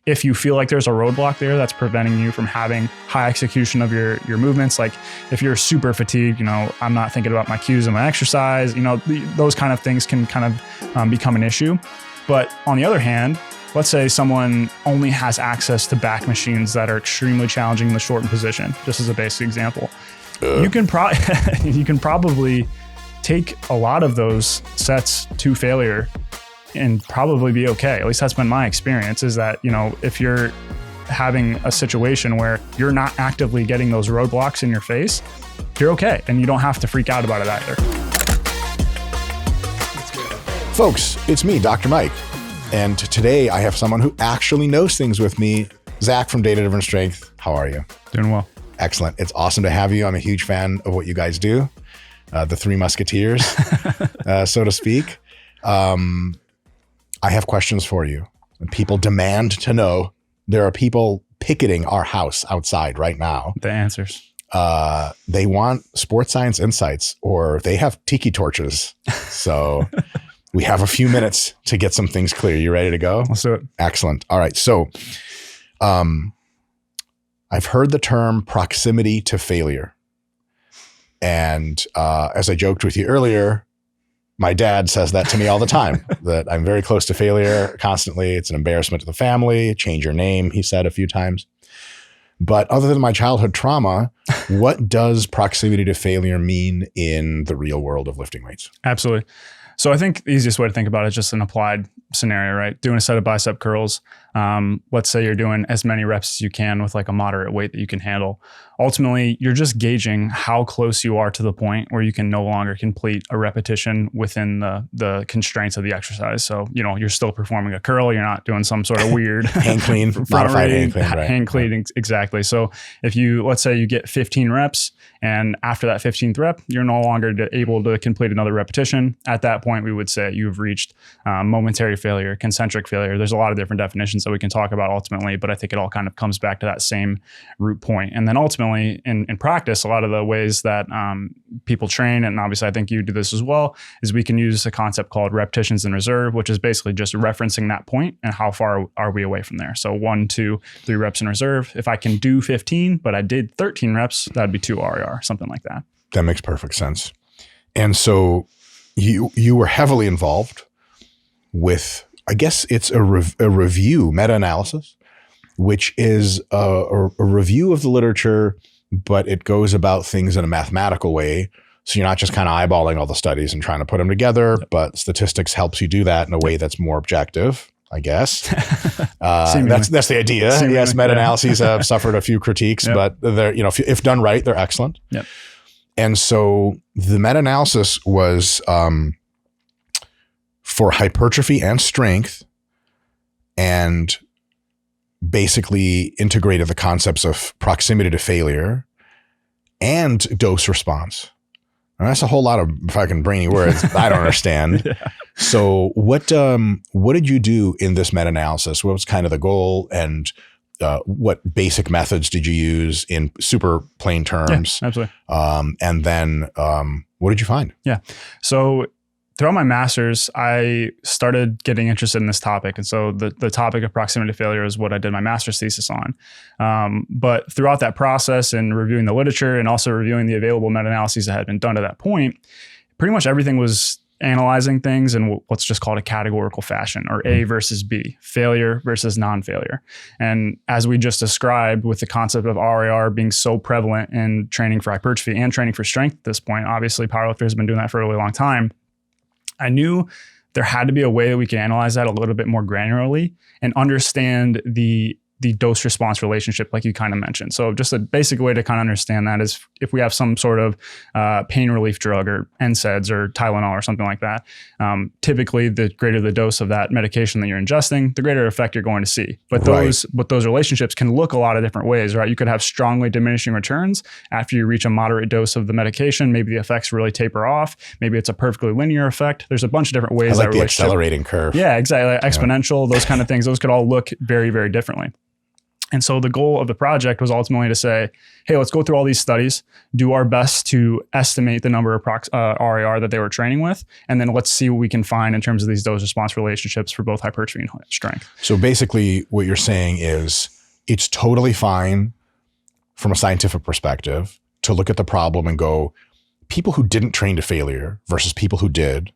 if you feel like there's a roadblock there that's preventing you from having high execution of your movements, like if you're super fatigued, I'm not thinking about my cues and my exercise, those kind of things can kind of become an issue. But on the other hand, let's say someone only has access to back machines that are extremely challenging in the shortened position, just as a basic example. You can probably take a lot of those sets to failure and probably be okay. At least that's been my experience, is that, if you're having a situation where you're not actively getting those roadblocks in your face, you're okay. And you don't have to freak out about it either. Folks, it's me, Dr. Mike. And today I have someone who actually knows things with me, Zac from Data-Driven Strength. How are you? Doing well. Excellent. It's awesome to have you. I'm a huge fan of what you guys do. The Three Musketeers, so to speak. I have questions for you. People demand to know. There are people picketing our house outside right now. The answers. They want sports science insights, or they have tiki torches. So we have a few minutes to get some things clear. You ready to go? Let's do it. Excellent. All right. So I've heard the term proximity to failure. And as I joked with you earlier, my dad says that to me all the time, that I'm very close to failure constantly. It's an embarrassment to the family. Change your name, he said a few times. But other than my childhood trauma, what does proximity to failure mean in the real world of lifting weights? Absolutely. So I think the easiest way to think about it is just an applied scenario, right? Doing a set of bicep curls. Let's say you're doing as many reps as you can with like a moderate weight that you can handle. Ultimately, you're just gauging how close you are to the point where you can no longer complete a repetition within the constraints of the exercise. So, you're still performing a curl. You're not doing some sort of weird hand clean, modified hand clean, right? Hand clean, exactly. So let's say you get 15 reps, and after that 15th rep, you're no longer able to complete another repetition. At that point, we would say you've reached momentary failure, concentric failure. There's a lot of different definitions that we can talk about ultimately, but I think it all kind of comes back to that same root point. And then ultimately in practice, a lot of the ways that people train, and obviously I think you do this as well, is we can use a concept called repetitions in reserve, which is basically just referencing that point and how far are we away from there. So 1, 2, 3 reps in reserve. If I can do 15, but I did 13 reps, that'd be 2 RER, something like that. That makes perfect sense. And so you were heavily involved with, I guess it's a review, meta-analysis, which is a review of the literature, but it goes about things in a mathematical way. So you're not just kind of eyeballing all the studies and trying to put them together, but statistics helps you do that in a way that's more objective, I guess. That's the idea. Yes, meta-analyses have suffered a few critiques, but they're, if done right, they're excellent. Yep. And so the meta-analysis was for hypertrophy and strength, and basically integrated the concepts of proximity to failure and dose response. And that's a whole lot of fucking brainy words I don't understand. Yeah. So what did you do in this meta-analysis? What was kind of the goal, and what basic methods did you use in super plain terms? Yeah, absolutely. And then what did you find? Yeah. So throughout my master's, I started getting interested in this topic. And so the topic of proximity to failure is what I did my master's thesis on. But throughout that process and reviewing the literature and also reviewing the available meta-analyses that had been done to that point, pretty much everything was analyzing things in what's just called a categorical fashion, or A versus B, failure versus non-failure. And as we just described, with the concept of RAR being so prevalent in training for hypertrophy and training for strength at this point, obviously powerlifters have been doing that for a really long time. I knew there had to be a way that we can analyze that a little bit more granularly and understand the dose response relationship, like you kind of mentioned. So just a basic way to kind of understand that is if we have some sort of pain relief drug or NSAIDs or Tylenol or something like that, typically the greater the dose of that medication that you're ingesting, the greater effect you're going to see. But those relationships can look a lot of different ways, right? You could have strongly diminishing returns after you reach a moderate dose of the medication. Maybe the effects really taper off. Maybe it's a perfectly linear effect. There's a bunch of different ways. I like the accelerating curve. Yeah, exactly. Like exponential, those kind of things. Those could all look very, very differently. And so the goal of the project was ultimately to say, hey, let's go through all these studies, do our best to estimate the number of RAR that they were training with, and then let's see what we can find in terms of these dose response relationships for both hypertrophy and strength. So basically what you're saying is it's totally fine from a scientific perspective to look at the problem and go, people who didn't train to failure versus people who did,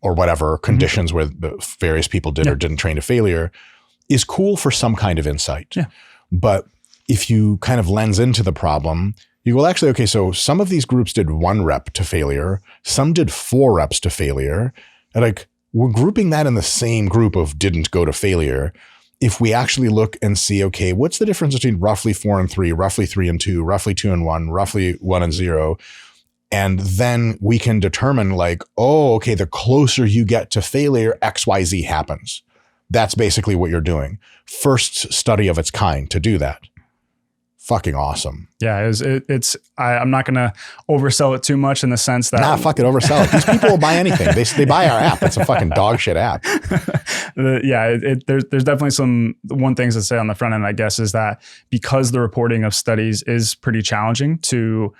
or whatever conditions where the various people did or didn't train to failure, is cool for some kind of insight. Yeah. But if you kind of lens into the problem, you go, actually, okay, so some of these groups did 1 rep to failure, some did 4 reps to failure. And like, we're grouping that in the same group of didn't go to failure. If we actually look and see, okay, what's the difference between roughly 4 and 3, roughly 3 and 2, roughly 2 and 1, roughly 1 and 0, and then we can determine like, oh, okay, the closer you get to failure, XYZ happens. That's basically what you're doing. First study of its kind to do that. Fucking awesome. Yeah, I'm not going to oversell it too much in the sense that... Nah, fuck it, oversell it. These people will buy anything. They buy our app. It's a fucking dog shit app. There's definitely one things to say on the front end, I guess, is that because the reporting of studies is pretty challenging to...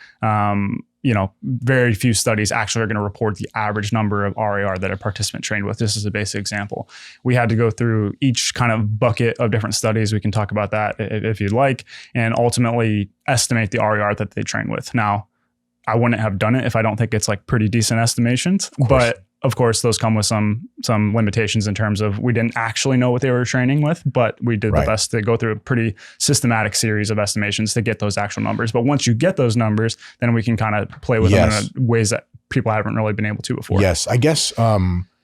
very few studies actually are going to report the average number of RAR that a participant trained with. This is a basic example. We had to go through each kind of bucket of different studies. We can talk about that if you'd like, and ultimately estimate the RAR that they trained with. Now, I wouldn't have done it if I don't think it's like pretty decent estimations, but of course, those come with some limitations in terms of we didn't actually know what they were training with, but we did the best to go through a pretty systematic series of estimations to get those actual numbers. But once you get those numbers, then we can kind of play with them in ways that people haven't really been able to before. Yes, I guess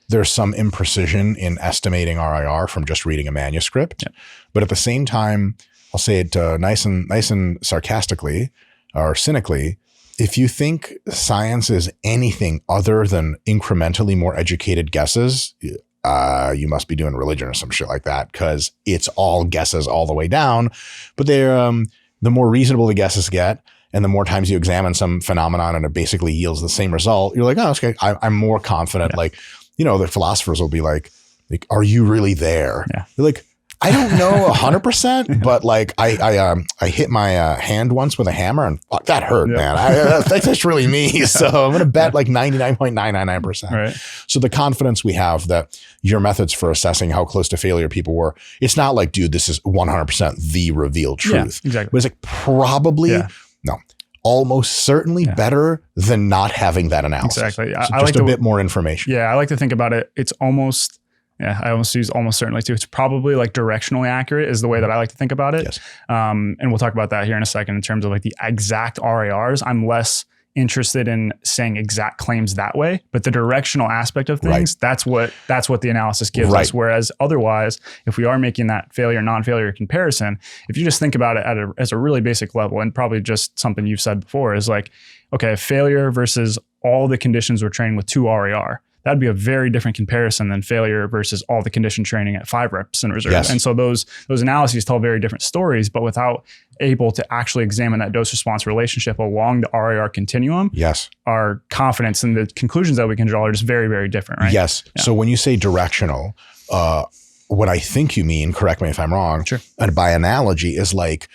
there's some imprecision in estimating RIR from just reading a manuscript, but at the same time, I'll say it nice and sarcastically or cynically. If you think science is anything other than incrementally more educated guesses, you must be doing religion or some shit like that, because it's all guesses all the way down. But they're the more reasonable the guesses get, and the more times you examine some phenomenon and it basically yields the same result, you're like, oh, okay, I'm more confident. Yeah. Like, the philosophers will be like, are you really there? Yeah. You're like, I don't know 100%, but like I hit my hand once with a hammer and fuck, that hurt, man. I think that's really me. So I'm going to bet like 99.999%. Right. So the confidence we have that your methods for assessing how close to failure people were, it's not like, dude, this is 100% the revealed truth. Yeah, exactly. But it's like probably, no, almost certainly better than not having that analysis. Exactly. So just a bit more information. Yeah. I like to think about it. It's almost... Yeah, I almost use almost certainly too. It's probably like directionally accurate is the way that I like to think about it. Yes. And we'll talk about that here in a second in terms of like the exact RARs. I'm less interested in saying exact claims that way, but the directional aspect of things, that's what the analysis gives us. Whereas otherwise, if we are making that failure, non-failure comparison, if you just think about it as a really basic level, and probably just something you've said before is like, okay, failure versus all the conditions we're training with 2 RAR. That'd be a very different comparison than failure versus all the condition training at 5 reps in reserve. Yes. And so those analyses tell very different stories, but without able to actually examine that dose response relationship along the RAR continuum, our confidence in the conclusions that we can draw are just very, very different, right? Yes. Yeah. So when you say directional, what I think you mean, correct me if I'm wrong, and by analogy is like,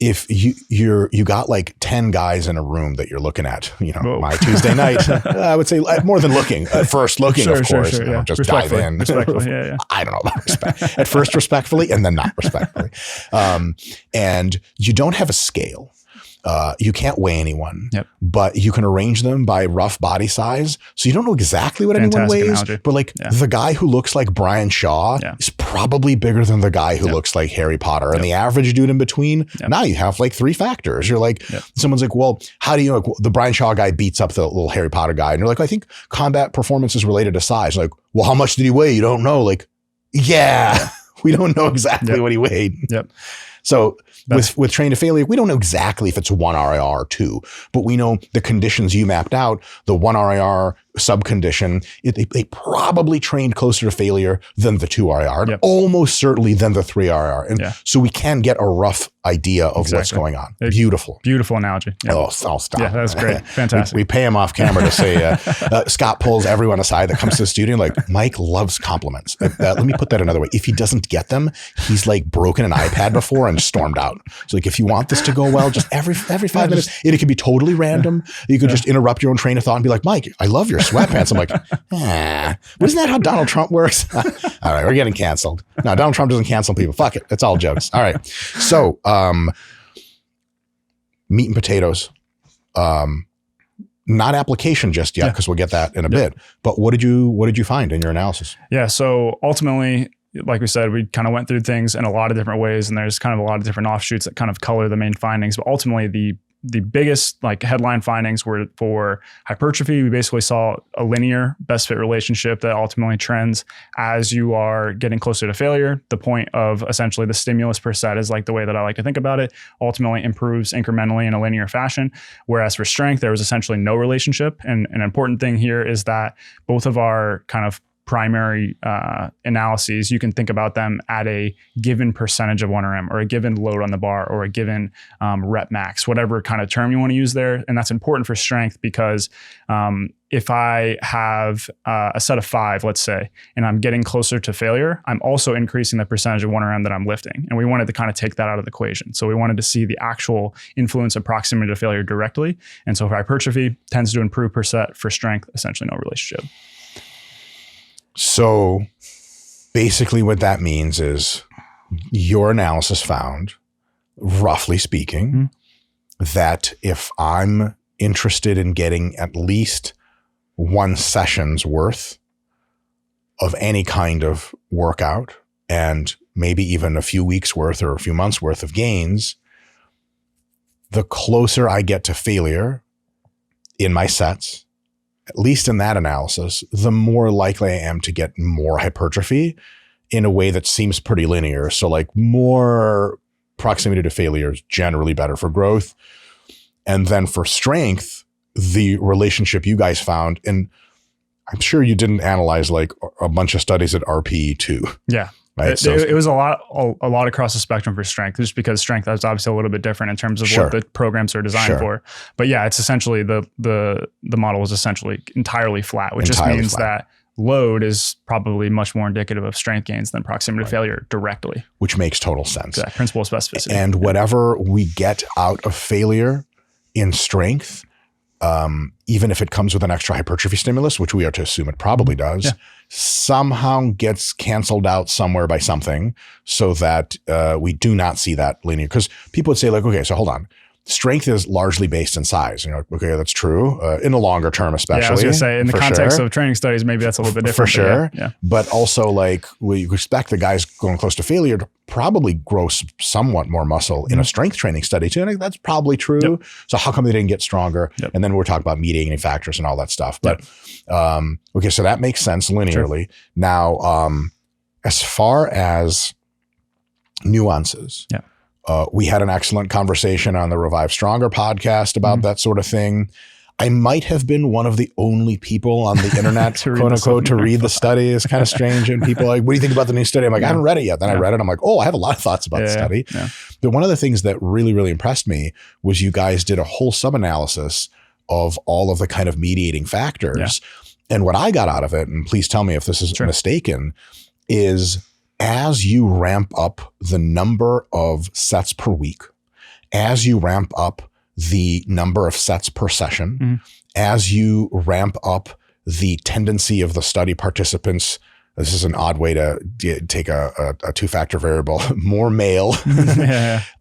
if you got like 10 guys in a room that you're looking at, my Tuesday night, I would say more than looking, at first looking, of course, just dive in. Respectfully, I don't know about respect. At first respectfully and then not respectfully. And you don't have a scale. You can't weigh anyone, but you can arrange them by rough body size. So you don't know exactly what anyone weighs, analogy. But like the guy who looks like Brian Shaw is probably bigger than the guy who looks like Harry Potter. And the average dude in between, now you have like 3 factors. You're like, someone's like, well, how do you know the Brian Shaw guy beats up the little Harry Potter guy? And you're like, I think combat performance is related to size. Like, well, how much did he weigh? You don't know. Like, we don't know exactly what he weighed. So with train to failure, we don't know exactly if it's 1 RAR or 2, but we know the conditions you mapped out, the 1 RAR subcondition, they probably trained closer to failure than the 2 RIR, Yep. almost certainly than the 3 RIR. And so we can get a rough idea of what's going on. Beautiful analogy. Yep. Oh, I'll stop. Yeah, that's great. Fantastic. We pay him off camera to say, Scott pulls everyone aside that comes to the studio. Like, Mike loves compliments. Let me put that another way. If he doesn't get them, he's like broken an iPad before and stormed out. So like, if you want this to go well, just every 5 minutes, and it can be totally random. You could just interrupt your own train of thought and be like, Mike, I love your sweatpants. I'm like, wasn't that how Donald Trump works? All right, we're getting canceled. No, Donald Trump doesn't cancel people. Fuck it. It's all jokes. All right. So, meat and potatoes, not application just yet, because we'll get that in a bit. But what did you find in your analysis? Yeah. So ultimately, like we said, we kind of went through things in a lot of different ways, and there's kind of a lot of different offshoots that kind of color the main findings. But ultimately, the biggest like headline findings were for hypertrophy. We basically saw a linear best fit relationship that ultimately trends as you are getting closer to failure. The point of essentially the stimulus per set is like the way that I like to think about it, ultimately improves incrementally in a linear fashion. Whereas for strength, there was essentially no relationship. And an important thing here is that both of our kind of primary analyses, you can think about them at a given percentage of 1RM or a given load on the bar or a given rep max, whatever kind of term you want to use there. And that's important for strength because if I have a set of 5, let's say, and I'm getting closer to failure, I'm also increasing the percentage of 1RM that I'm lifting. And we wanted to kind of take that out of the equation. So we wanted to see the actual influence of proximity to failure directly. And so for hypertrophy, tends to improve per set. For strength, essentially no relationship. So basically what that means is your analysis found, roughly speaking, that if I'm interested in getting at least 1 session's worth of any kind of workout and maybe even a few weeks worth or a few months worth of gains, the closer I get to failure in my sets, at least in that analysis, the more likely I am to get more hypertrophy in a way that seems pretty linear. So like more proximity to failure is generally better for growth. And then for strength, the relationship you guys found, and I'm sure you didn't analyze like a bunch of studies at RPE2. Yeah. Right? It was a lot across the spectrum for strength, just because strength is obviously a little bit different in terms of what the programs are designed for. But yeah, it's essentially the model was essentially entirely flat, which just means that load is probably much more indicative of strength gains than proximity to failure directly. Which makes total sense. Exactly. Principle of specificity. And whatever we get out of failure in strength, even if it comes with an extra hypertrophy stimulus, which we are to assume it probably does, somehow gets canceled out somewhere by something so that we do not see that linear. Because people would say like, okay, so hold on. Strength is largely based in size. You know, okay, that's true. In the longer term, especially. Yeah, I was going to say, in the context of training studies, maybe that's a little bit different. For sure. Yeah. But also, like, we expect the guys going close to failure to probably grow somewhat more muscle in a strength training study too. And that's probably true. So how come they didn't get stronger? And then we're talking about mediating factors and all that stuff. But okay, so that makes sense linearly. Sure. Now, as far as nuances. We had an excellent conversation on the Revive Stronger podcast about that sort of thing. I might have been one of the only people on the internet, quote unquote, to read the study. It's kind of strange. And people are like, what do you think about the new study? I'm like, I haven't read it yet. Then I read it. I'm like, oh, I have a lot of thoughts about the study. But one of the things that really, really impressed me was you guys did a whole sub-analysis of all of the kind of mediating factors. And what I got out of it, and please tell me if this is mistaken, is as you ramp up the number of sets per week, as you ramp up the number of sets per session, as you ramp up the tendency of the study participants, this is an odd way to take a two-factor variable, more male.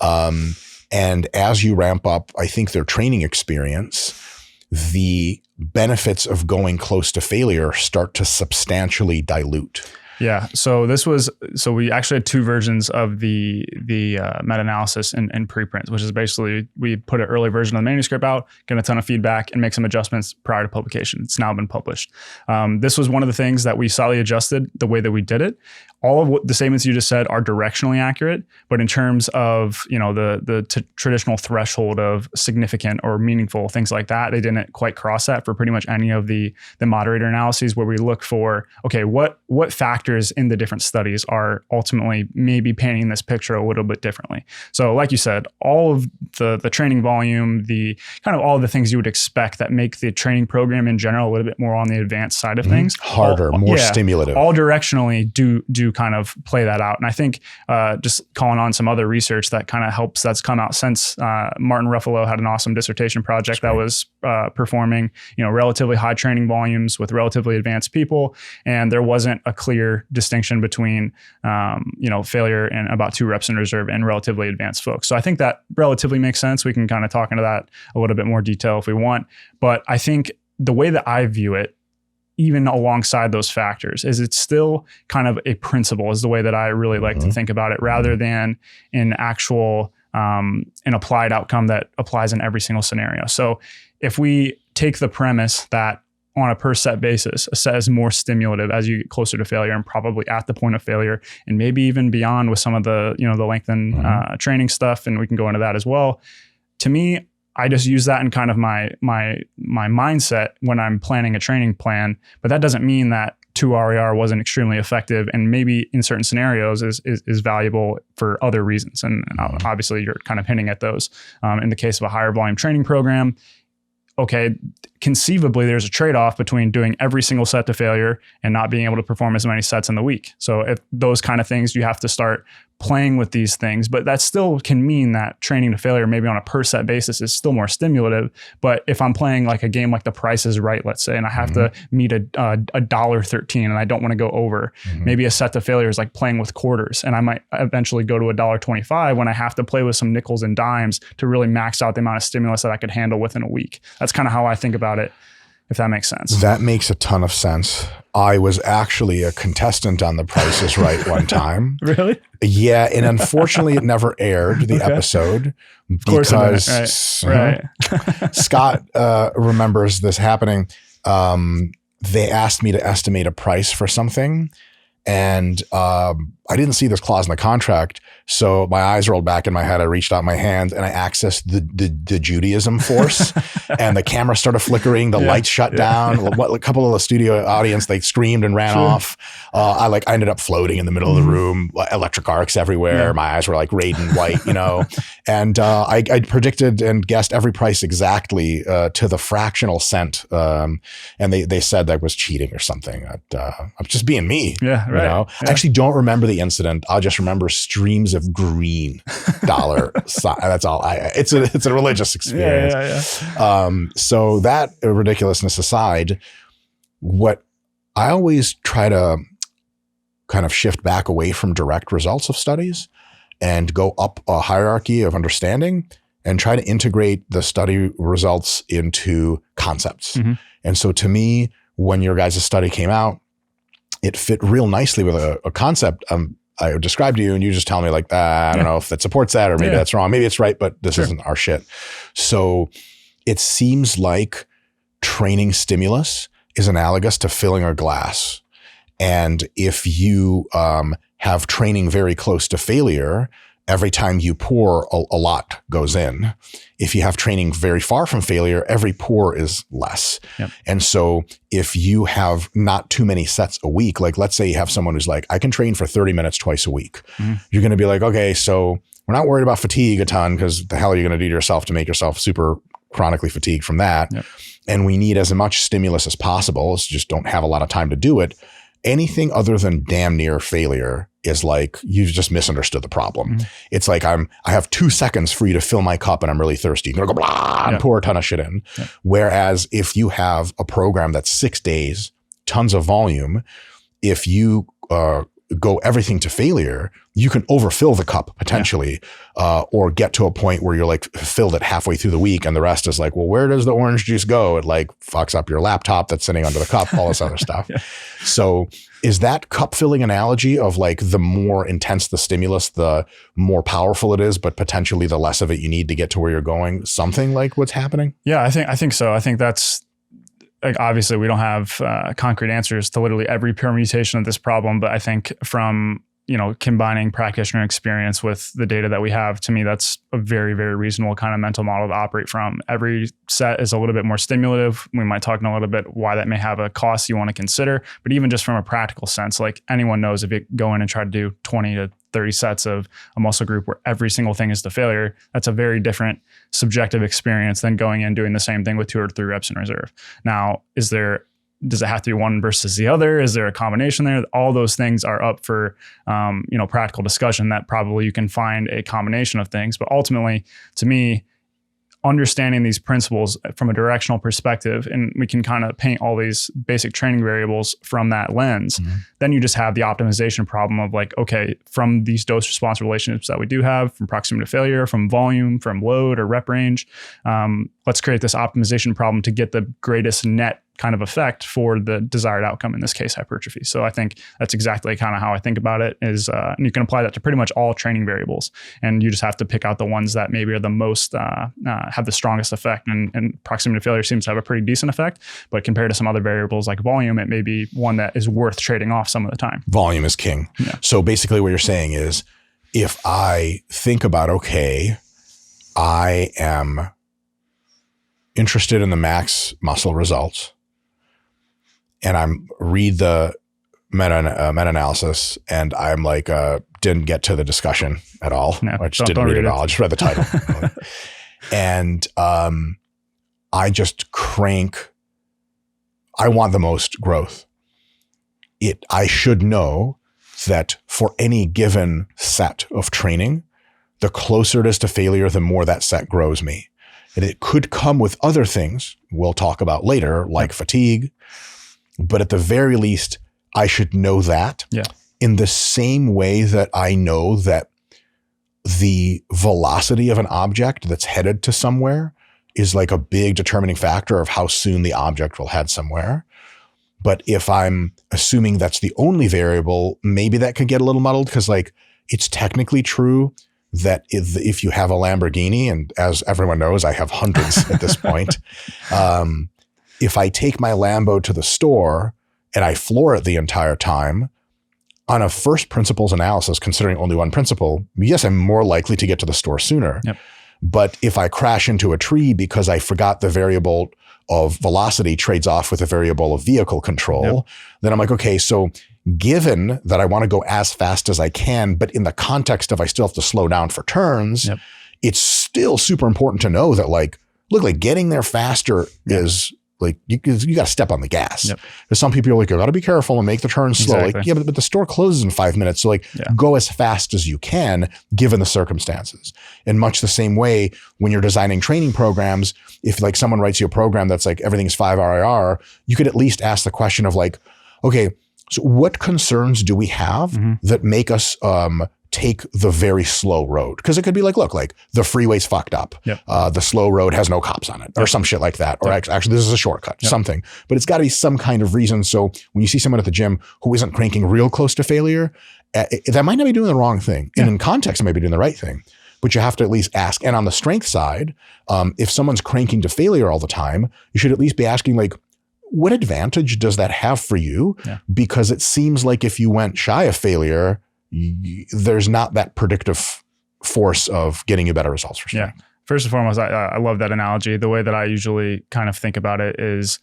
And as you ramp up, I think, their training experience, the benefits of going close to failure start to substantially dilute. Yeah. So we actually had 2 versions of the meta-analysis in preprints, which is basically we put an early version of the manuscript out, get a ton of feedback, and make some adjustments prior to publication. It's now been published. This was one of the things that we slightly adjusted the way that we did it. all of what the statements you just said are directionally accurate, but in terms of, the traditional threshold of significant or meaningful things like that, they didn't quite cross that for pretty much any of the moderator analyses, where we look for, okay, what factors in the different studies are ultimately maybe painting this picture a little bit differently. So like you said, all of the training volume, the kind of all of the things you would expect that make the training program in general a little bit more on the advanced side of things. Harder, more stimulative. All directionally do kind of play that out. And I think just calling on some other research that kind of helps, that's come out since Martin Ruffalo had an awesome dissertation project that was performing, relatively high training volumes with relatively advanced people. And there wasn't a clear distinction between, failure and about 2 reps in reserve and relatively advanced folks. So I think that relatively makes sense. We can kind of talk into that a little bit more detail if we want. But I think the way that I view it, even alongside those factors, is it's still kind of a principle, is the way that I really like to think about it, rather than an actual, an applied outcome that applies in every single scenario. So if we take the premise that on a per set basis, a set is more stimulative as you get closer to failure and probably at the point of failure, and maybe even beyond with some of the, the lengthened training stuff, and we can go into that as well. To me, I just use that in kind of my mindset when I'm planning a training plan, but that doesn't mean that 2 RER wasn't extremely effective, and maybe in certain scenarios is valuable for other reasons. And obviously you're kind of hinting at those. In the case of a higher volume training program, okay, conceivably there's a trade-off between doing every single set to failure and not being able to perform as many sets in the week. So if those kind of things, you have to start playing with these things, but that still can mean that training to failure, maybe on a per set basis, is still more stimulative. But if I'm playing like a game like The Price is Right, let's say, and I have to meet a $1.13 and I don't want to go over, maybe a set to failure is like playing with quarters, and I might eventually go to $1.25 when I have to play with some nickels and dimes to really max out the amount of stimulus that I could handle within a week. That's kind of how I think about it, if that makes sense. That makes a ton of sense. I was actually a contestant on The Price is Right one time. Really? Yeah. And unfortunately, it never aired, the episode, because right. Scott remembers this happening. They asked me to estimate a price for something, and I didn't see this clause in the contract. So my eyes rolled back in my head. I reached out my hand and I accessed the Judaism force, and the camera started flickering. The lights shut down. A couple of the studio audience, they screamed and ran off. I ended up floating in the middle of the room, electric arcs everywhere. Yeah. My eyes were like radiant white, and I predicted and guessed every price exactly to the fractional cent. And they said that was cheating or something. I'm just being me. Yeah, right. I actually don't remember the incident. I'll just remember streams of green dollar. That's all. It's a religious experience. Yeah. So that ridiculousness aside, what I always try to kind of shift back away from direct results of studies and go up a hierarchy of understanding and try to integrate the study results into concepts. And so to me, when your guys' study came out, it fit real nicely with a concept I described to you, and you just tell me like, I don't know if that supports that, or maybe that's wrong. Maybe it's right, but this isn't our shit. So it seems like training stimulus is analogous to filling a glass. And if you have training very close to failure, every time you pour, a lot goes in. If you have training very far from failure, every pour is less. Yep. And so if you have not too many sets a week, like let's say you have someone who's like, I can train for 30 minutes twice a week. You're going to be like, okay, so we're not worried about fatigue a ton, because the hell are you going to do to yourself to make yourself super chronically fatigued from that? Yep. And we need as much stimulus as possible. So just don't have a lot of time to do it. Anything other than damn near failure is like, you've just misunderstood the problem. It's like I have 2 seconds for you to fill my cup and I'm really thirsty. I'm going to go blah and pour a ton of shit in. Whereas if you have a program that's 6 days, tons of volume, if you go everything to failure, you can overfill the cup potentially, or get to a point where you're like filled it halfway through the week, and the rest is like, well, where does the orange juice go? It like fucks up your laptop that's sitting under the cup, all this other stuff. So is that cup filling analogy of like, the more intense the stimulus, the more powerful it is, but potentially the less of it you need to get to where you're going, something like what's happening? Yeah, I think so. I think that's like obviously we don't have concrete answers to literally every permutation of this problem, but I think from, combining practitioner experience with the data that we have, to me, that's a very, very reasonable kind of mental model to operate from. Every set is a little bit more stimulative. We might talk in a little bit why that may have a cost you want to consider, but even just from a practical sense, like anyone knows if you go in and try to do 20 to 30 sets of a muscle group where every single thing is the failure, that's a very different subjective experience than going in doing the same thing with 2 or 3 reps in reserve. Now, does it have to be one versus the other? Is there a combination there? All those things are up for, practical discussion that probably you can find a combination of things. But ultimately, to me, understanding these principles from a directional perspective, and we can kind of paint all these basic training variables from that lens, then you just have the optimization problem of like, okay, from these dose response relationships that we do have, from proximity to failure, from volume, from load or rep range, let's create this optimization problem to get the greatest net kind of effect for the desired outcome, in this case, hypertrophy. So I think that's exactly kind of how I think about it is, and you can apply that to pretty much all training variables. And you just have to pick out the ones that maybe are the most, have the strongest effect. And proximity to failure seems to have a pretty decent effect, but compared to some other variables like volume, it may be one that is worth trading off some of the time. Volume is king. Yeah. So basically what you're saying is, if I think about, okay, I am interested in the max muscle results, and I'm read the meta-analysis, and I'm like, didn't get to the discussion at all. No, I just didn't read it at all. I just read the title. And I just crank. I want the most growth. I should know that for any given set of training, the closer it is to failure, the more that set grows me. And it could come with other things we'll talk about later, like fatigue. But at the very least, I should know that in the same way that I know that the velocity of an object that's headed to somewhere is like a big determining factor of how soon the object will head somewhere. But if I'm assuming that's the only variable, maybe that could get a little muddled, because like it's technically true that if you have a Lamborghini, and as everyone knows, I have hundreds at this point, if I take my Lambo to the store and I floor it the entire time, on a first principles analysis, considering only one principle, yes, I'm more likely to get to the store sooner. Yep. But if I crash into a tree because I forgot the variable of velocity trades off with a variable of vehicle control, then I'm like, okay, so given that I want to go as fast as I can, but in the context of I still have to slow down for turns, it's still super important to know that like, look, like getting there faster is like, you got to step on the gas. Because some people are like, you got to be careful and make the turn slow. Like, yeah, but the store closes in 5 minutes. So like go as fast as you can given the circumstances. In much the same way, when you're designing training programs, if like someone writes you a program that's like everything's 5 RIR, you could at least ask the question of like, okay, so what concerns do we have that make us take the very slow road? Because it could be like, look, like the freeway's fucked up. The slow road has no cops on it or some shit like that. Or actually this is a shortcut, something. But it's got to be some kind of reason. So when you see someone at the gym who isn't cranking real close to failure, that might not be doing the wrong thing. And in context, it may be doing the right thing. But you have to at least ask. And on the strength side, if someone's cranking to failure all the time, you should at least be asking like, what advantage does that have for you? Because it seems like if you went shy of failure, there's not that predictive force of getting you better results for strength. First and foremost, I love that analogy. The way that I usually kind of think about it is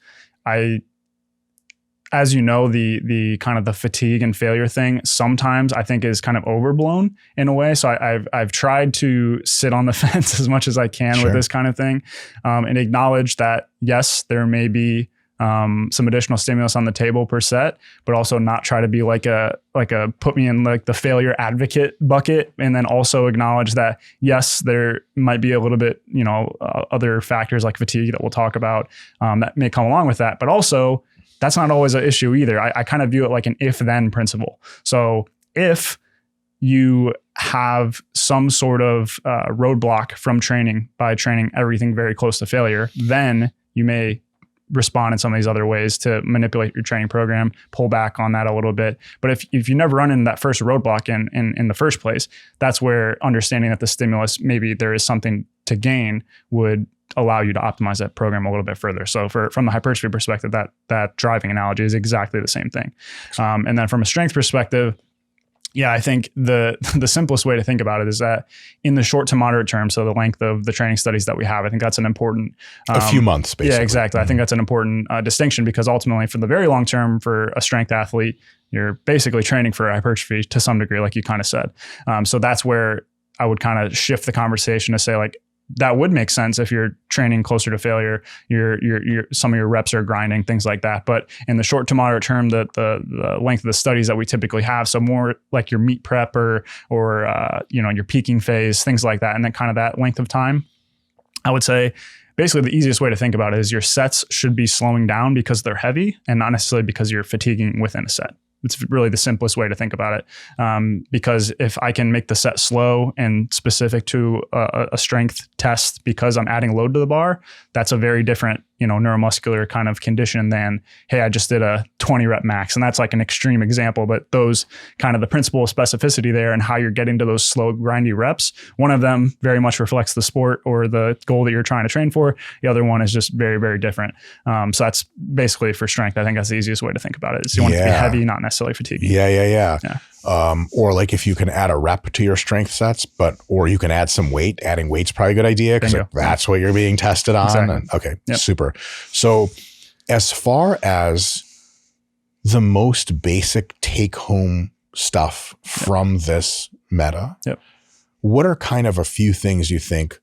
as you know, the kind of the fatigue and failure thing sometimes I think is kind of overblown in a way. So I've tried to sit on the fence as much as I can with this kind of thing, and acknowledge that yes, there may be some additional stimulus on the table per set, but also not try to be like a put me in like the failure advocate bucket. And then also acknowledge that yes, there might be a little bit, other factors like fatigue that we'll talk about, that may come along with that, but also that's not always an issue either. I kind of view it like an if-then principle. So if you have some sort of roadblock from training by training everything very close to failure, then you may respond in some of these other ways to manipulate your training program, pull back on that a little bit. But if you never run into that first roadblock in the first place, that's where understanding that the stimulus, maybe there is something to gain, would allow you to optimize that program a little bit further. So from the hypertrophy perspective, that driving analogy is exactly the same thing. And then from a strength perspective, yeah, I think the simplest way to think about it is that in the short to moderate term, so the length of the training studies that we have, I think that's an important... a few months, basically. Yeah, exactly. I think that's an important distinction, because ultimately for the very long term, for a strength athlete, you're basically training for hypertrophy to some degree, like you kind of said. So that's where I would kind of shift the conversation to say, like, that would make sense if you're training closer to failure. Some of your reps are grinding, things like that. But in the short to moderate term, the length of the studies that we typically have, so more like your meet prep or your peaking phase, things like that, and then kind of that length of time, I would say basically the easiest way to think about it is your sets should be slowing down because they're heavy, and not necessarily because you're fatiguing within a set. It's really the simplest way to think about it. Because if I can make the set slow and specific to a strength test because I'm adding load to the bar, that's a very different, neuromuscular kind of condition than, hey, I just did a 20 rep max. And that's like an extreme example, but those kind of the principle of specificity there and how you're getting to those slow, grindy reps, one of them very much reflects the sport or the goal that you're trying to train for. The other one is just very, very different. So that's basically for strength. I think that's the easiast way to think about it. Is you want it to be heavy, not necessarily fatiguing. Yeah. Or like if you can add a rep to your strength sets, or you can add some weight. Adding weight's probably a good idea, because that's what you're being tested on. Exactly. And, okay, super. So as far as the most basic take-home stuff from this meta, what are kind of a few things you think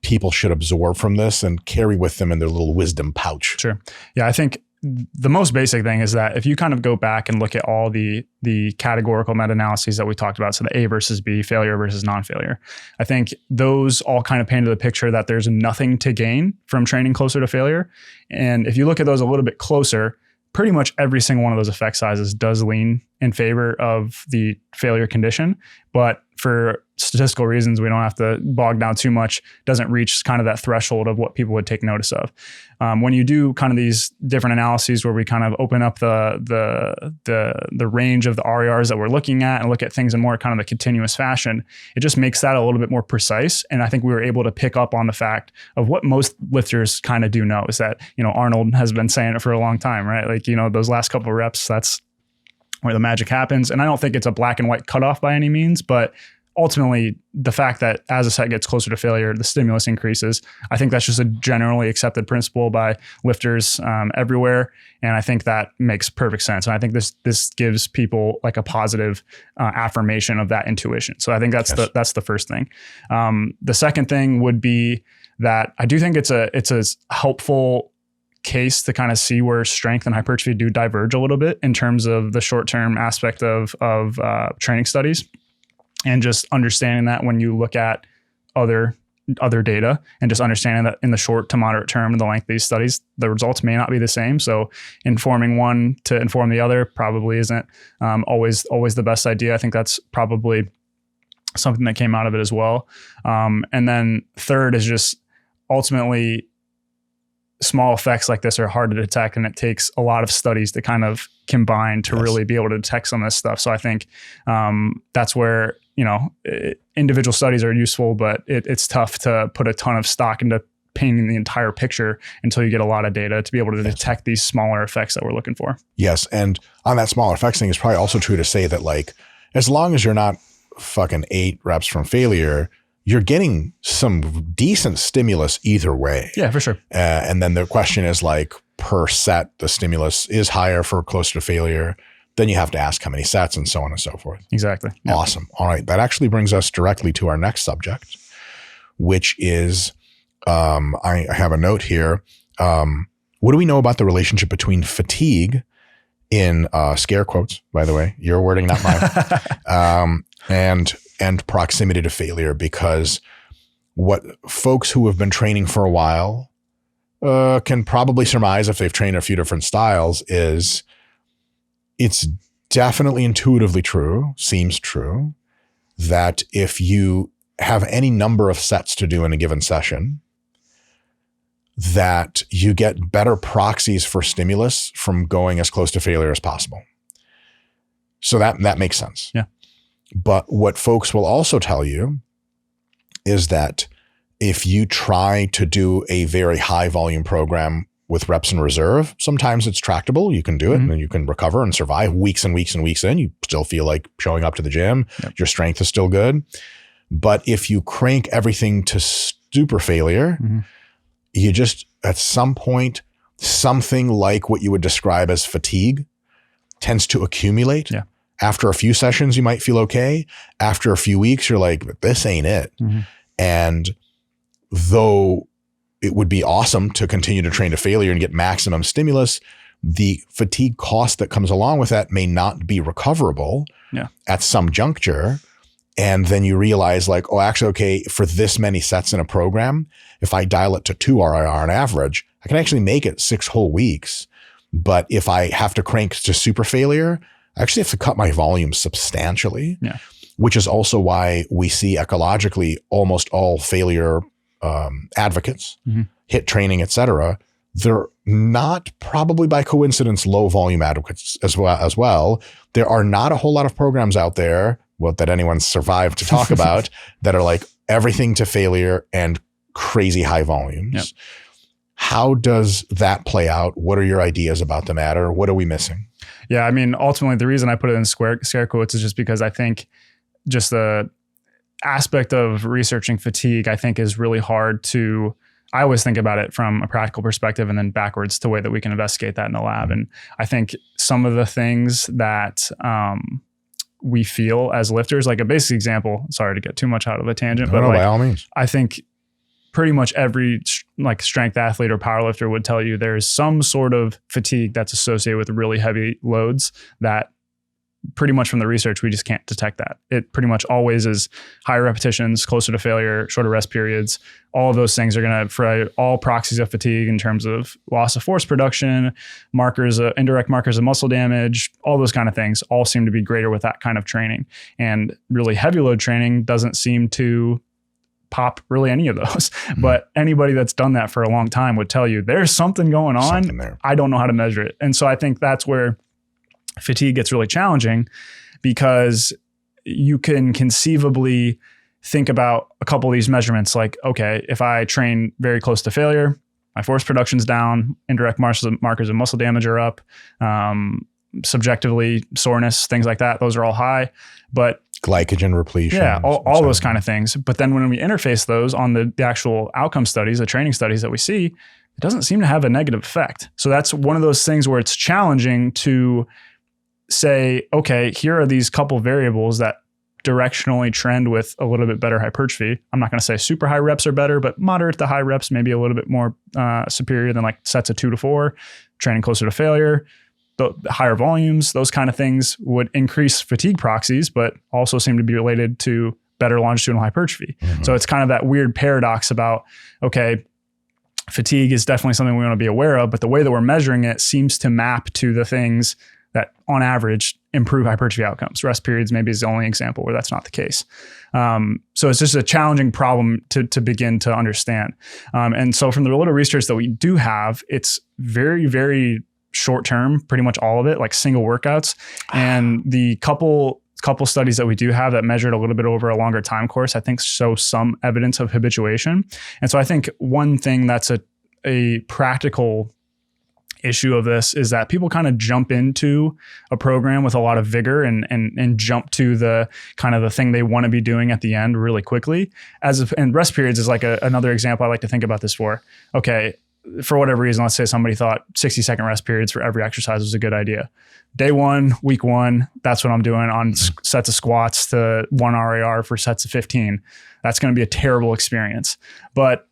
people should absorb from this and carry with them in their little wisdom pouch? Sure. Yeah, I think the most basic thing is that if you kind of go back and look at all the categorical meta-analyses that we talked about, so the A versus B, failure versus non-failure, I think those all kind of painted the picture that there's nothing to gain from training closer to failure. And if you look at those a little bit closer, pretty much every single one of those effect sizes does lean in favor of the failure condition. But for statistical reasons, we don't have to bog down too much, doesn't reach kind of that threshold of what people would take notice of. When you do kind of these different analyses where we kind of open up the range of the RERs that we're looking at and look at things in more kind of a continuous fashion, it just makes that a little bit more precise. And I think we were able to pick up on the fact of what most lifters kind of do know is that, Arnold has been saying it for a long time, right? Like, those last couple of reps, that's where the magic happens. And I don't think it's a black and white cutoff by any means, but ultimately the fact that as a set gets closer to failure, the stimulus increases. I think that's just a generally accepted principle by lifters everywhere. And I think that makes perfect sense. And I think this gives people like a positive affirmation of that intuition. So I think that's the first thing. The second thing would be that I do think it's a helpful case to kind of see where strength and hypertrophy do diverge a little bit in terms of the short-term aspect of training studies, and just understanding that when you look at other data and just understanding that in the short to moderate term and the length of these studies, the results may not be the same. So informing one to inform the other probably isn't always the best idea. I think that's probably something that came out of it as well. And then third is just ultimately small effects like this are hard to detect, and it takes a lot of studies to kind of combine to really be able to detect some of this stuff. So I think that's where, individual studies are useful, but it's tough to put a ton of stock into painting the entire picture until you get a lot of data to be able to detect these smaller effects that we're looking for. Yes. And on that smaller effects thing, it's probably also true to say that, like, as long as you're not fucking 8 reps from failure, you're getting some decent stimulus either way. Yeah, for sure. And then the question is, like, per set, the stimulus is higher for closer to failure. Then you have to ask how many sets and so on and so forth. Exactly. Yep. Awesome. All right. That actually brings us directly to our next subject, which is, I have a note here. What do we know about the relationship between fatigue, in scare quotes, by the way, your wording, not mine, and proximity to failure? Because what folks who have been training for a while can probably surmise, if they've trained a few different styles, is it's definitely intuitively true, seems true, that if you have any number of sets to do in a given session, that you get better proxies for stimulus from going as close to failure as possible. So that makes sense. Yeah. But what folks will also tell you is that if you try to do a very high volume program with reps in reserve, sometimes it's tractable. You can do it and you can recover and survive weeks and weeks and weeks in. You still feel like showing up to the gym. Yep. Your strength is still good. But if you crank everything to super failure, you just, at some point, something like what you would describe as fatigue tends to accumulate. Yeah. After a few sessions, you might feel okay. After a few weeks, you're like, this ain't it. And though it would be awesome to continue to train to failure and get maximum stimulus, the fatigue cost that comes along with that may not be recoverable at some juncture. And then you realize like, oh, actually, okay, for this many sets in a program, if I dial it to 2 RIR on average, I can actually make it 6 whole weeks. But if I have to crank to super failure, I actually have to cut my volume substantially, which is also why we see ecologically almost all failure advocates, HIIT training, et cetera. They're not, probably by coincidence, low volume advocates as well. There are not a whole lot of programs out there that anyone's survived to talk about that are like everything to failure and crazy high volumes. How does that play out? What are your ideas about the matter? What are we missing? Yeah, I mean, ultimately, the reason I put it in scare quotes is just because I think just the aspect of researching fatigue, I think, is really hard to, I always think about it from a practical perspective and then backwards to the way that we can investigate that in the lab. And I think some of the things that we feel as lifters, like a basic example, sorry to get too much out of a tangent, but by all means, I think pretty much every like strength athlete or powerlifter would tell you there's some sort of fatigue that's associated with really heavy loads that pretty much from the research, we just can't detect that. It pretty much always is higher repetitions, closer to failure, shorter rest periods. All of those things are going to, for all proxies of fatigue in terms of loss of force production, markers, indirect markers of muscle damage, all those kind of things all seem to be greater with that kind of training. And really heavy load training doesn't seem to pop really any of those. But anybody that's done that for a long time would tell you there's something going on. Something there. I don't know how to measure it. And so I think that's where fatigue gets really challenging, because you can conceivably think about a couple of these measurements like, okay, if I train very close to failure, my force production's down, indirect markers of muscle damage are up, subjectively soreness, things like that, those are all high. But glycogen repletion. Yeah, all those kind of things. But then when we interface those on the actual outcome studies, the training studies that we see, it doesn't seem to have a negative effect. So that's one of those things where it's challenging to say, okay, here are these couple variables that directionally trend with a little bit better hypertrophy. I'm not going to say super high reps are better, but moderate to high reps, maybe a little bit more superior than like sets of 2 to 4, training closer to failure. The higher volumes, those kind of things would increase fatigue proxies, but also seem to be related to better longitudinal hypertrophy. So it's kind of that weird paradox about, okay, fatigue is definitely something we want to be aware of, but the way that we're measuring it seems to map to the things that on average improve hypertrophy outcomes. Rest periods maybe is the only example where that's not the case. So it's just a challenging problem to begin to understand. And so from the little research that we do have, it's very, very short term, pretty much all of it, like single workouts. And the couple studies that we do have that measured a little bit over a longer time course, I think show some evidence of habituation. And so I think one thing that's a practical issue of this is that people kind of jump into a program with a lot of vigor and jump to the kind of the thing they want to be doing at the end really quickly. And rest periods is like another example I like to think about this for. Okay, for whatever reason, let's say somebody thought 60-second rest periods for every exercise was a good idea. Day 1, week 1, that's what I'm doing on sets of squats to 1 RAR for sets of 15. That's going to be a terrible experience. But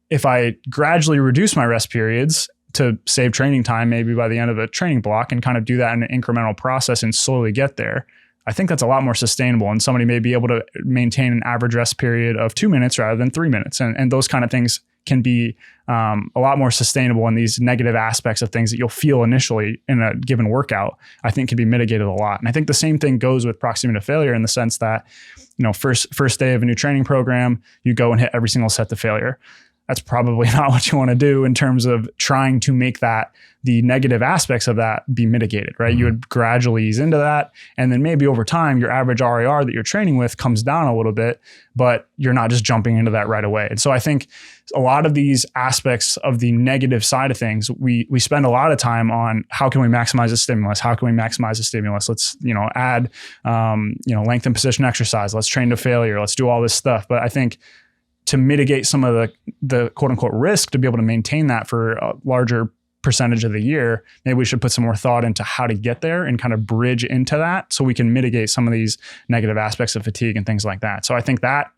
if I gradually reduce my rest periods to save training time, maybe by the end of a training block, and kind of do that in an incremental process and slowly get there, I think that's a lot more sustainable. And somebody may be able to maintain an average rest period of 2 minutes rather than 3 minutes. And those kind of things can be a lot more sustainable, and these negative aspects of things that you'll feel initially in a given workout, I think can be mitigated a lot. And I think the same thing goes with proximity to failure in the sense that, first day of a new training program, you go and hit every single set to failure. that's probably not what you want to do in terms of trying to make that the negative aspects of that be mitigated, right? You would gradually ease into that. And then maybe over time, your average RAR that you're training with comes down a little bit, but you're not just jumping into that right away. And so I think a lot of these aspects of the negative side of things, we spend a lot of time on how can we maximize the stimulus? How can we maximize the stimulus? Let's, add, length and position exercise. Let's train to failure. Let's do all this stuff. But I think to mitigate some of the quote unquote risk, to be able to maintain that for a larger percentage of the year, maybe we should put some more thought into how to get there and kind of bridge into that so we can mitigate some of these negative aspects of fatigue and things like that. So I think that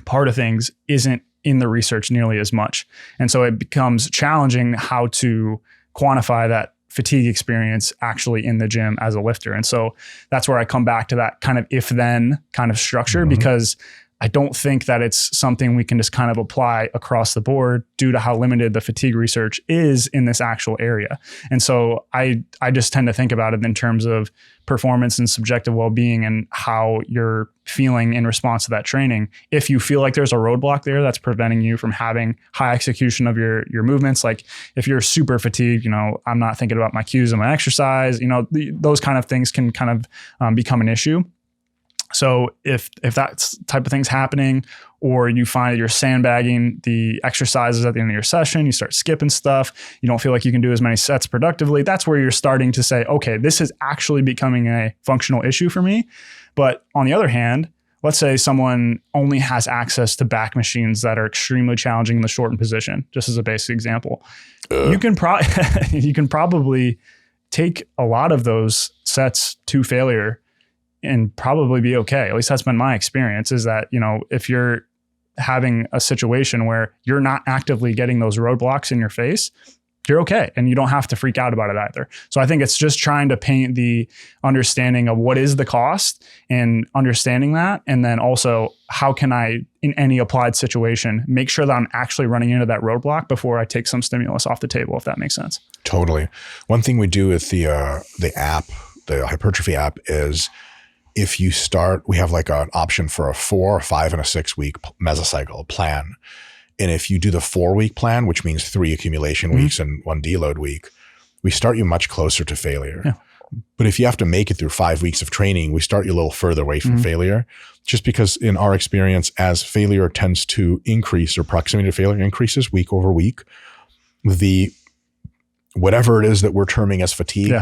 part of things isn't in the research nearly as much. And so it becomes challenging how to quantify that fatigue experience actually in the gym as a lifter. And so that's where I come back to that kind of if-then kind of structure, because I don't think that it's something we can just kind of apply across the board due to how limited the fatigue research is in this actual area. And so I just tend to think about it in terms of performance and subjective well-being and how you're feeling in response to that training. If you feel like there's a roadblock there that's preventing you from having high execution of your movements, like if you're super fatigued, I'm not thinking about my cues and my exercise, those kind of things can kind of become an issue. So if that type of thing's happening, or you find that you're sandbagging the exercises at the end of your session, you start skipping stuff, you don't feel like you can do as many sets productively, that's where you're starting to say, okay, this is actually becoming a functional issue for me. But on the other hand, let's say someone only has access to back machines that are extremely challenging in the shortened position, just as a basic example. You can probably take a lot of those sets to failure and probably be okay. At least that's been my experience, is that, if you're having a situation where you're not actively getting those roadblocks in your face, you're okay. And you don't have to freak out about it either. So I think it's just trying to paint the understanding of what is the cost and understanding that. And then also, how can I, in any applied situation, make sure that I'm actually running into that roadblock before I take some stimulus off the table, if that makes sense. Totally. One thing we do with the app, the hypertrophy app, is if you start, we have like an option for a 4, 5, and a 6 week mesocycle plan. And if you do the 4 week plan, which means 3 accumulation weeks and 1 deload week, we start you much closer to failure. Yeah. But if you have to make it through 5 weeks of training, we start you a little further away from failure, just because in our experience, as failure tends to increase, or proximity to failure increases week over week, the whatever it is that we're terming as fatigue,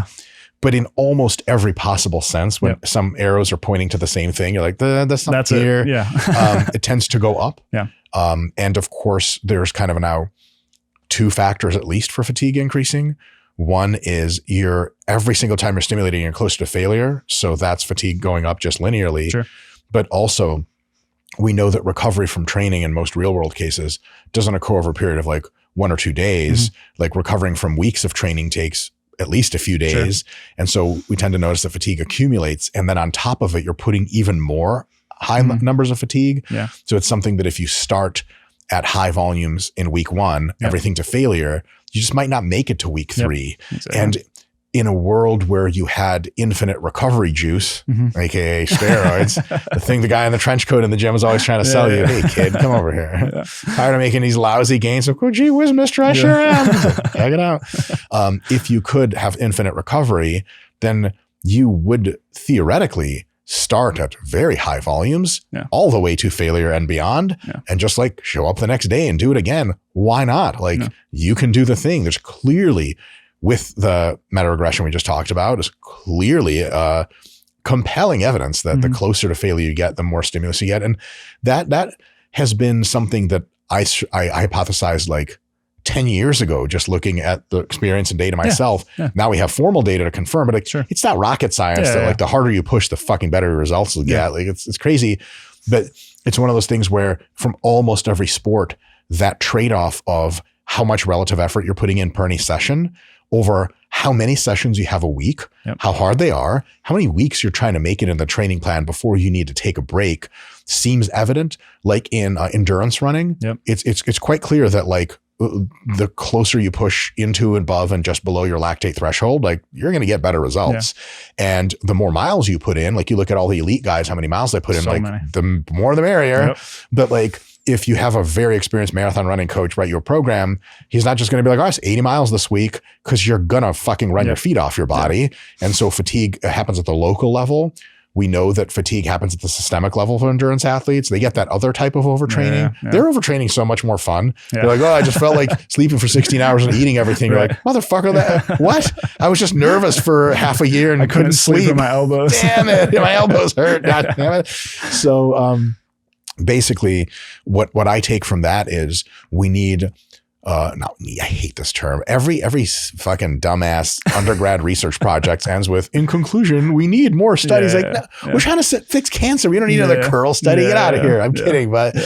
but in almost every possible sense, when some arrows are pointing to the same thing, you're like, that's not here. It tends to go up. And of course, there's kind of now 2 factors at least for fatigue increasing. One is every single time you're stimulating, you're closer to failure. So that's fatigue going up just linearly. Sure. But also, we know that recovery from training in most real world cases doesn't occur over a period of like 1 or 2 days. Like recovering from weeks of training takes at least a few days. Sure. And so we tend to notice that fatigue accumulates. And then on top of it, you're putting even more high numbers of fatigue. So it's something that if you start at high volumes in week 1, everything to failure, you just might not make it to week 3. Exactly. And in a world where you had infinite recovery juice, aka steroids, the thing the guy in the trench coat in the gym is always trying to sell you, hey kid, come over here. Tired of making these lousy gains? Of course, gee whiz, mister, I sure am. Check it out. If you could have infinite recovery, then you would theoretically start at very high volumes all the way to failure and beyond, and just like show up the next day and do it again. Why not? Like you can do the thing. There's clearly, with the meta-regression we just talked about, is clearly compelling evidence that the closer to failure you get, the more stimulus you get. And that has been something that I hypothesized like 10 years ago, just looking at the experience and data myself. Now we have formal data to confirm, but it's not rocket science that like the harder you push, the fucking better your results will get. Like it's crazy, but it's one of those things where from almost every sport, that trade-off of how much relative effort you're putting in per any session over how many sessions you have a week, how hard they are, how many weeks you're trying to make it in the training plan before you need to take a break, seems evident. Like in endurance running, it's quite clear that like the closer you push into and above and just below your lactate threshold, like you're going to get better results. And the more miles you put in, like you look at all the elite guys, how many miles they put in, like the more the merrier. But like if you have a very experienced marathon running coach write your program, he's not just going to be like, oh, it's 80 miles this week, because you're going to fucking run your feet off your body. And so fatigue happens at the local level. We know that fatigue happens at the systemic level for endurance athletes. They get that other type of overtraining. Their overtraining so much more fun. They're like, oh, I just felt like sleeping for 16 hours and eating everything. You're like, motherfucker, what? I was just nervous for half a year and I couldn't sleep. With my elbows. Damn it. My elbows hurt. God damn it. So basically what I take from that is we need I hate this term. Every fucking dumbass undergrad research project ends with, in conclusion, we need more studies. We're trying to fix cancer. We don't need another curl study. Get out of here. I'm kidding. But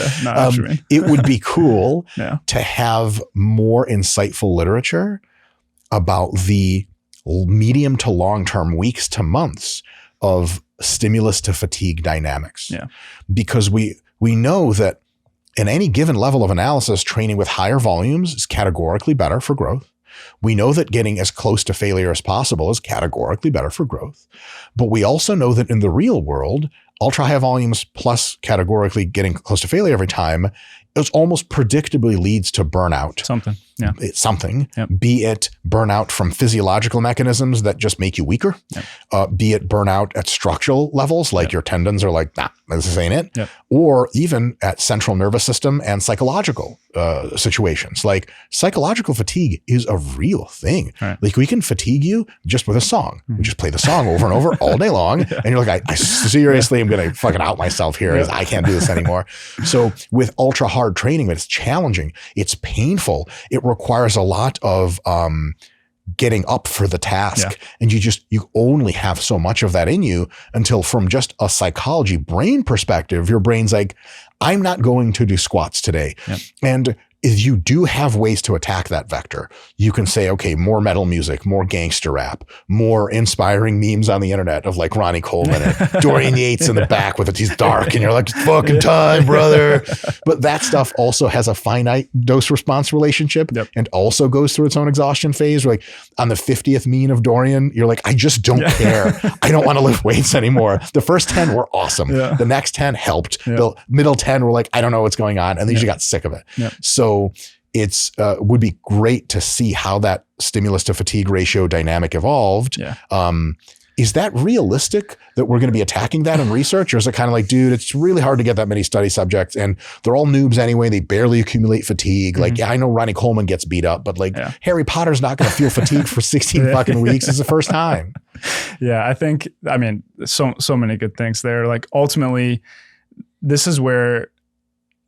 it would be cool to have more insightful literature about the medium to long-term, weeks to months of stimulus to fatigue dynamics. Because we know that in any given level of analysis, training with higher volumes is categorically better for growth. We know that getting as close to failure as possible is categorically better for growth. But we also know that in the real world, ultra high volumes plus categorically getting close to failure every time, it almost predictably leads to burnout. Be it burnout from physiological mechanisms that just make you weaker, be it burnout at structural levels, like your tendons are like, nah, this ain't it, or even at central nervous system and psychological situations. Like psychological fatigue is a real thing. Like we can fatigue you just with a song. We just play the song over and over all day long. And you're like, I seriously am going to fucking out myself here. I can't do this anymore. So with ultra hard training, it's challenging. It's painful. It requires a lot of getting up for the task. And you only have so much of that in you until, from just a psychology brain perspective, your brain's like, I'm not going to do squats today. And if you do have ways to attack that vector, you can say, okay, more metal music, more gangster rap, more inspiring memes on the internet of like Ronnie Coleman and Dorian Yates in the back with it. He's dark and you're like, it's fucking time, brother. But that stuff also has a finite dose response relationship and also goes through its own exhaustion phase. Like on the 50th mean of Dorian, you're like, I just don't care. I don't want to lift weights anymore. The first 10 were awesome. The next 10 helped. The middle 10 were like, I don't know what's going on. And then you got sick of it. So it's would be great to see how that stimulus to fatigue ratio dynamic evolved. Is that realistic that we're going to be attacking that in research? Or is it kind of like, dude, it's really hard to get that many study subjects and they're all noobs anyway. They barely accumulate fatigue. Like, I know Ronnie Coleman gets beat up, but like Harry Potter's not going to feel fatigue for 16 fucking weeks. It's the first time. I mean, so many good things there. Like ultimately, this is where,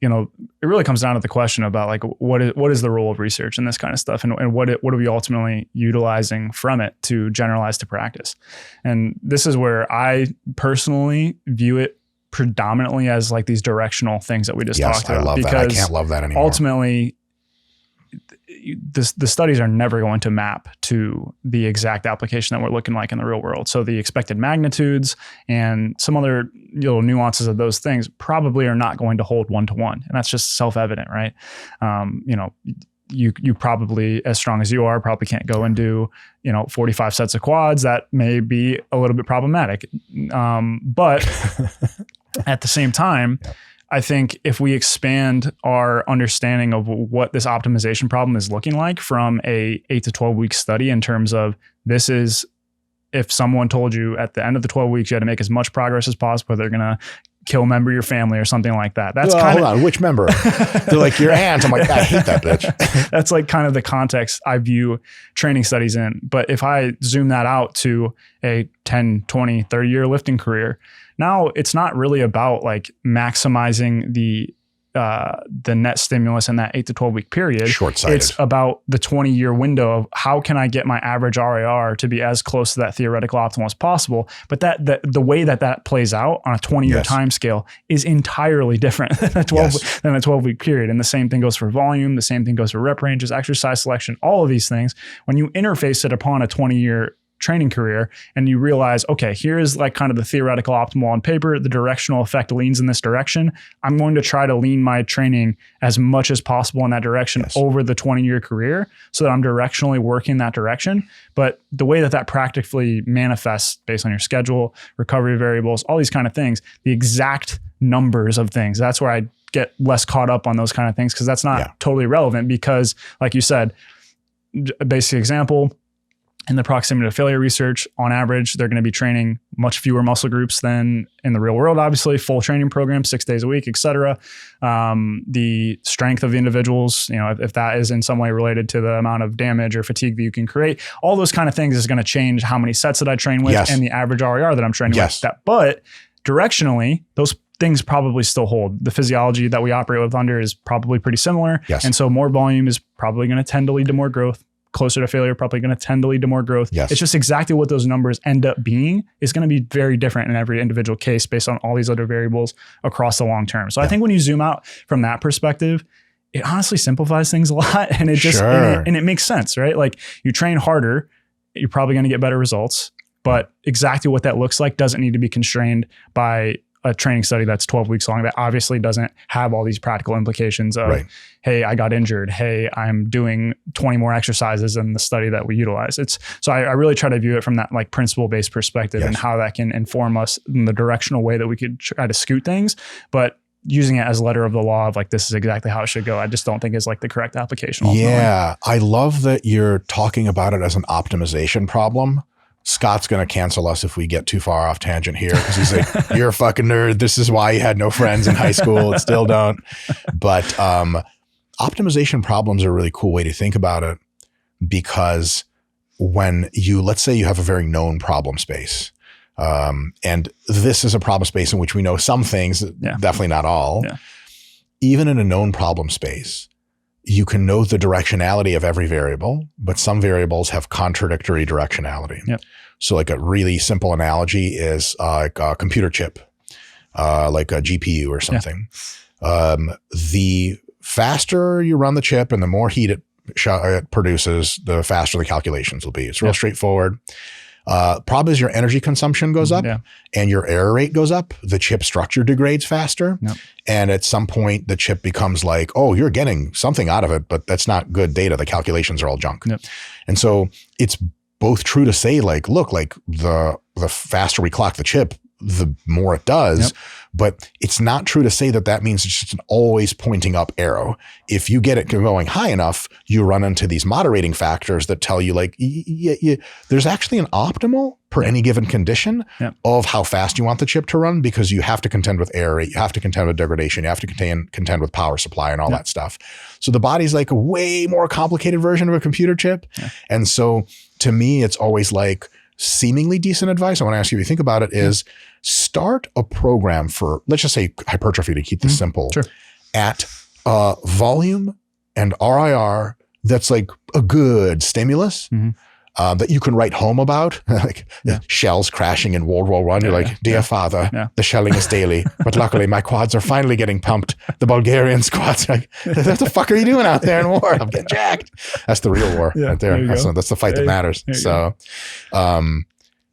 it really comes down to the question about like, what is the role of research and this kind of stuff? And what are we ultimately utilizing from it to generalize to practice? And this is where I personally view it predominantly as like these directional things that we just talked about. I love that. I can't love that anymore. Ultimately, the studies are never going to map to the exact application that we're looking like in the real world. So the expected magnitudes and some other little nuances of those things probably are not going to hold one-to-one. And that's just self-evident, right? You probably, as strong as you are, probably can't go and do, 45 sets of quads. That may be a little bit problematic. But at the same time, I think if we expand our understanding of what this optimization problem is looking like from a 8 to 12 week study in terms of this is, if someone told you at the end of the 12 weeks, you had to make as much progress as possible, they're going to kill a member of your family or something like that. That's hold on, which member? They're like, your aunt. I'm like, I hate that bitch. That's like kind of the context I view training studies in. But if I zoom that out to a 10, 20, 30 year lifting career, now it's not really about like maximizing the net stimulus in that 8 to 12 week period. Short-sighted. It's about the 20-year window of how can I get my average RAR to be as close to that theoretical optimal as possible. But the way that plays out on a 20-year time scale is entirely different than a 12-week period. And the same thing goes for volume. The same thing goes for rep ranges, exercise selection, all of these things. When you interface it upon a 20-year training career and you realize, okay, here's like kind of the theoretical optimal on paper, the directional effect leans in this direction. I'm going to try to lean my training as much as possible in that direction over the 20-year career so that I'm directionally working that direction. But the way that practically manifests based on your schedule, recovery variables, all these kind of things, the exact numbers of things, that's where I get less caught up on those kind of things because that's not totally relevant because like you said, a basic example, in the proximity to failure research, on average, they're going to be training much fewer muscle groups than in the real world, obviously, full training program, 6 days a week, et cetera. The strength of the individuals, if that is in some way related to the amount of damage or fatigue that you can create, all those kind of things is going to change how many sets that I train with and the average RER that I'm training with. But directionally, those things probably still hold. The physiology that we operate with under is probably pretty similar. And so more volume is probably going to tend to lead to more growth. Closer to failure, probably going to tend to lead to more growth. It's just exactly what those numbers end up being is going to be very different in every individual case based on all these other variables across the long term. So I think when you zoom out from that perspective, it honestly simplifies things a lot and it just, and it makes sense, right? Like you train harder, you're probably going to get better results, but exactly what that looks like doesn't need to be constrained by a training study that's 12 weeks long that obviously doesn't have all these practical implications of, hey, I got injured. Hey, I'm doing 20 more exercises in the study that we utilize. So I really try to view it from that like principle-based perspective and how that can inform us in the directional way that we could try to scoot things. But using it as letter of the law of like, this is exactly how it should go, I just don't think is like the correct application. Ultimately. Yeah. I love that you're talking about it as an optimization problem. Scott's going to cancel us if we get too far off tangent here because he's like, you're a fucking nerd. This is why you had no friends in high school. Still don't. But optimization problems are a really cool way to think about it because when let's say you have a very known problem space, and this is a problem space in which we know some things, definitely not all. Even in a known problem space, you can know the directionality of every variable, but some variables have contradictory directionality. So like a really simple analogy is like a computer chip, like a GPU or something. The faster you run the chip and the more heat it produces, the faster the calculations will be. It's real straightforward. Problem is your energy consumption goes up and your error rate goes up. The chip structure degrades faster. And at some point the chip becomes like, oh, you're getting something out of it, but that's not good data. The calculations are all junk. And so it's both true to say like, look, like the faster we clock the chip, the more it does, but it's not true to say that that means it's just an always pointing up arrow. If you get it going high enough, you run into these moderating factors that tell you like, there's actually an optimal per any given condition of how fast you want the chip to run because you have to contend with error rate, you have to contend with degradation, you have to contend with power supply and all that stuff. So the body's like a way more complicated version of a computer chip. And so to me, it's always like, seemingly decent advice, I want to ask you if you think about it, is start a program for, let's just say hypertrophy to keep this simple, at volume and RIR that's like a good stimulus that you can write home about, like shells crashing in World War I. You're like, dear father, the shelling is daily, but luckily my quads are finally getting pumped. The Bulgarian squads are like, what the fuck are you doing out there in war? I'm getting jacked. That's the real war right there. That's the fight that matters. So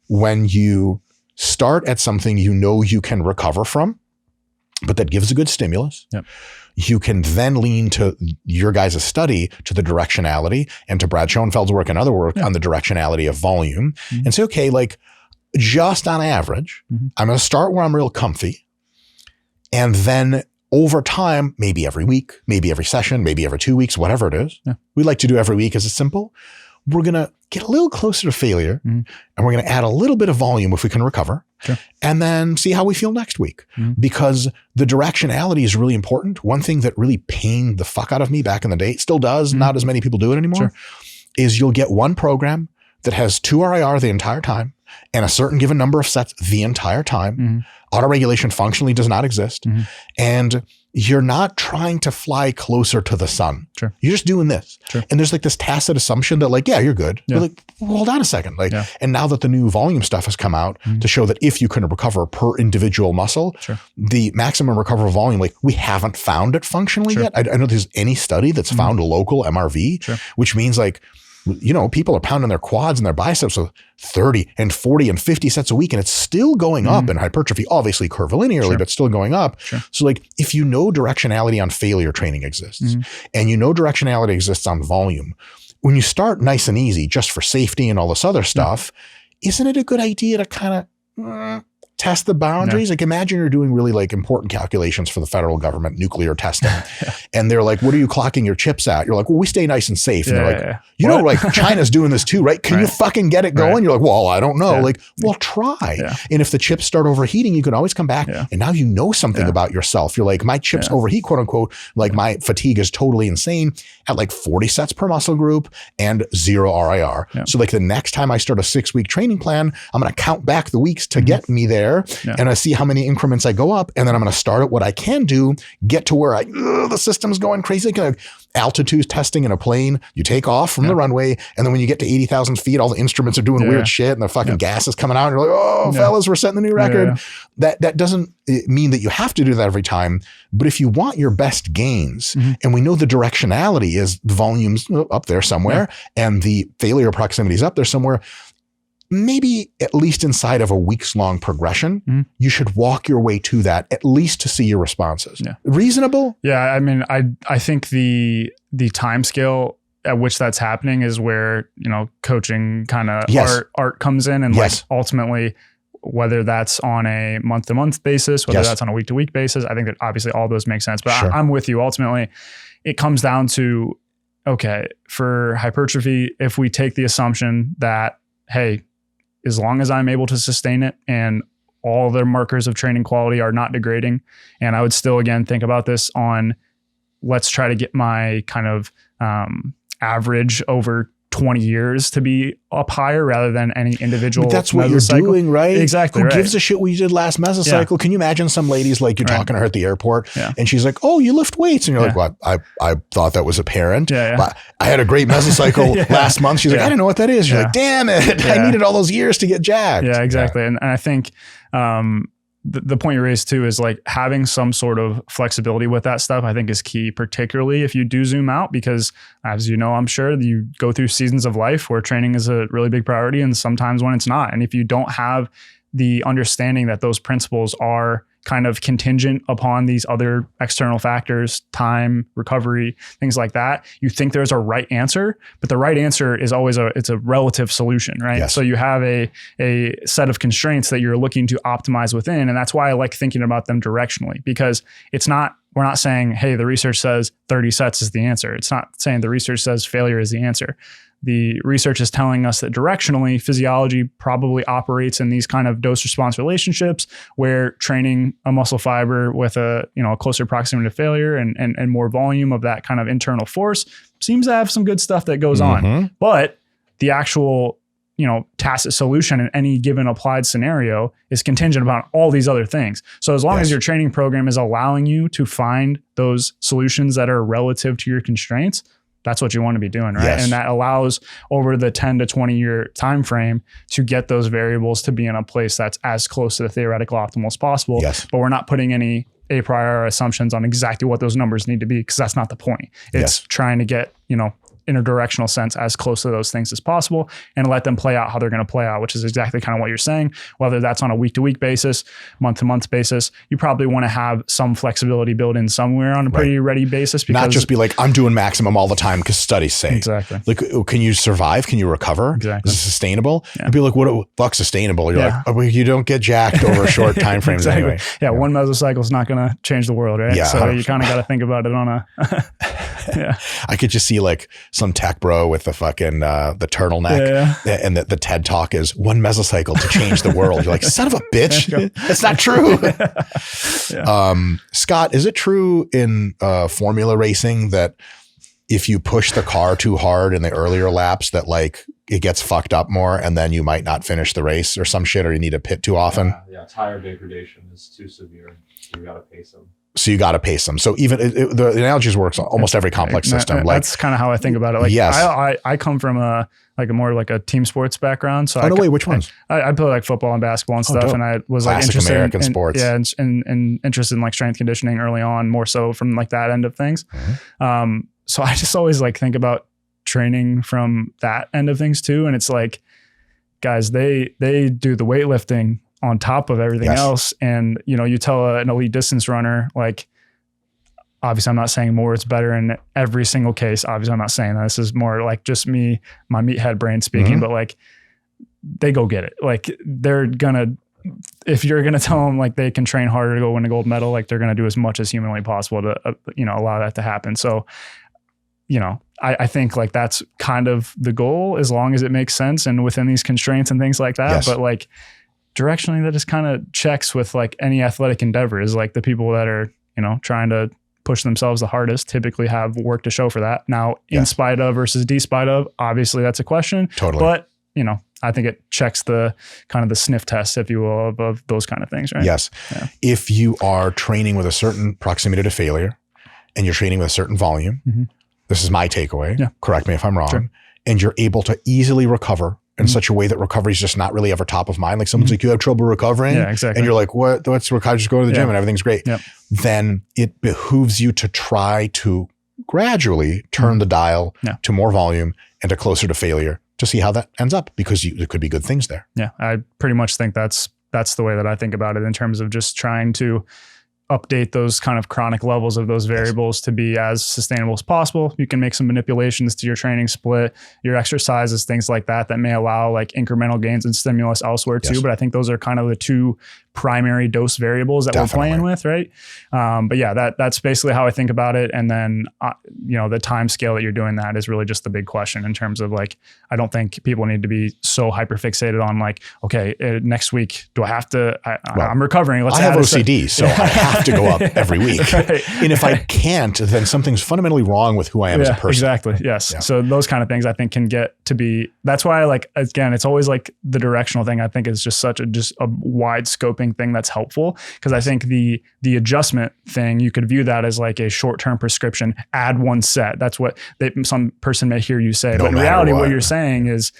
when you start at something you know you can recover from, but that gives a good stimulus, you can then lean to your guys' study to the directionality and to Brad Schoenfeld's work and other work on the directionality of volume and say, okay, like just on average, I'm going to start where I'm real comfy. And then over time, maybe every week, maybe every session, maybe every 2 weeks, whatever it is, we like to do every week as it's simple. We're going to get a little closer to failure and we're going to add a little bit of volume if we can recover and then see how we feel next week because the directionality is really important. One thing that really pained the fuck out of me back in the day, it still does, not as many people do it anymore, is you'll get one program that has 2 RIR the entire time and a certain given number of sets the entire time. Autoregulation functionally does not exist. And you're not trying to fly closer to the sun. You're just doing this. And there's like this tacit assumption that like, you're good. You're like, well, hold on a second. Like, and now that the new volume stuff has come out to show that if you can recover per individual muscle, the maximum recoverable volume, like we haven't found it functionally yet. I don't know if there's any study that's found a local MRV, which means like, you know, people are pounding their quads and their biceps with 30 and 40 and 50 sets a week, and it's still going up in hypertrophy, obviously curvilinearly, but still going up. So like if you know directionality on failure training exists and you know directionality exists on volume, when you start nice and easy just for safety and all this other stuff, isn't it a good idea to kind of test the boundaries. Like imagine you're doing really like important calculations for the federal government, nuclear testing. And they're like, what are you clocking your chips at? You're like, well, we stay nice and safe. And they're like, you know, like China's doing this too, right? Can you fucking get it going? You're like, well, I don't know. Like, well, try. And if the chips start overheating, you can always come back. And now you know something about yourself. You're like, my chips overheat, quote unquote. Like my fatigue is totally insane at like 40 sets per muscle group and 0 RIR. So like the next time I start a 6-week training plan, I'm going to count back the weeks to get me there and I see how many increments I go up. And then I'm going to start at what I can do, get to where the system's going crazy. Kind of altitude testing in a plane. You take off from the runway. And then when you get to 80,000 feet, all the instruments are doing weird shit and the fucking gas is coming out. And you're like, oh, fellas, we're setting the new record. That doesn't mean that you have to do that every time. But if you want your best gains, and we know the directionality is the volume's up there somewhere and the failure proximity is up there somewhere, maybe at least inside of a weeks-long progression, you should walk your way to that at least to see your responses. Reasonable? Yeah, I mean, I think the time scale at which that's happening is where, you know, coaching kind of art comes in, and like ultimately, whether that's on a month-to-month basis, whether that's on a week-to-week basis, I think that obviously all those make sense. But I'm with you. Ultimately, it comes down to, okay, for hypertrophy, if we take the assumption that, hey, as long as I'm able to sustain it and all the markers of training quality are not degrading, and I would still, again, think about this on, let's try to get my kind of average over 20 years to be up higher rather than any individual. But that's what you're doing, right? Exactly. Who gives a shit what you did last mesocycle? Can you imagine some ladies like you're talking to her at the airport and she's like, oh, you lift weights. And you're like, well, I thought that was apparent. But I had a great mesocycle last month. She's like, I don't know what that is. You're like, damn it. I needed all those years to get jacked. Yeah, exactly. And I think, the point you raised too is like having some sort of flexibility with that stuff, I think is key, particularly if you do zoom out, because as you know, I'm sure you go through seasons of life where training is a really big priority and sometimes when it's not. And if you don't have the understanding that those principles are kind of contingent upon these other external factors, time, recovery, things like that, you think there's a right answer, but the right answer is always it's a relative solution, right? So you have a set of constraints that you're looking to optimize within. And that's why I like thinking about them directionally, because we're not saying, hey, the research says 30 sets is the answer. It's not saying the research says failure is the answer. The research is telling us that directionally, physiology probably operates in these kind of dose-response relationships where training a muscle fiber with a closer proximity to failure and more volume of that kind of internal force seems to have some good stuff that goes on. But the actual tacit solution in any given applied scenario is contingent upon all these other things. So as long as your training program is allowing you to find those solutions that are relative to your constraints, that's what you want to be doing, right? And that allows over the 10 to 20 year time frame to get those variables to be in a place that's as close to the theoretical optimal as possible. But we're not putting any a priori assumptions on exactly what those numbers need to be, because that's not the point. It's trying to get, in a directional sense, as close to those things as possible and let them play out how they're going to play out, which is exactly kind of what you're saying. Whether that's on a week-to-week basis, month-to-month basis, you probably want to have some flexibility built in somewhere on a pretty ready basis. Because not just be like, I'm doing maximum all the time because studies say. Exactly. Like, can you survive? Can you recover? Exactly. Is it sustainable? And be like, what the fuck's sustainable? You're like, well, you don't get jacked over a short time frame anyway. One mesocycle is not going to change the world, right? So 100%. You kind of got to think about it on a... I could just see like some tech bro with the fucking the turtleneck and the TED talk is one mesocycle to change the world. You're like, son of a bitch. That's not true. Scott, is it true in formula racing that if you push the car too hard in the earlier laps that like it gets fucked up more and then you might not finish the race or some shit, or you need to pit too often? Tire degradation is too severe. So you got to pace them. So even the analogies works on almost every complex system. That's kind of how I think about it. Like, I come from a more like a team sports background. So which ones? I play like football and basketball and stuff. Dope. And I was classic like interested American sports. Yeah. And interested in like strength conditioning early on, more so from like that end of things. So I just always like think about training from that end of things too. And it's like, guys, they do the weightlifting on top of everything else. And, you tell an elite distance runner, like, obviously I'm not saying more is better in every single case. Obviously I'm not saying that. This is more like just me, my meathead brain speaking, but like they go get it. Like they're going to if you're going to tell them like they can train harder to go win a gold medal, like they're going to do as much as humanly possible to, allow that to happen. So, I think like that's kind of the goal, as long as it makes sense and within these constraints and things like that. Yes. But like directionally, that just kind of checks with like any athletic endeavor. Is like the people that are, trying to push themselves the hardest typically have work to show for that. Now, in spite of versus despite of, obviously that's a question. Totally. But, I think it checks the kind of the sniff test, if you will, of those kind of things, right? Yes. Yeah. If you are training with a certain proximity to failure and you're training with a certain volume, this is my takeaway. Yeah. Correct me if I'm wrong. Sure. And you're able to easily recover in such a way that recovery is just not really ever top of mind. Like someone's like, you have trouble recovering. Yeah, exactly. And you're like, what's recovery? Just go to the gym and everything's great. Yep. Then it behooves you to try to gradually turn the dial to more volume and to closer to failure to see how that ends up, because there could be good things there. Yeah. I pretty much think that's the way that I think about it, in terms of just trying to update those kind of chronic levels of those variables to be as sustainable as possible. You can make some manipulations to your training split, your exercises, things like that may allow like incremental gains and stimulus elsewhere too. But I think those are kind of the two primary dose variables that we're playing with, right? But yeah, that's basically how I think about it. And then, the time scale that you're doing that is really just the big question, in terms of like, I don't think people need to be so hyper fixated on like, okay, next week, do I have to, I'm recovering. I have OCD, so I have to go up every week. Right. And if I can't, then something's fundamentally wrong with who I am as a person. Exactly. Yes. Yeah. So those kind of things I think can get to be, that's why like, again, it's always like the directional thing I think is just such a wide scoping thing that's helpful, because I think the adjustment thing, you could view that as like a short-term prescription, add one set. That's what some person may hear you say. But in reality, what you're saying is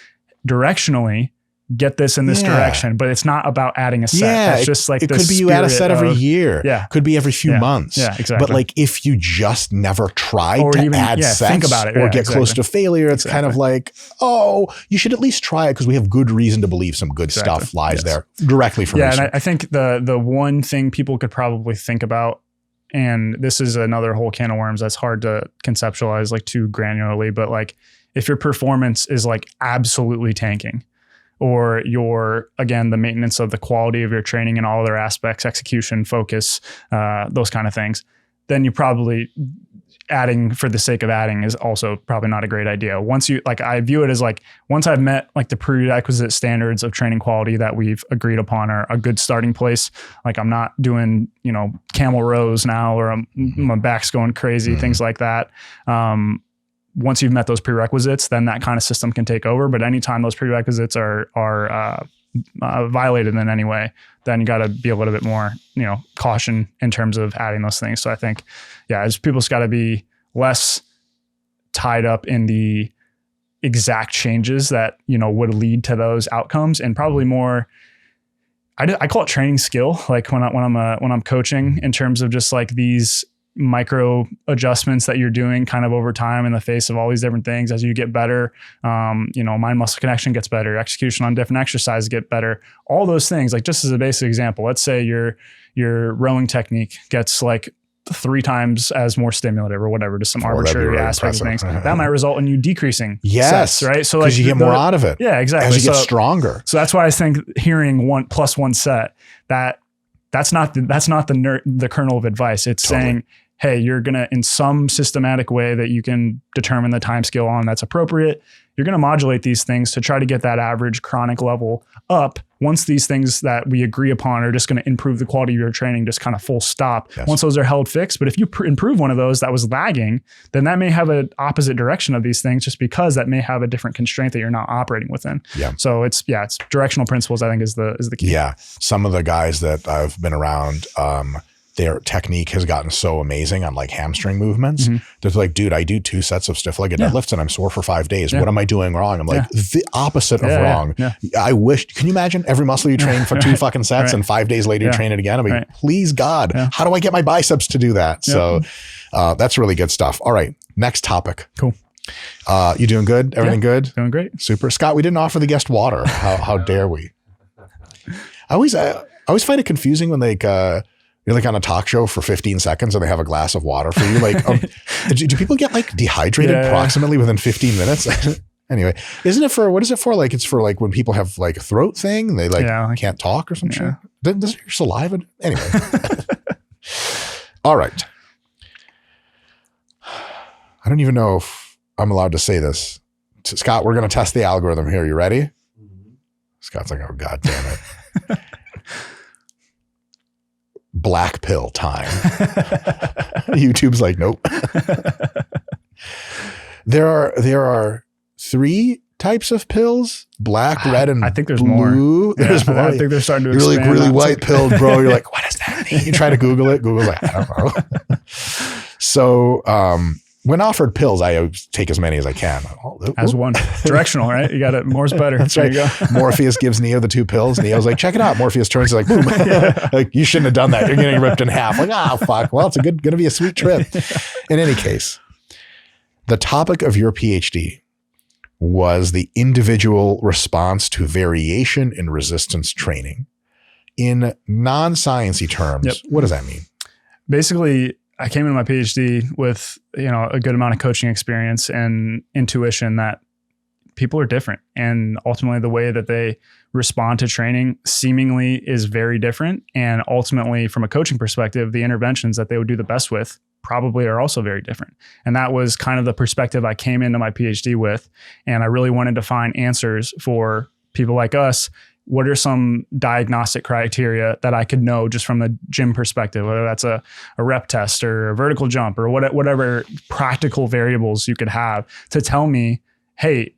directionally, get this in this direction, but it's not about adding a set. Yeah, it's just like it could be you add a set every year. Yeah, could be every few months. Yeah, exactly. But like if you just never tried to even add sets, think about it, or get close to failure, it's kind of like, you should at least try it, because we have good reason to believe some good stuff lies there directly from research. And I think the one thing people could probably think about, and this is another whole can of worms that's hard to conceptualize like too granularly, but like if your performance is like absolutely tanking, or the maintenance of the quality of your training and all other aspects, execution, focus, those kind of things, then you probably adding for the sake of adding is also probably not a great idea. I view it as like, once I've met like the prerequisite standards of training quality that we've agreed upon are a good starting place. Like I'm not doing, camel rows now, or my back's going crazy, things like that. Once you've met those prerequisites, then that kind of system can take over. But anytime those prerequisites are violated in any way, then you got to be a little bit more, caution in terms of adding those things. So I think, people just got to be less tied up in the exact changes that, would lead to those outcomes, and probably more, I call it training skill. Like when I'm coaching, in terms of just like these micro adjustments that you're doing kind of over time in the face of all these different things. As you get better, mind muscle connection gets better, execution on different exercises get better, all those things. Like just as a basic example, let's say your rowing technique gets like 3 times as more stimulative or whatever, just some arbitrary aspect of things. That might result in you decreasing sets, right? So like you get more out of it. Yeah, exactly. As you get stronger. So that's why I think hearing 1+1 set, that's not the kernel of advice. It's saying, hey, you're going to, in some systematic way that you can determine the time scale on that's appropriate, you're going to modulate these things to try to get that average chronic level up. Once these things that we agree upon are just going to improve the quality of your training, just kind of full stop. Yes. Once those are held fixed. But if you improve one of those that was lagging, then that may have an opposite direction of these things, just because that may have a different constraint that you're not operating within. Yeah. So it's directional principles, I think, is the key. Yeah. Some of the guys that I've been around, their technique has gotten so amazing on like hamstring movements. They're like, dude, I do 2 sets of stiff legged deadlifts and I'm sore for 5 days. What am I doing wrong? I'm like, the opposite of wrong. I wish, can you imagine every muscle you train for 2 fucking sets and 5 days later you train it again? I'm like, please God, how do I get my biceps to do that? So that's really good stuff. All right. Next topic. Cool. You doing good? Everything good? Doing great. Super. Scott, we didn't offer the guest water. How dare we? I always find it confusing when you're like on a talk show for 15 seconds and they have a glass of water for you. Like, do people get like dehydrated approximately within 15 minutes? Anyway, isn't it for, what is it for? Like, it's for like when people have like a throat thing, they like can't talk or some shit. Doesn't your saliva? Anyway. All right. I don't even know if I'm allowed to say this. Scott, we're going to test the algorithm here. You ready? Mm-hmm. Scott's like, oh, God damn it. Black pill time. YouTube's like, nope. There are 3 types of pills: black, red, and I think there's blue. More. There's more. I think they're starting to You're expand. like really white pilled, bro. You're like, what does that mean? You try to Google it. Google's like, I don't know. So when offered pills, I always take as many as I can. As one. Directional, right? You got it. More's better. That's right. You go. Morpheus gives Neo the 2 pills. Neo's like, check it out. Morpheus turns like, boom. Like, you shouldn't have done that. You're getting ripped in half. Like, fuck. Well, it's going to be a sweet trip. In any case, the topic of your PhD was the individual response to variation in resistance training. In non-sciencey terms, what does that mean? Basically, I came into my PhD with, a good amount of coaching experience and intuition that people are different. And ultimately the way that they respond to training seemingly is very different. And ultimately from a coaching perspective, the interventions that they would do the best with probably are also very different. And that was kind of the perspective I came into my PhD with. And I really wanted to find answers for people like us. What are some diagnostic criteria that I could know just from the gym perspective, whether that's a rep test or a vertical jump or whatever practical variables you could have to tell me, hey,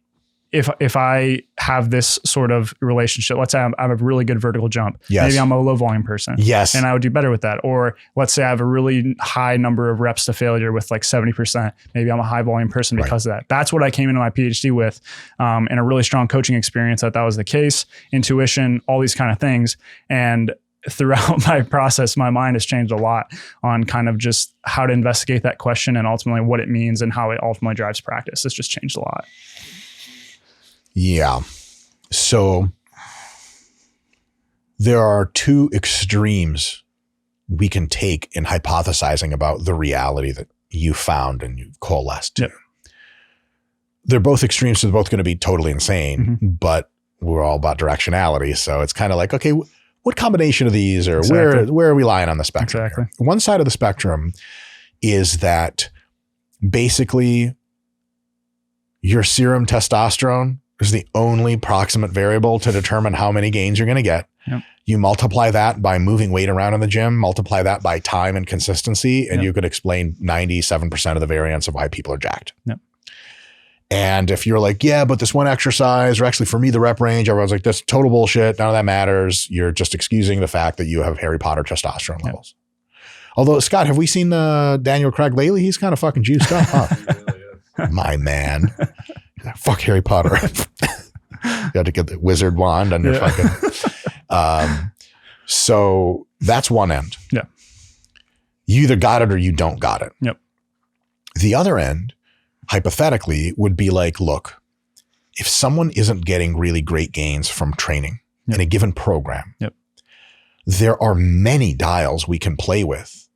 if I have this sort of relationship, let's say I'm a really good vertical jump. Yes. Maybe I'm a low volume person. Yes. And I would do better with that. Or let's say I have a really high number of reps to failure with like 70%. Maybe I'm a high volume person because of that. That's what I came into my PhD with, and a really strong coaching experience that was the case, intuition, all these kind of things. And throughout my process, my mind has changed a lot on kind of just how to investigate that question and ultimately what it means and how it ultimately drives practice. It's just changed a lot. Yeah. So there are 2 extremes we can take in hypothesizing about the reality that you found and you coalesced to. They're both extremes, so they're both going to be totally insane, but we're all about directionality. So it's kind of like, okay, what combination of these or where are we lying on the spectrum? Exactly. Here? One side of the spectrum is that basically your serum testosterone is the only proximate variable to determine how many gains you're going to get. Yep. You multiply that by moving weight around in the gym, multiply that by time and consistency, and you could explain 97% of the variance of why people are jacked. Yep. And if you're like, yeah, but this one exercise, or actually for me, the rep range, everyone's like, that's total bullshit. None of that matters. You're just excusing the fact that you have Harry Potter testosterone levels. Although, Scott, have we seen Daniel Craig lately? He's kind of fucking juiced up, huh? He really is. My man. Fuck Harry Potter. You have to get the wizard wand on your fucking. So that's one end. Yeah. You either got it or you don't got it. Yep. The other end, hypothetically, would be like, look, if someone isn't getting really great gains from training in a given program, there are many dials we can play with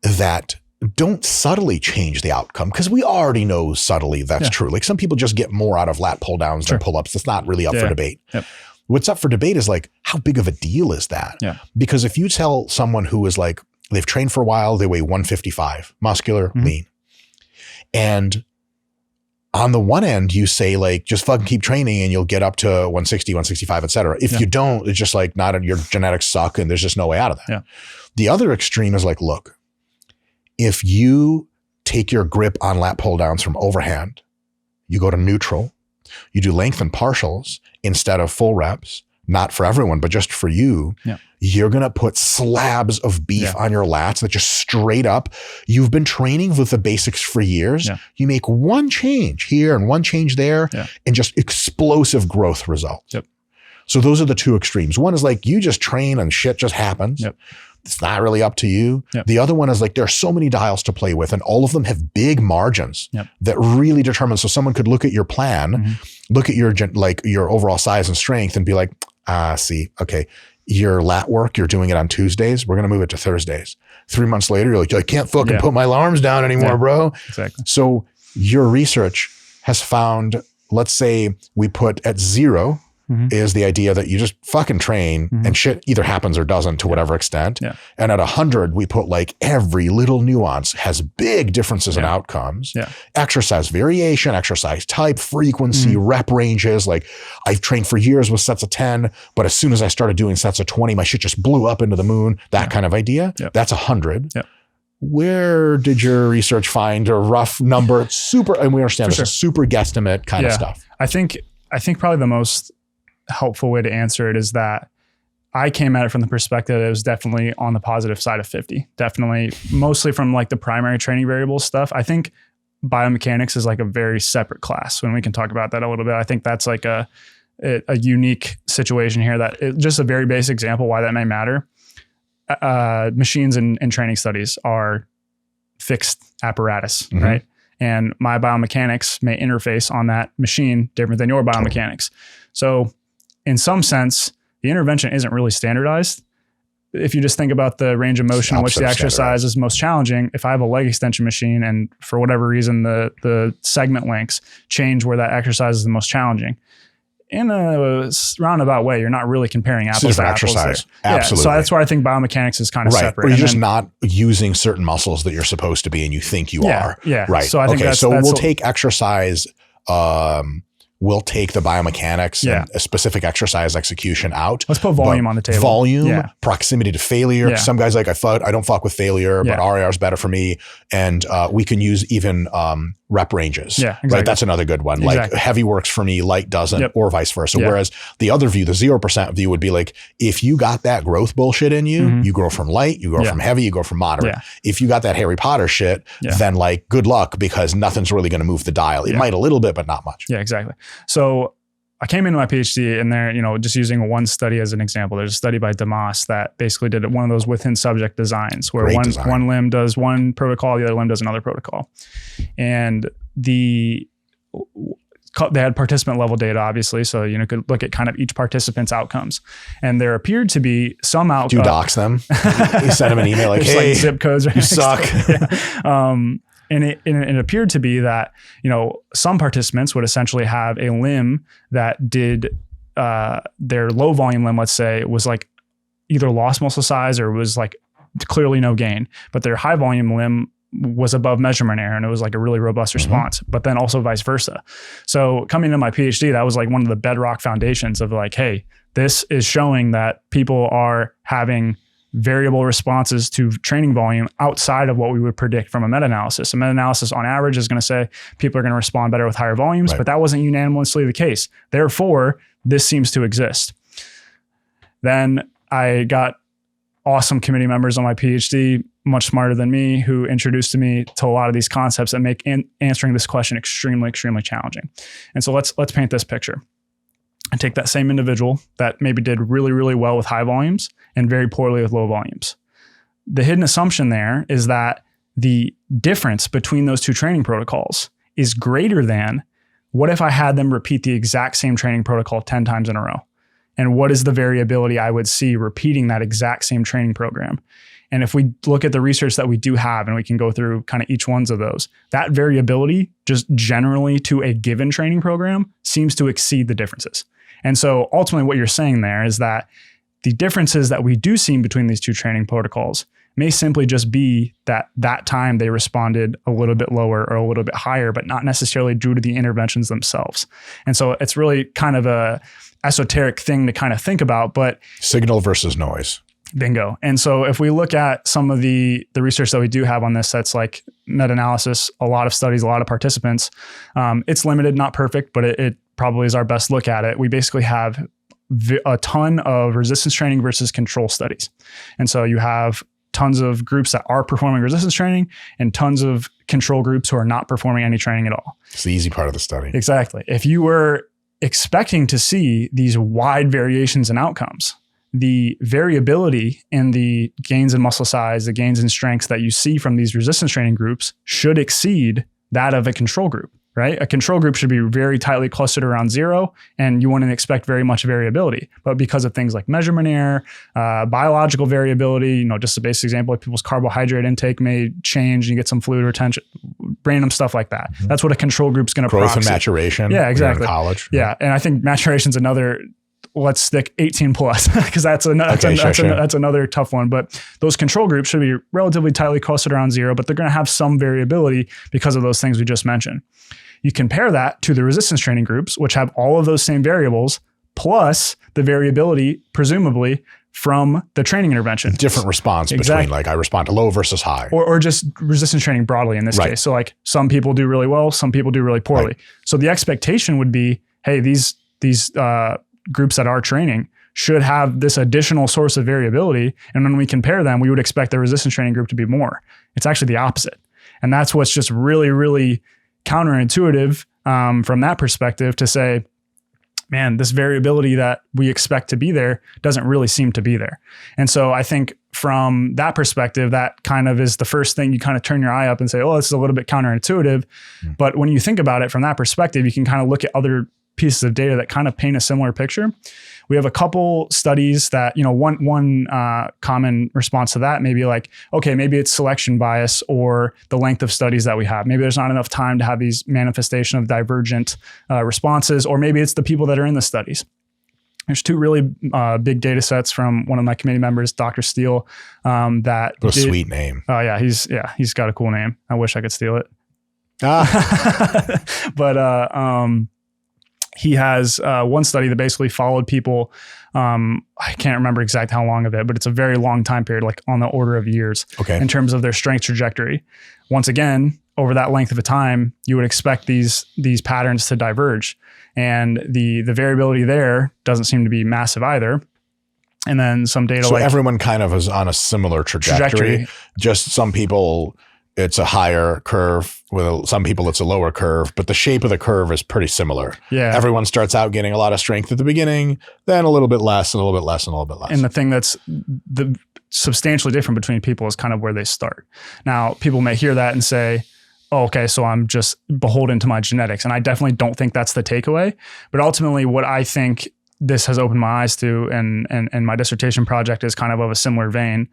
that don't subtly change the outcome, because we already know subtly that's true. Like some people just get more out of lat pull downs than pull ups. That's not really up for debate. Yep. What's up for debate is like, how big of a deal is that? Yeah. Because if you tell someone who is like, they've trained for a while, they weigh 155, muscular, lean. And on the one end, you say like, just fucking keep training and you'll get up to 160, 165, et cetera. If you don't, it's just like your genetics suck and there's just no way out of that. Yeah. The other extreme is like, look, if you take your grip on lat pull downs from overhand, you go to neutral, you do length and partials instead of full reps, not for everyone, but just for you, you're going to put slabs of beef on your lats that just straight up, you've been training with the basics for years. Yeah. You make one change here and one change there and just explosive growth results. Yep. So those are the 2 extremes. One is like, you just train and shit just happens. Yep. It's not really up to you. Yep. The other one is like, there are so many dials to play with and all of them have big margins that really determine. So someone could look at your plan, look at your overall size and strength and be like, see, okay, your lat work, you're doing it on Tuesdays. We're going to move it to Thursdays. 3 months later, you're like, I can't fucking put my arms down anymore, bro. Exactly. So your research has found let's say we put at 0 is the idea that you just fucking train and shit either happens or doesn't to whatever extent. Yeah. And at 100, we put like every little nuance has big differences in outcomes. Yeah. Exercise variation, exercise type, frequency, rep ranges. Like I've trained for years with sets of 10, but as soon as I started doing sets of 20, my shit just blew up into the moon. That kind of idea. Yep. That's 100. Yep. Where did your research find a rough number? It's super, and we understand this is super guesstimate kind of stuff. I think probably the most helpful way to answer it is that I came at it from the perspective that it was definitely on the positive side of 50. Definitely mostly from like the primary training variable stuff. I think biomechanics is like a very separate class, when we can talk about that a little bit. I think that's like a unique situation here, that just a very basic example why that may matter. Machines and training studies are fixed apparatus, right? And my biomechanics may interface on that machine different than your biomechanics. So in some sense, the intervention isn't really standardized. If you just think about the range of motion in which the exercise is most challenging, if I have a leg extension machine and for whatever reason the segment lengths change where that exercise is the most challenging, in a roundabout way, you're not really comparing apples to apples. Exercise. There. Absolutely. So that's where I think biomechanics is kind of separate. Or you're just not using certain muscles that you're supposed to be and you think you are. Yeah. Right. So I think we'll take exercise, we'll take the biomechanics and a specific exercise execution out. Let's put volume on the table. Volume, proximity to failure. Yeah. Some guys like, I don't fuck with failure, but RAR is better for me. And we can use even rep ranges. Yeah, exactly. Right. That's another good one. Like heavy works for me, light doesn't, or vice versa. Yeah. Whereas the other view, the 0% view would be like, if you got that growth bullshit in you, you grow from light, you grow from heavy, you grow from moderate. Yeah. If you got that Harry Potter shit, then like good luck, because nothing's really going to move the dial. It might a little bit, but not much. Yeah, exactly. So I came into my PhD and there, just using one study as an example, there's a study by Damas that basically did one of those within subject designs where one limb does one protocol, the other limb does another protocol. And they had participant level data, obviously. So, could look at kind of each participant's outcomes. And there appeared to be some outcomes. Do you dox them? You send them an email like, hey, like zip codes right you suck. And it appeared to be that, some participants would essentially have a limb that did their low volume limb, let's say, was like either lost muscle size or was like clearly no gain, but their high volume limb was above measurement error and it was like a really robust response, but then also vice versa. So coming into my PhD, that was like one of the bedrock foundations of like, hey, this is showing that people are having variable responses to training volume outside of what we would predict from a meta-analysis. A meta-analysis on average is going to say people are going to respond better with higher volumes, but that wasn't unanimously the case. Therefore, this seems to exist. Then I got awesome committee members on my PhD, much smarter than me, who introduced me to a lot of these concepts that make answering this question extremely, extremely challenging. And so let's paint this picture. I take that same individual that maybe did really, really well with high volumes and very poorly with low volumes. The hidden assumption there is that the difference between those two training protocols is greater than what if I had them repeat the exact same training protocol 10 times in a row? And what is the variability I would see repeating that exact same training program? And if we look at the research that we do have, and we can go through kind of each ones of those, that variability just generally to a given training program seems to exceed the differences. And so ultimately what you're saying there is that the differences that we do see between these two training protocols may simply just be that time they responded a little bit lower or a little bit higher, but not necessarily due to the interventions themselves. And so it's really kind of a esoteric thing to kind of think about, but signal versus noise. Bingo. And so if we look at some of the research that we do have on this, that's like meta-analysis, a lot of studies, a lot of participants, it's limited, not perfect, but it probably is our best look at it. We basically have a ton of resistance training versus control studies. And so you have tons of groups that are performing resistance training and tons of control groups who are not performing any training at all. It's the easy part of the study. Exactly. If you were expecting to see these wide variations in outcomes, the variability in the gains in muscle size, the gains in strengths that you see from these resistance training groups should exceed that of a control group, right? A control group should be very tightly clustered around 0, and you wouldn't expect very much variability. But because of things like measurement error, biological variability, just a basic example, like people's carbohydrate intake may change and you get some fluid retention, random stuff like that. Mm-hmm. That's what a control group's going to growth proxy. and maturation. Yeah, exactly. In college. Yeah. And I think maturation's another, let's stick 18 plus because that's another tough one. But those control groups should be relatively tightly clustered around 0, but they're going to have some variability because of those things we just mentioned. You compare that to the resistance training groups, which have all of those same variables plus the variability, presumably, from the training intervention. Different response between like I respond to low versus high. Or just resistance training broadly in this case. So like some people do really well, some people do really poorly. Right. So the expectation would be, hey, these groups that are training should have this additional source of variability. And when we compare them, we would expect the resistance training group to be more. It's actually the opposite. And that's what's just really, really counterintuitive from that perspective to say, man, this variability that we expect to be there doesn't really seem to be there. And so I think from that perspective, that kind of is the first thing you kind of turn your eye up and say, oh, this is a little bit counterintuitive. Mm. But when you think about it from that perspective, you can kind of look at other pieces of data that kind of paint a similar picture. We have a couple studies that, one common response to that may be like, okay, maybe it's selection bias or the length of studies that we have. Maybe there's not enough time to have these manifestation of divergent responses, or maybe it's the people that are in the studies. There's two really big data sets from one of my committee members, Dr. Steele, that what a sweet name. Oh yeah, he's got a cool name. I wish I could steal it. But he has one study that basically followed people. I can't remember exactly how long of it, but it's a very long time period, like on the order of years in terms of their strength trajectory. Once again, over that length of a time, you would expect these patterns to diverge. And the variability there doesn't seem to be massive either. And then some data so everyone kind of is on a similar trajectory. Just some people, it's a higher curve. With some people, it's a lower curve, but the shape of the curve is pretty similar. Yeah. Everyone starts out getting a lot of strength at the beginning, then a little bit less and a little bit less and a little bit less. And the thing that's substantially different between people is kind of where they start. Now, people may hear that and say, oh, okay, so I'm just beholden to my genetics. And I definitely don't think that's the takeaway. But ultimately, what I think this has opened my eyes to, and my dissertation project is kind of a similar vein,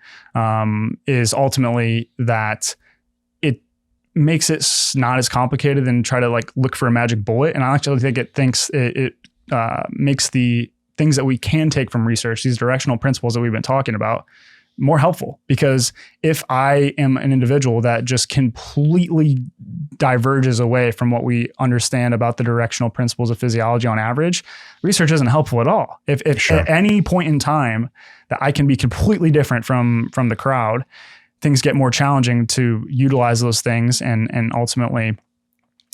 is ultimately that it makes it not as complicated and try to like look for a magic bullet. And I actually think it makes the things that we can take from research, these directional principles that we've been talking about, more helpful. Because if I am an individual that just completely diverges away from what we understand about the directional principles of physiology on average, research isn't helpful at all. If Sure. At any point in time that I can be completely different from the crowd, things get more challenging to utilize those things and ultimately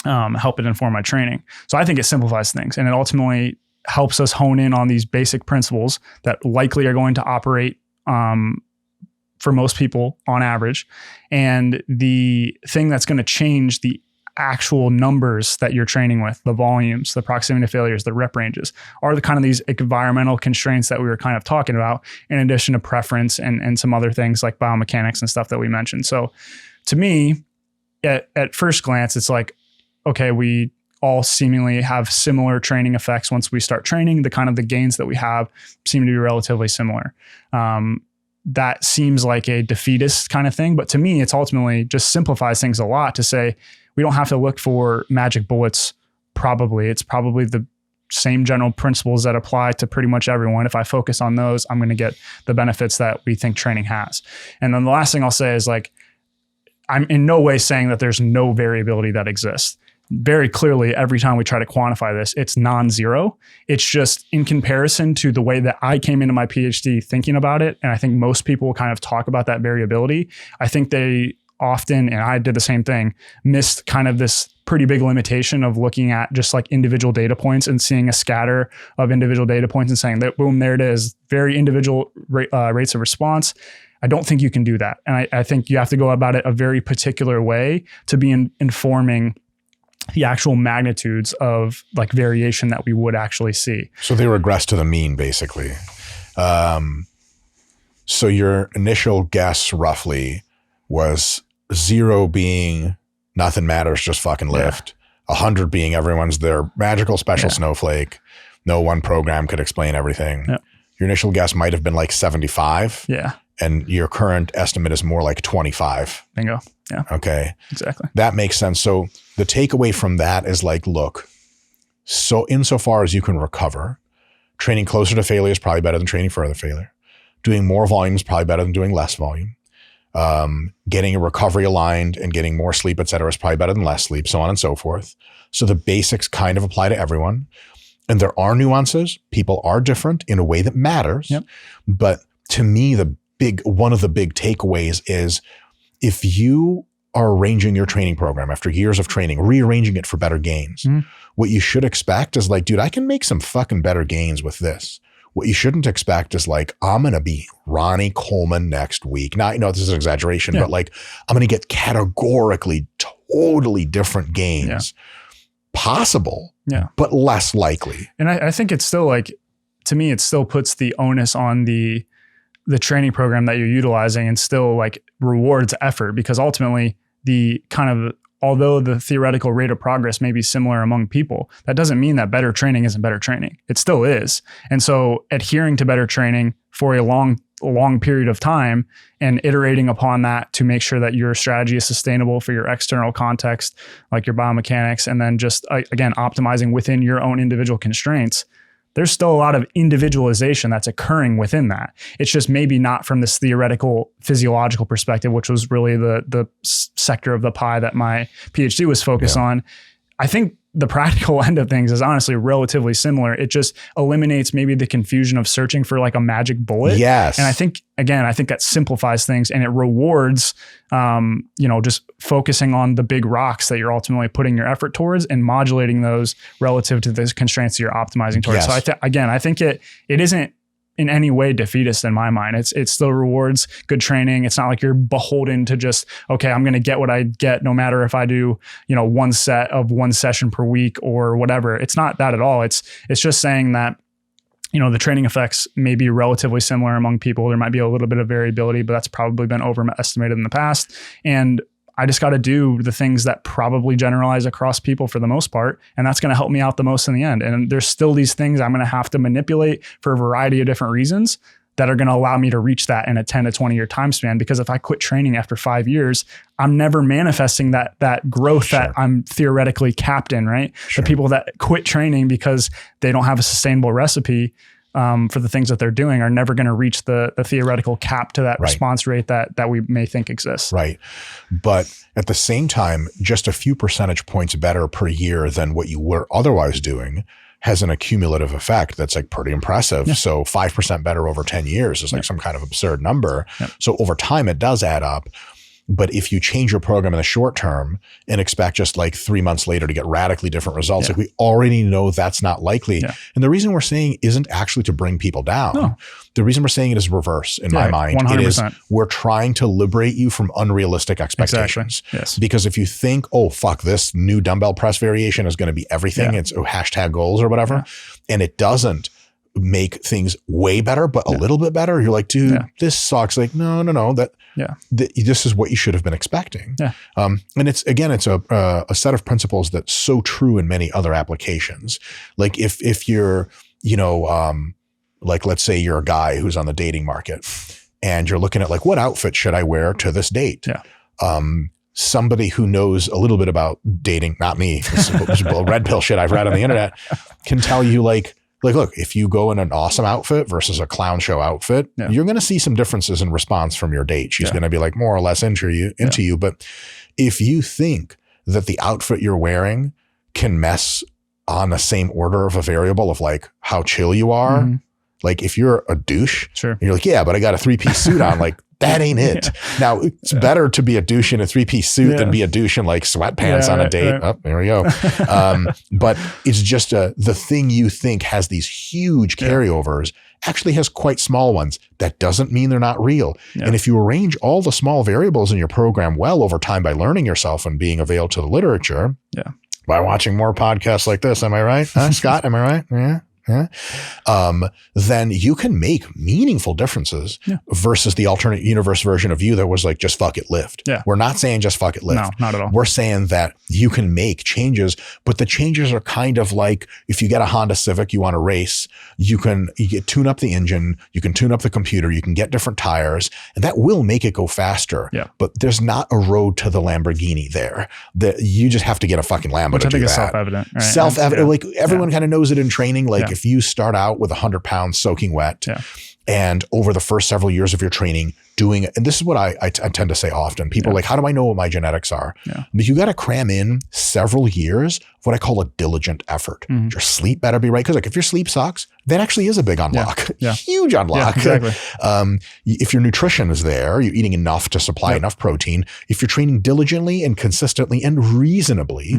help it inform my training. So I think it simplifies things, and it ultimately helps us hone in on these basic principles that likely are going to operate for most people on average. And the thing that's going to change the actual numbers that you're training with, the volumes, the proximity to failures, the rep ranges, are the kind of these environmental constraints that we were kind of talking about, in addition to preference and some other things like biomechanics and stuff that we mentioned. So to me, at first glance, it's like, okay, we all seemingly have similar training effects. Once we start training, the kind of the gains that we have seem to be relatively similar. That seems like a defeatist kind of thing, but to me, it's ultimately just simplifies things a lot to say, we don't have to look for magic bullets. Probably it's probably the same general principles that apply to pretty much everyone. If I focus on those, I'm going to get the benefits that we think training has. And then the last thing I'll say is like, I'm in no way saying that there's no variability that exists. Very clearly, every time we try to quantify this, it's non-zero. It's just in comparison to the way that I came into my PhD thinking about it. And I think most people will kind of talk about that variability. I think they often, and I did the same thing, missed kind of this pretty big limitation of looking at just like individual data points and seeing a scatter of individual data points and saying that, boom, there it is, very individual rates of response. I don't think you can do that. And I think you have to go about it a very particular way to be informing the actual magnitudes of like variation that we would actually see. So they regress to the mean, basically. So your initial guess roughly was 0 being nothing matters, just fucking lift. 100 being everyone's their magical special snowflake. No one program could explain everything. Yeah. Your initial guess might have been like 75. Yeah. And your current estimate is more like 25. Bingo. Yeah. Okay. Exactly. That makes sense. So the takeaway from that is like, look, so insofar as you can recover, training closer to failure is probably better than training further failure. Doing more volume is probably better than doing less volume. Getting a recovery aligned and getting more sleep, et cetera, is probably better than less sleep, so on and so forth. So the basics kind of apply to everyone. And there are nuances. People are different in a way that matters. Yep. But to me, one of the big takeaways is if you are arranging your training program after years of training, rearranging it for better gains, what you should expect is like, dude, I can make some fucking better gains with this. What you shouldn't expect is like, I'm going to be Ronnie Coleman next week. Now, I know this is an exaggeration, but like, I'm going to get categorically totally different gains. Possible, but less likely. And I think it's still like, to me, it still puts the onus on the training program that you're utilizing and still like rewards effort, because ultimately although the theoretical rate of progress may be similar among people, that doesn't mean that better training isn't better training. It still is. And so adhering to better training for a long period of time and iterating upon that to make sure that your strategy is sustainable for your external context, like your biomechanics, and then just, again, optimizing within your own individual constraints, there's still a lot of individualization that's occurring within that. It's just maybe not from this theoretical physiological perspective, which was really the sector of the pie that my PhD was focused on. I think the practical end of things is honestly relatively similar. It just eliminates maybe the confusion of searching for like a magic bullet. Yes. And I think that simplifies things, and it rewards, just focusing on the big rocks that you're ultimately putting your effort towards and modulating those relative to the constraints that you're optimizing towards. Yes. So I think it isn't in any way defeatist in my mind. It still rewards good training. It's not like you're beholden to just, okay, I'm going to get what I get no matter if I do, one set of one session per week or whatever. It's not that at all. It's just saying that, the training effects may be relatively similar among people. There might be a little bit of variability, but that's probably been overestimated in the past. And I just got to do the things that probably generalize across people for the most part. And that's going to help me out the most in the end. And there's still these things I'm going to have to manipulate for a variety of different reasons that are going to allow me to reach that in a 10 to 20 year time span. Because if I quit training after 5 years, I'm never manifesting that growth that I'm theoretically capped in, right? The people that quit training because they don't have a sustainable recipe for the things that they're doing are never going to reach the theoretical cap to that response rate that we may think exists. Right. But at the same time, just a few percentage points better per year than what you were otherwise doing has an accumulative effect that's like pretty impressive. Yeah. So 5% better over 10 years is like some kind of absurd number. Yeah. So over time, it does add up. But if you change your program in the short term and expect just like 3 months later to get radically different results, like we already know that's not likely. Yeah. And the reason we're saying isn't actually to bring people down. No. The reason we're saying it is reverse in my mind. 100%. It is we're trying to liberate you from unrealistic expectations. Exactly. Yes. Because if you think, oh, fuck, this new dumbbell press variation is going to be everything. It's hashtag goals or whatever. And it doesn't make things way better, but a little bit better. You're like, dude, this sucks. Like, no. This is what you should have been expecting. Yeah. And it's a set of principles that's so true in many other applications. Like if you're, like let's say you're a guy who's on the dating market and you're looking at like, what outfit should I wear to this date? Yeah. Somebody who knows a little bit about dating, not me, this is red pill shit I've read on the internet, can tell you like, look, if you go in an awesome outfit versus a clown show outfit, you're going to see some differences in response from your date. She's going to be like more or less into you. But if you think that the outfit you're wearing can mess on the same order of a variable of like how chill you are, like if you're a douche, and you're like, yeah, but I got a 3-piece suit on, like that ain't it. Now it's better to be a douche in a 3-piece suit than be a douche in like sweatpants on a date. Oh, there we go. But it's just the thing you think has these huge carryovers actually has quite small ones. That doesn't mean they're not real. Yeah. And if you arrange all the small variables in your program well over time by learning yourself and being available to the literature, by watching more podcasts like this, am I right? Scott, am I right? Yeah. then you can make meaningful differences versus the alternate universe version of you that was like, just fuck it, lift. Yeah. We're not saying just fuck it, lift. No, not at all. We're saying that you can make changes, but the changes are kind of like, if you get a Honda Civic, you want to race, you tune up the engine, you can tune up the computer, you can get different tires, and that will make it go faster. Yeah. But there's not a road to the Lamborghini there. You just have to get a fucking Lambo Which to I think do is that. self-evident. Right? Self-evident. Like everyone kind of knows it in training. Like Yeah. if you start out with 100 pounds soaking wet and over the first several years of your training doing it, and this is what I tend to say often, people are like, how do I know what my genetics are? But you got to cram in several years of what I call a diligent effort. Your sleep better be right. Cause like if your sleep sucks, that actually is a big unlock, huge unlock. Yeah, exactly. If your nutrition is there, you're eating enough to supply enough protein. If you're training diligently and consistently and reasonably,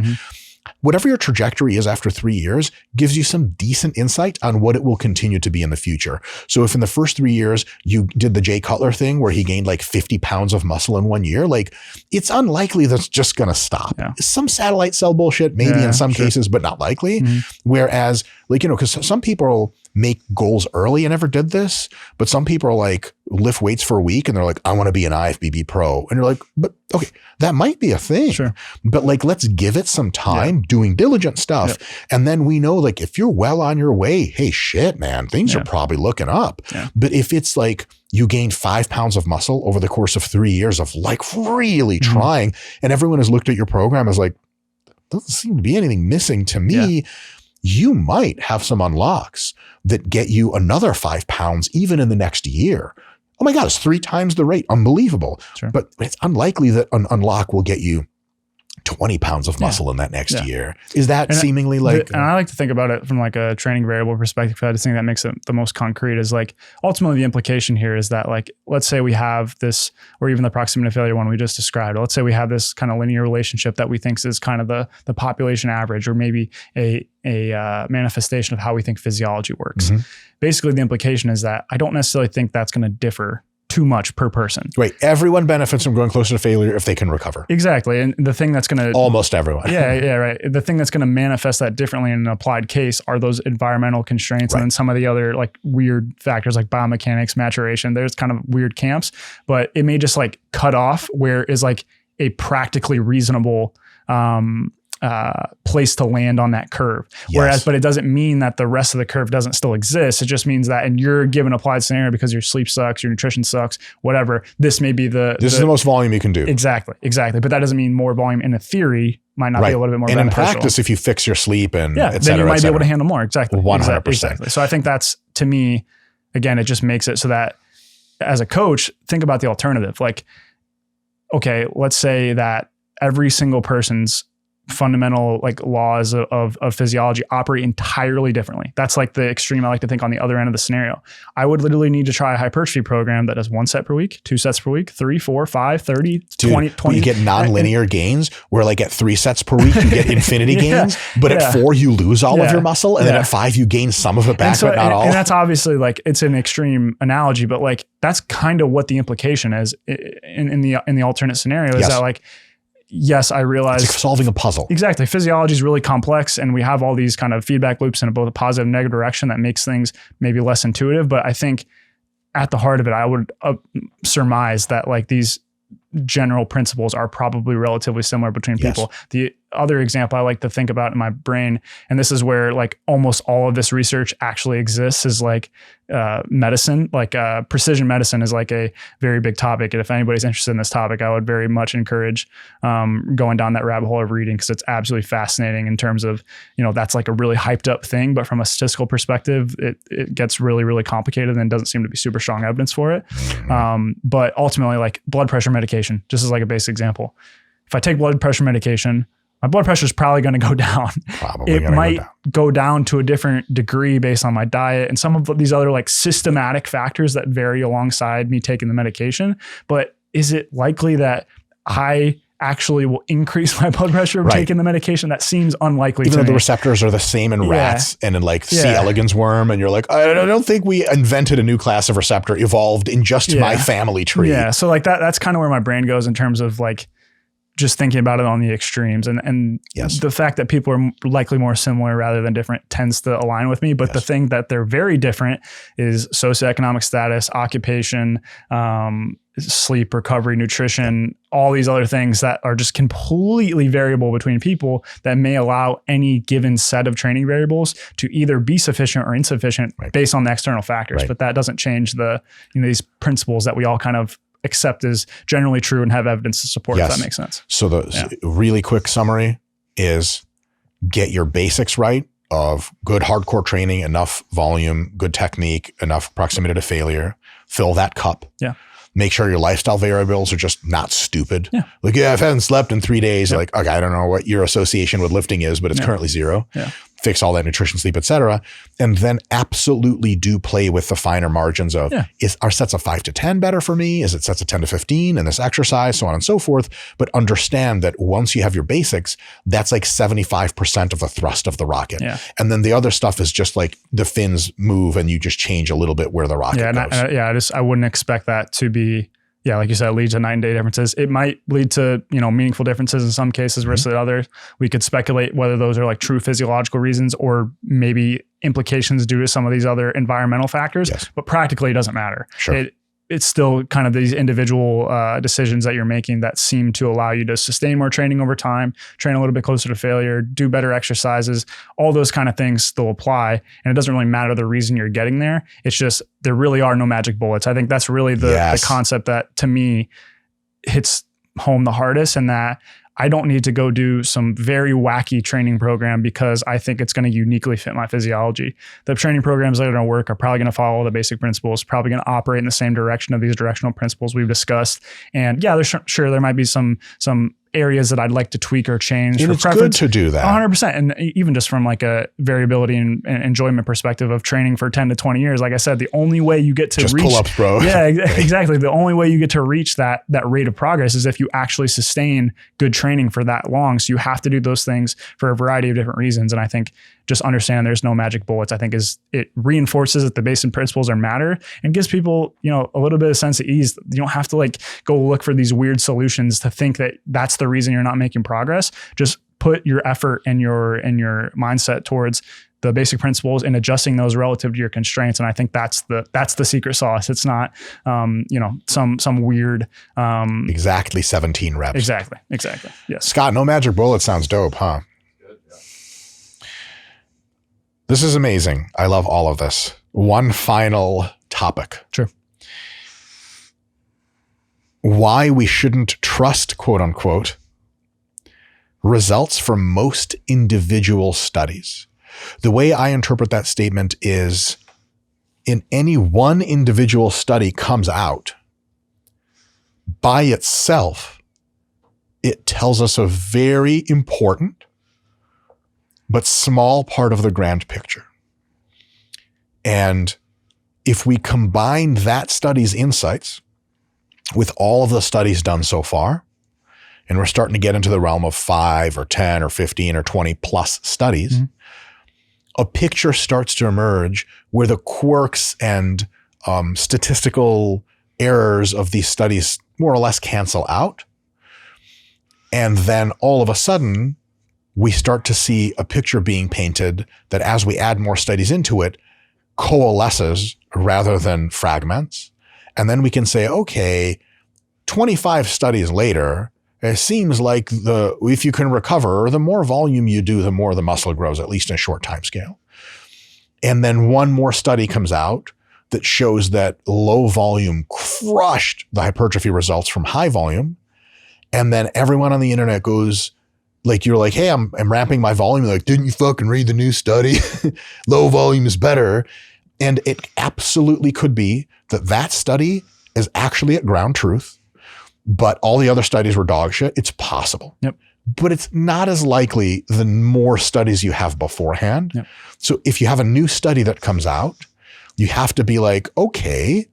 whatever your trajectory is after 3 years gives you some decent insight on what it will continue to be in the future. So if in the first 3 years you did the Jay Cutler thing where he gained like 50 pounds of muscle in 1 year, like it's unlikely that's just going to stop. Some satellite cell bullshit, maybe in some cases, but not likely. Whereas like, because some people make goals early and never did this, but some people are like lift weights for a week and they're like, I want to be an IFBB pro. And you're like, but okay, that might be a thing, but like, let's give it some time doing diligent stuff. And then we know like, if you're well on your way, hey shit, man, things are probably looking up. But if it's like you gained 5 pounds of muscle over the course of 3 years of like really trying, and everyone has looked at your program as like, doesn't seem to be anything missing to me. You might have some unlocks that get you another 5 pounds even in the next year. Oh my God, it's 3 times the rate. Unbelievable. But it's unlikely that an unlock will get you 20 pounds of muscle in that next year. Is that seemingly like... And I like to think about it from like a training variable perspective. I just think that makes it the most concrete is like, ultimately the implication here is that like, let's say we have this, or even the proximity failure one we just described, let's say we have this kind of linear relationship that we think is kind of the population average, or maybe a manifestation of how we think physiology works. Basically the implication is that I don't necessarily think that's going to differ too much per person. Right. Everyone benefits from going closer to failure if they can recover. Exactly. And the thing that's going to... Almost everyone. Right. The thing that's going to manifest that differently in an applied case are those environmental constraints and then some of the other like weird factors like biomechanics, maturation. There's kind of weird camps, but it may just like cut off where is like a practically reasonable place to land on that curve. Whereas, but it doesn't mean that the rest of the curve doesn't still exist. It just means that in your given applied scenario, because your sleep sucks, your nutrition sucks, whatever, this may be this is the most volume you can do. Exactly. But that doesn't mean more volume in a theory might not be a little bit more and beneficial. in practice, if you fix your sleep and then you might be able to handle more. Exactly. 100%. Exactly. So I think that's, to me, again, it just makes it so that as a coach, think about the alternative. Like, okay, let's say that every single person's fundamental like laws of physiology operate entirely differently. That's like the extreme I like to think on the other end of the scenario. I would literally need to try a hypertrophy program that does 1 set per week, 2 sets per week, 3, 4, 5, 30, 20. You get non-linear gains where like at 3 sets per week, you get infinity gains, but at 4, you lose all of your muscle. And then at 5, you gain some of it back, but not all. And that's obviously like, it's an extreme analogy, but like, that's kind of what the implication is in the alternate scenario is that like, yes, I realize it's like solving a puzzle. Exactly. Physiology is really complex and we have all these kind of feedback loops in both a positive and negative direction that makes things maybe less intuitive. But I think at the heart of it, I would surmise that like these general principles are probably relatively similar between people. The other example I like to think about in my brain, and this is where like almost all of this research actually exists, is like medicine. Like precision medicine is like a very big topic. And if anybody's interested in this topic, I would very much encourage going down that rabbit hole of reading, because it's absolutely fascinating in terms of, that's like a really hyped up thing. But from a statistical perspective, it gets really, really complicated and doesn't seem to be super strong evidence for it. But ultimately, like blood pressure medication, just as like a basic example. If I take blood pressure medication, my blood pressure is probably going to go down. It might go down to a different degree based on my diet and some of these other like systematic factors that vary alongside me taking the medication. But is it likely that I actually will increase my blood pressure taking the medication? That seems unlikely. Even though the receptors are the same in rats and in like C. elegans worm, and you're like, I don't think we invented a new class of receptor evolved in just my family tree. Yeah. So like that's kind of where my brain goes in terms of like, just thinking about it on the extremes, and Yes. the fact that people are likely more similar rather than different tends to align with me. But Yes. the thing that they're very different is socioeconomic status, occupation, sleep, recovery, nutrition, all these other things that are just completely variable between people that may allow any given set of training variables to either be sufficient or insufficient based on the external factors. Right. But that doesn't change these principles that we all kind of accept as generally true and have evidence to support, if that makes sense. So the really quick summary is get your basics right of good hardcore training, enough volume, good technique, enough proximity to failure, fill that cup. Yeah. Make sure your lifestyle variables are just not stupid. Yeah. Like, if I haven't slept in 3 days, like, okay, I don't know what your association with lifting is, but it's currently 0. Yeah. Fix all that nutrition, sleep, et cetera. And then absolutely do play with the finer margins of, is our sets of 5 to 10 better for me? Is it sets of 10 to 15 in this exercise, so on and so forth? But understand that once you have your basics, that's like 75% of the thrust of the rocket. Yeah. And then the other stuff is just like the fins move and you just change a little bit where the rocket goes. I wouldn't expect that to be, like you said, lead to night and day differences. It might lead to, meaningful differences in some cases versus others. We could speculate whether those are like true physiological reasons or maybe implications due to some of these other environmental factors, but practically it doesn't matter. Sure. It's still kind of these individual decisions that you're making that seem to allow you to sustain more training over time, train a little bit closer to failure, do better exercises, all those kind of things still apply. And it doesn't really matter the reason you're getting there. It's just, there really are no magic bullets. I think that's really the concept that to me hits home the hardest, and that I don't need to go do some very wacky training program because I think it's going to uniquely fit my physiology. The training programs that are going to work are probably going to follow the basic principles, probably going to operate in the same direction of these directional principles we've discussed. And there's sure there might be some areas that I'd like to tweak or change. And it's good to do that. 100%. And even just from like a variability and enjoyment perspective of training for 10 to 20 years, like I said, the only way you get to just reach pull-ups, bro. Yeah, exactly. The only way you get to reach that rate of progress is if you actually sustain good training for that long. So you have to do those things for a variety of different reasons. And I think just understand there's no magic bullets, I think it reinforces that the basic principles are matter and gives people, a little bit of sense of ease. You don't have to like go look for these weird solutions to think that that's the reason you're not making progress. Just put your effort and your mindset towards the basic principles and adjusting those relative to your constraints. And I think that's the secret sauce. It's not, some weird, exactly 17 reps. Exactly. Yes. Scott, no magic bullet sounds dope, huh? Good, yeah. This is amazing. I love all of this. One final topic. Sure. Why we shouldn't trust, quote unquote, results from most individual studies. The way I interpret that statement is, in any one individual study comes out, by itself, it tells us a very important but small part of the grand picture. And if we combine that study's insights with all of the studies done so far, and we're starting to get into the realm of 5 or 10 or 15 or 20 plus studies, a picture starts to emerge where the quirks and statistical errors of these studies more or less cancel out. And then all of a sudden, we start to see a picture being painted that as we add more studies into it, coalesces rather than fragments. And then we can say, okay, 25 studies later, it seems like if you can recover, the more volume you do, the more the muscle grows, at least in a short time scale. And then one more study comes out that shows that low volume crushed the hypertrophy results from high volume. And then everyone on the internet goes, like, you're like, hey, I'm ramping my volume. They're like, didn't you fucking read the new study? Low volume is better. And it absolutely could be that study is actually at ground truth, but all the other studies were dog shit. It's possible. Yep. But it's not as likely the more studies you have beforehand. Yep. So if you have a new study that comes out, you have to be like, okay,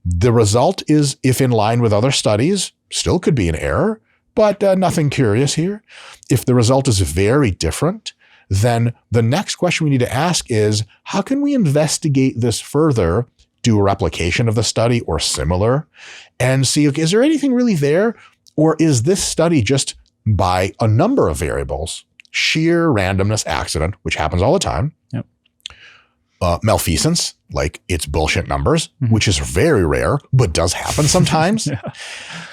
the result is, if in line with other studies, still could be an error, but nothing curious here. If the result is very different, then the next question we need to ask is, how can we investigate this further, do a replication of the study or similar, and see, okay, is there anything really there? Or is this study just by a number of variables, sheer randomness, accident, which happens all the time. Yep. Malfeasance, like it's bullshit numbers, which is very rare, but does happen sometimes.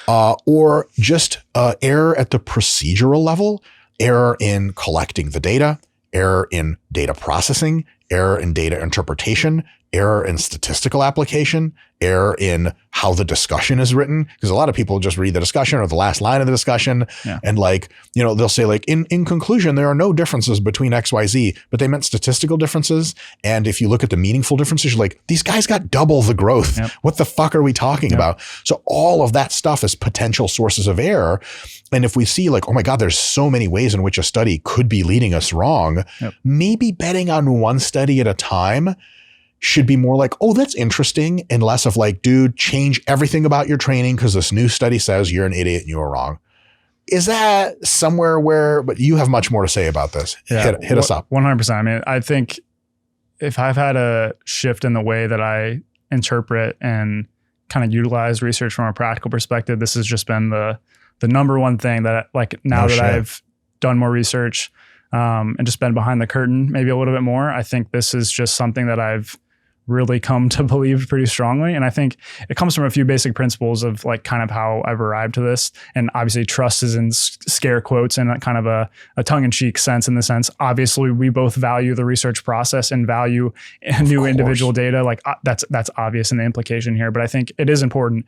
Or just error at the procedural level, error in collecting the data, error in data processing, error in data interpretation, error in statistical application, error in how the discussion is written. Because a lot of people just read the discussion or the last line of the discussion. And like, you know, they'll say like, in conclusion, there are no differences between XYZ, but they meant statistical differences. And if you look at the meaningful differences, you're like, these guys got double the growth. What the fuck are we talking about? So all of that stuff is potential sources of error. And if we see like, oh my God, there's so many ways in which a study could be leading us wrong, maybe betting on one study at a time should be more like, oh, that's interesting, and less of like, dude, change everything about your training because this new study says you're an idiot and you were wrong. Is that somewhere where, but you have much more to say about this. Hit us up. 100%. I mean, I think if I've had a shift in the way that I interpret and kind of utilize research from a practical perspective, this has just been the number one thing that like now that I've done more research and just been behind the curtain maybe a little bit more, I think this is just something that I've really come to believe pretty strongly. And I think it comes from a few basic principles of like kind of how I've arrived to this. And obviously trust is in scare quotes and kind of a tongue-in-cheek sense, in the sense, obviously we both value the research process and value new individual data. Like that's obvious in the implication here, but I think it is important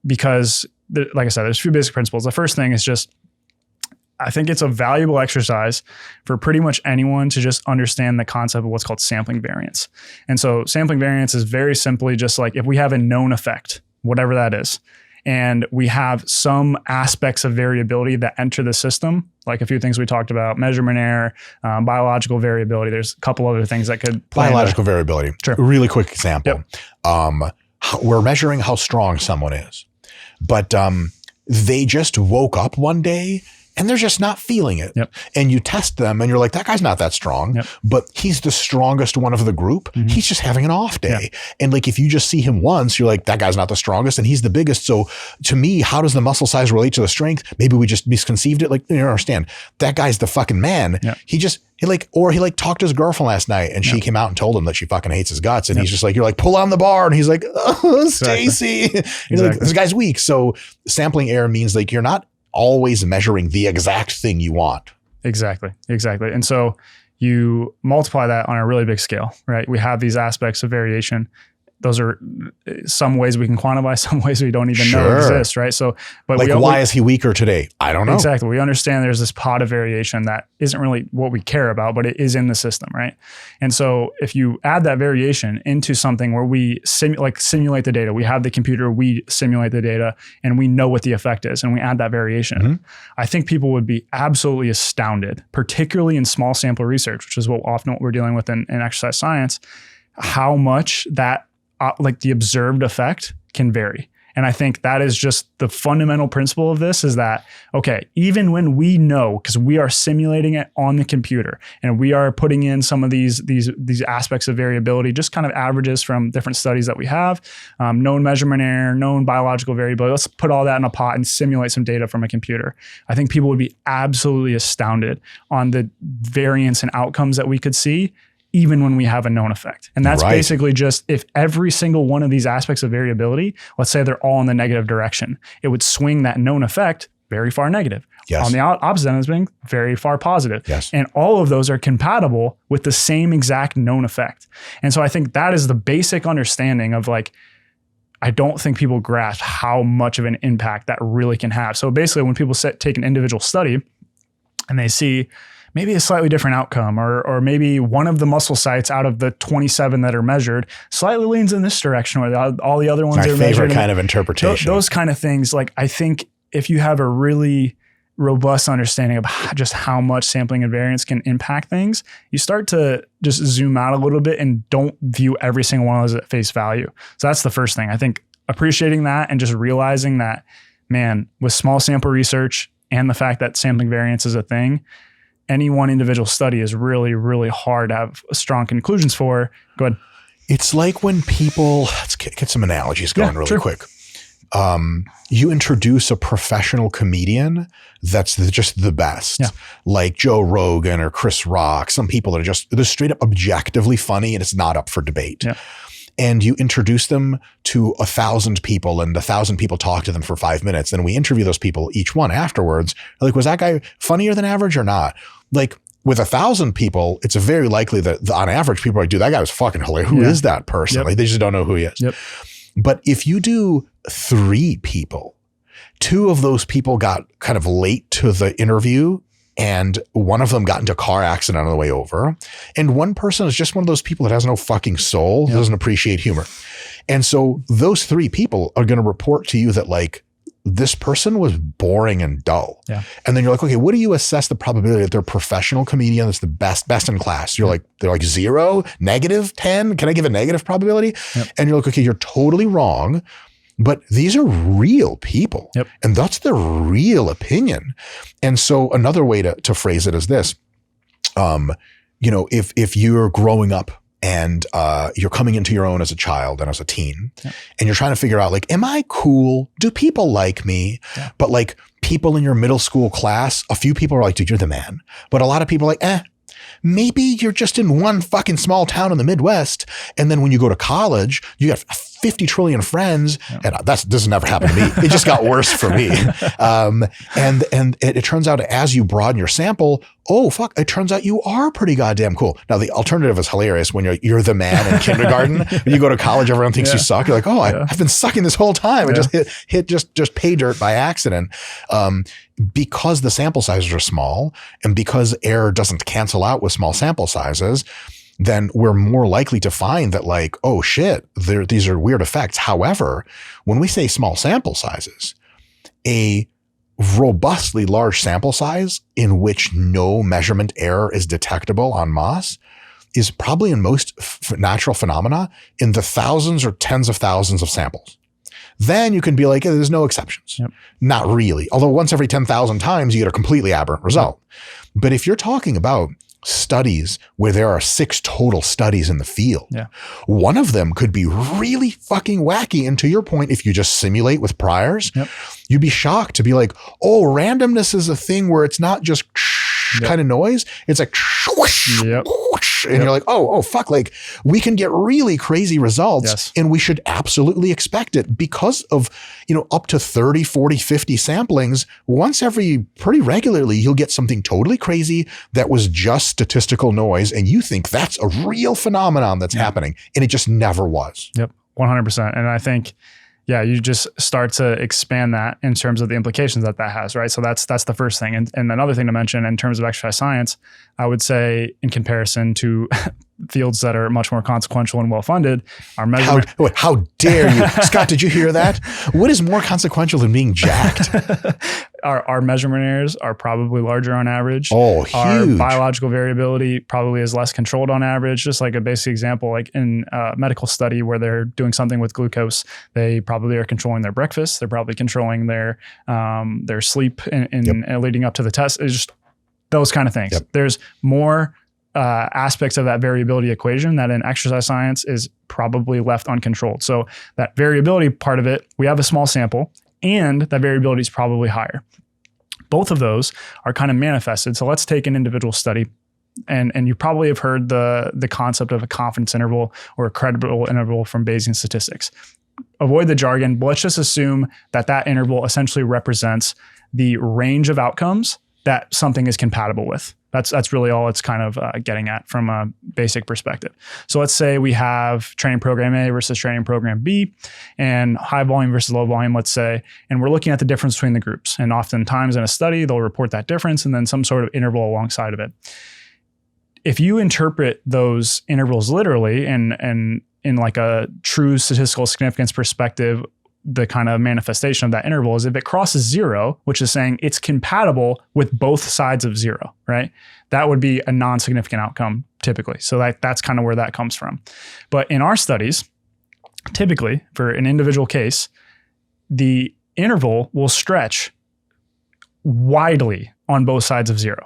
because like I said, there's a few basic principles. The first thing is just, I think it's a valuable exercise for pretty much anyone to just understand the concept of what's called sampling variance. And so sampling variance is very simply just like if we have a known effect, whatever that is, and we have some aspects of variability that enter the system, like a few things we talked about, measurement error, biological variability. There's a couple other things that could play. Biological variability. Sure. A really quick example. We're measuring how strong someone is, but they just woke up one day and they're just not feeling it. And you test them and you're like, that guy's not that strong, but he's the strongest one of the group. He's just having an off day. And like, if you just see him once, you're like, that guy's not the strongest and he's the biggest. So to me, how does the muscle size relate to the strength? Maybe we just misconceived it. Like, you don't understand. That guy's the fucking man. He talked to his girlfriend last night and she came out and told him that she fucking hates his guts. And he's just like, you're like, pull on the bar. And he's like, oh, Stacy. Like, this guy's weak. So sampling error means like, you're not always measuring the exact thing you want. Exactly. And so you multiply that on a really big scale, right? We have these aspects of variation. Those are some ways we can quantify, some ways we don't even know exist, right? So, but like, why is he weaker today? I don't know. Exactly. We understand there's this pot of variation that isn't really what we care about, but it is in the system, right? And so if you add that variation into something where we simulate the data, we have the computer, we simulate the data, and we know what the effect is, and we add that variation, I think people would be absolutely astounded, particularly in small sample research, which is often what we're dealing with in exercise science, how much that like the observed effect can vary. And I think that is just the fundamental principle of this, is that, okay, even when we know, because we are simulating it on the computer and we are putting in some of these aspects of variability, just kind of averages from different studies that we have, known measurement error, known biological variability, let's put all that in a pot and simulate some data from a computer. I think people would be absolutely astounded on the variance and outcomes that we could see, even when we have a known effect. And that's basically just, if every single one of these aspects of variability, let's say they're all in the negative direction, it would swing that known effect very far negative. On the opposite end, it's being very far positive. And all of those are compatible with the same exact known effect. And so I think that is the basic understanding of like, I don't think people grasp how much of an impact that really can have. So basically when people take an individual study and they see maybe a slightly different outcome, or maybe one of the muscle sites out of the 27 that are measured slightly leans in this direction, where all the other ones are measured. My favorite kind of interpretation. Those kind of things. Like, I think if you have a really robust understanding of just how much sampling and variance can impact things, you start to just zoom out a little bit and don't view every single one of those at face value. So that's the first thing. I think appreciating that and just realizing that, man, with small sample research and the fact that sampling variance is a thing, any one individual study is really, really hard to have strong conclusions for. Go ahead. It's like when people, let's get some analogies going quick. you introduce a professional comedian that's just the best, like Joe Rogan or Chris Rock, some people that are they're straight up objectively funny and it's not up for debate. Yeah. And you introduce them to 1,000 people and 1,000 people talk to them for 5 minutes. And we interview those people, each one afterwards. Like, was that guy funnier than average or not? Like with 1,000 people, it's very likely that on average people are like, dude, that guy was fucking hilarious. Who is that person? Like they just don't know who he is. But if you do 3 people, 2 of those people got kind of late to the interview and one of them got into a car accident on the way over. And one person is just one of those people that has no fucking soul, doesn't appreciate humor. And so those 3 people are going to report to you that like, this person was boring and dull. Yeah. And then you're like, okay, what do you assess the probability that they're a professional comedian that's the best in class? You're like, they're like 0, -10. Can I give a negative probability? And you're like, okay, you're totally wrong. But these are real people. And that's their real opinion. And so another way to phrase it is this, you know, if you're growing up and you're coming into your own as a child and as a teen, and you're trying to figure out like, am I cool? Do people like me? But like people in your middle school class, a few people are like, dude, you're the man. But a lot of people are like, maybe you're just in one fucking small town in the Midwest. And then when you go to college, you got 50 trillion friends. And this has never happened to me. It just got worse for me. And it turns out as you broaden your sample, oh, fuck, it turns out you are pretty goddamn cool. Now, the alternative is hilarious when you're the man in kindergarten. When you go to college, everyone thinks you suck. You're like, oh, I've been sucking this whole time. I just hit just pay dirt by accident. Because the sample sizes are small and because error doesn't cancel out with small sample sizes, then we're more likely to find that like, oh shit, these are weird effects. However, when we say small sample sizes, a robustly large sample size in which no measurement error is detectable en masse is probably in most natural phenomena in the thousands or tens of thousands of samples. Then you can be like, there's no exceptions. Not really. Although once every 10,000 times you get a completely aberrant result. But if you're talking about studies where there are 6 total studies in the field, one of them could be really fucking wacky. And to your point, if you just simulate with priors, you'd be shocked to be like, oh, randomness is a thing where it's not just kind of noise. It's like, and you're like, oh, fuck, like we can get really crazy results and we should absolutely expect it because of, you know, up to 30, 40, 50 samplings. Once every pretty regularly, you'll get something totally crazy that was just statistical noise. And you think that's a real phenomenon that's happening. And it just never was. 100%. And I think, you just start to expand that in terms of the implications that has, right? So that's the first thing. And another thing to mention in terms of exercise science, I would say in comparison to fields that are much more consequential and well-funded, our measurement. How dare you? Scott, did you hear that? What is more consequential than being jacked? Our measurement errors are probably larger on average. Oh, huge. Our biological variability probably is less controlled on average. Just like a basic example, like in a medical study where they're doing something with glucose, they probably are controlling their breakfast. They're probably controlling their sleep in leading up to the test. It's just those kind of things. There's more aspects of that variability equation that in exercise science is probably left uncontrolled. So that variability part of it, we have a small sample and that variability is probably higher. Both of those are kind of manifested. So let's take an individual study. And you probably have heard the concept of a confidence interval or a credible interval from Bayesian statistics. Avoid the jargon, but let's just assume that interval essentially represents the range of outcomes that something is compatible with. That's really all it's kind of getting at from a basic perspective. So let's say we have training program A versus training program B and high volume versus low volume, let's say, and we're looking at the difference between the groups. And oftentimes in a study, they'll report that difference and then some sort of interval alongside of it. If you interpret those intervals literally and in like a true statistical significance perspective, the kind of manifestation of that interval is if it crosses 0, which is saying it's compatible with both sides of 0, right? That would be a non-significant outcome typically. So that's kind of where that comes from. But in our studies, typically for an individual case, the interval will stretch widely on both sides of 0.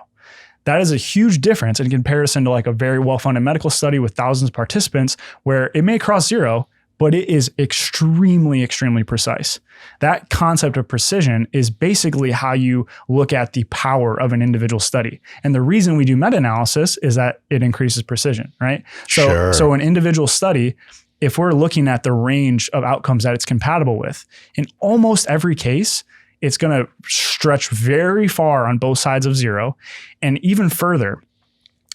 That is a huge difference in comparison to like a very well-funded medical study with thousands of participants where it may cross 0, but it is extremely, extremely precise. That concept of precision is basically how you look at the power of an individual study. And the reason we do meta-analysis is that it increases precision, right? So an individual study, if we're looking at the range of outcomes that it's compatible with, in almost every case, it's going to stretch very far on both sides of zero. And even further,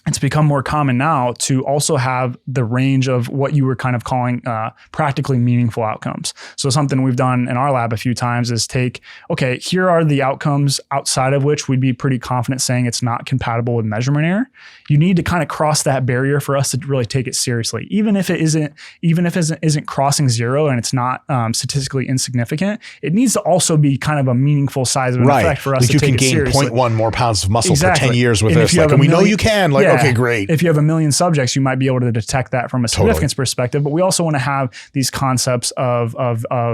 it's become more common now to also have the range of what you were kind of calling practically meaningful outcomes. So something we've done in our lab a few times is okay, here are the outcomes outside of which we'd be pretty confident saying it's not compatible with measurement error. You need to kind of cross that barrier for us to really take it seriously. Even if it isn't crossing zero and it's not statistically insignificant, it needs to also be kind of a meaningful size of an effect for us to take it seriously. You can gain 0.1 more pounds of muscle Exactly. for 10 years with And this. And we know you can. Okay, great. If you have 1 million subjects, you might be able to detect that from a significance perspective. But we also want to have these concepts of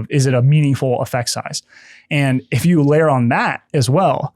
is it a meaningful effect size? And if you layer on that as well,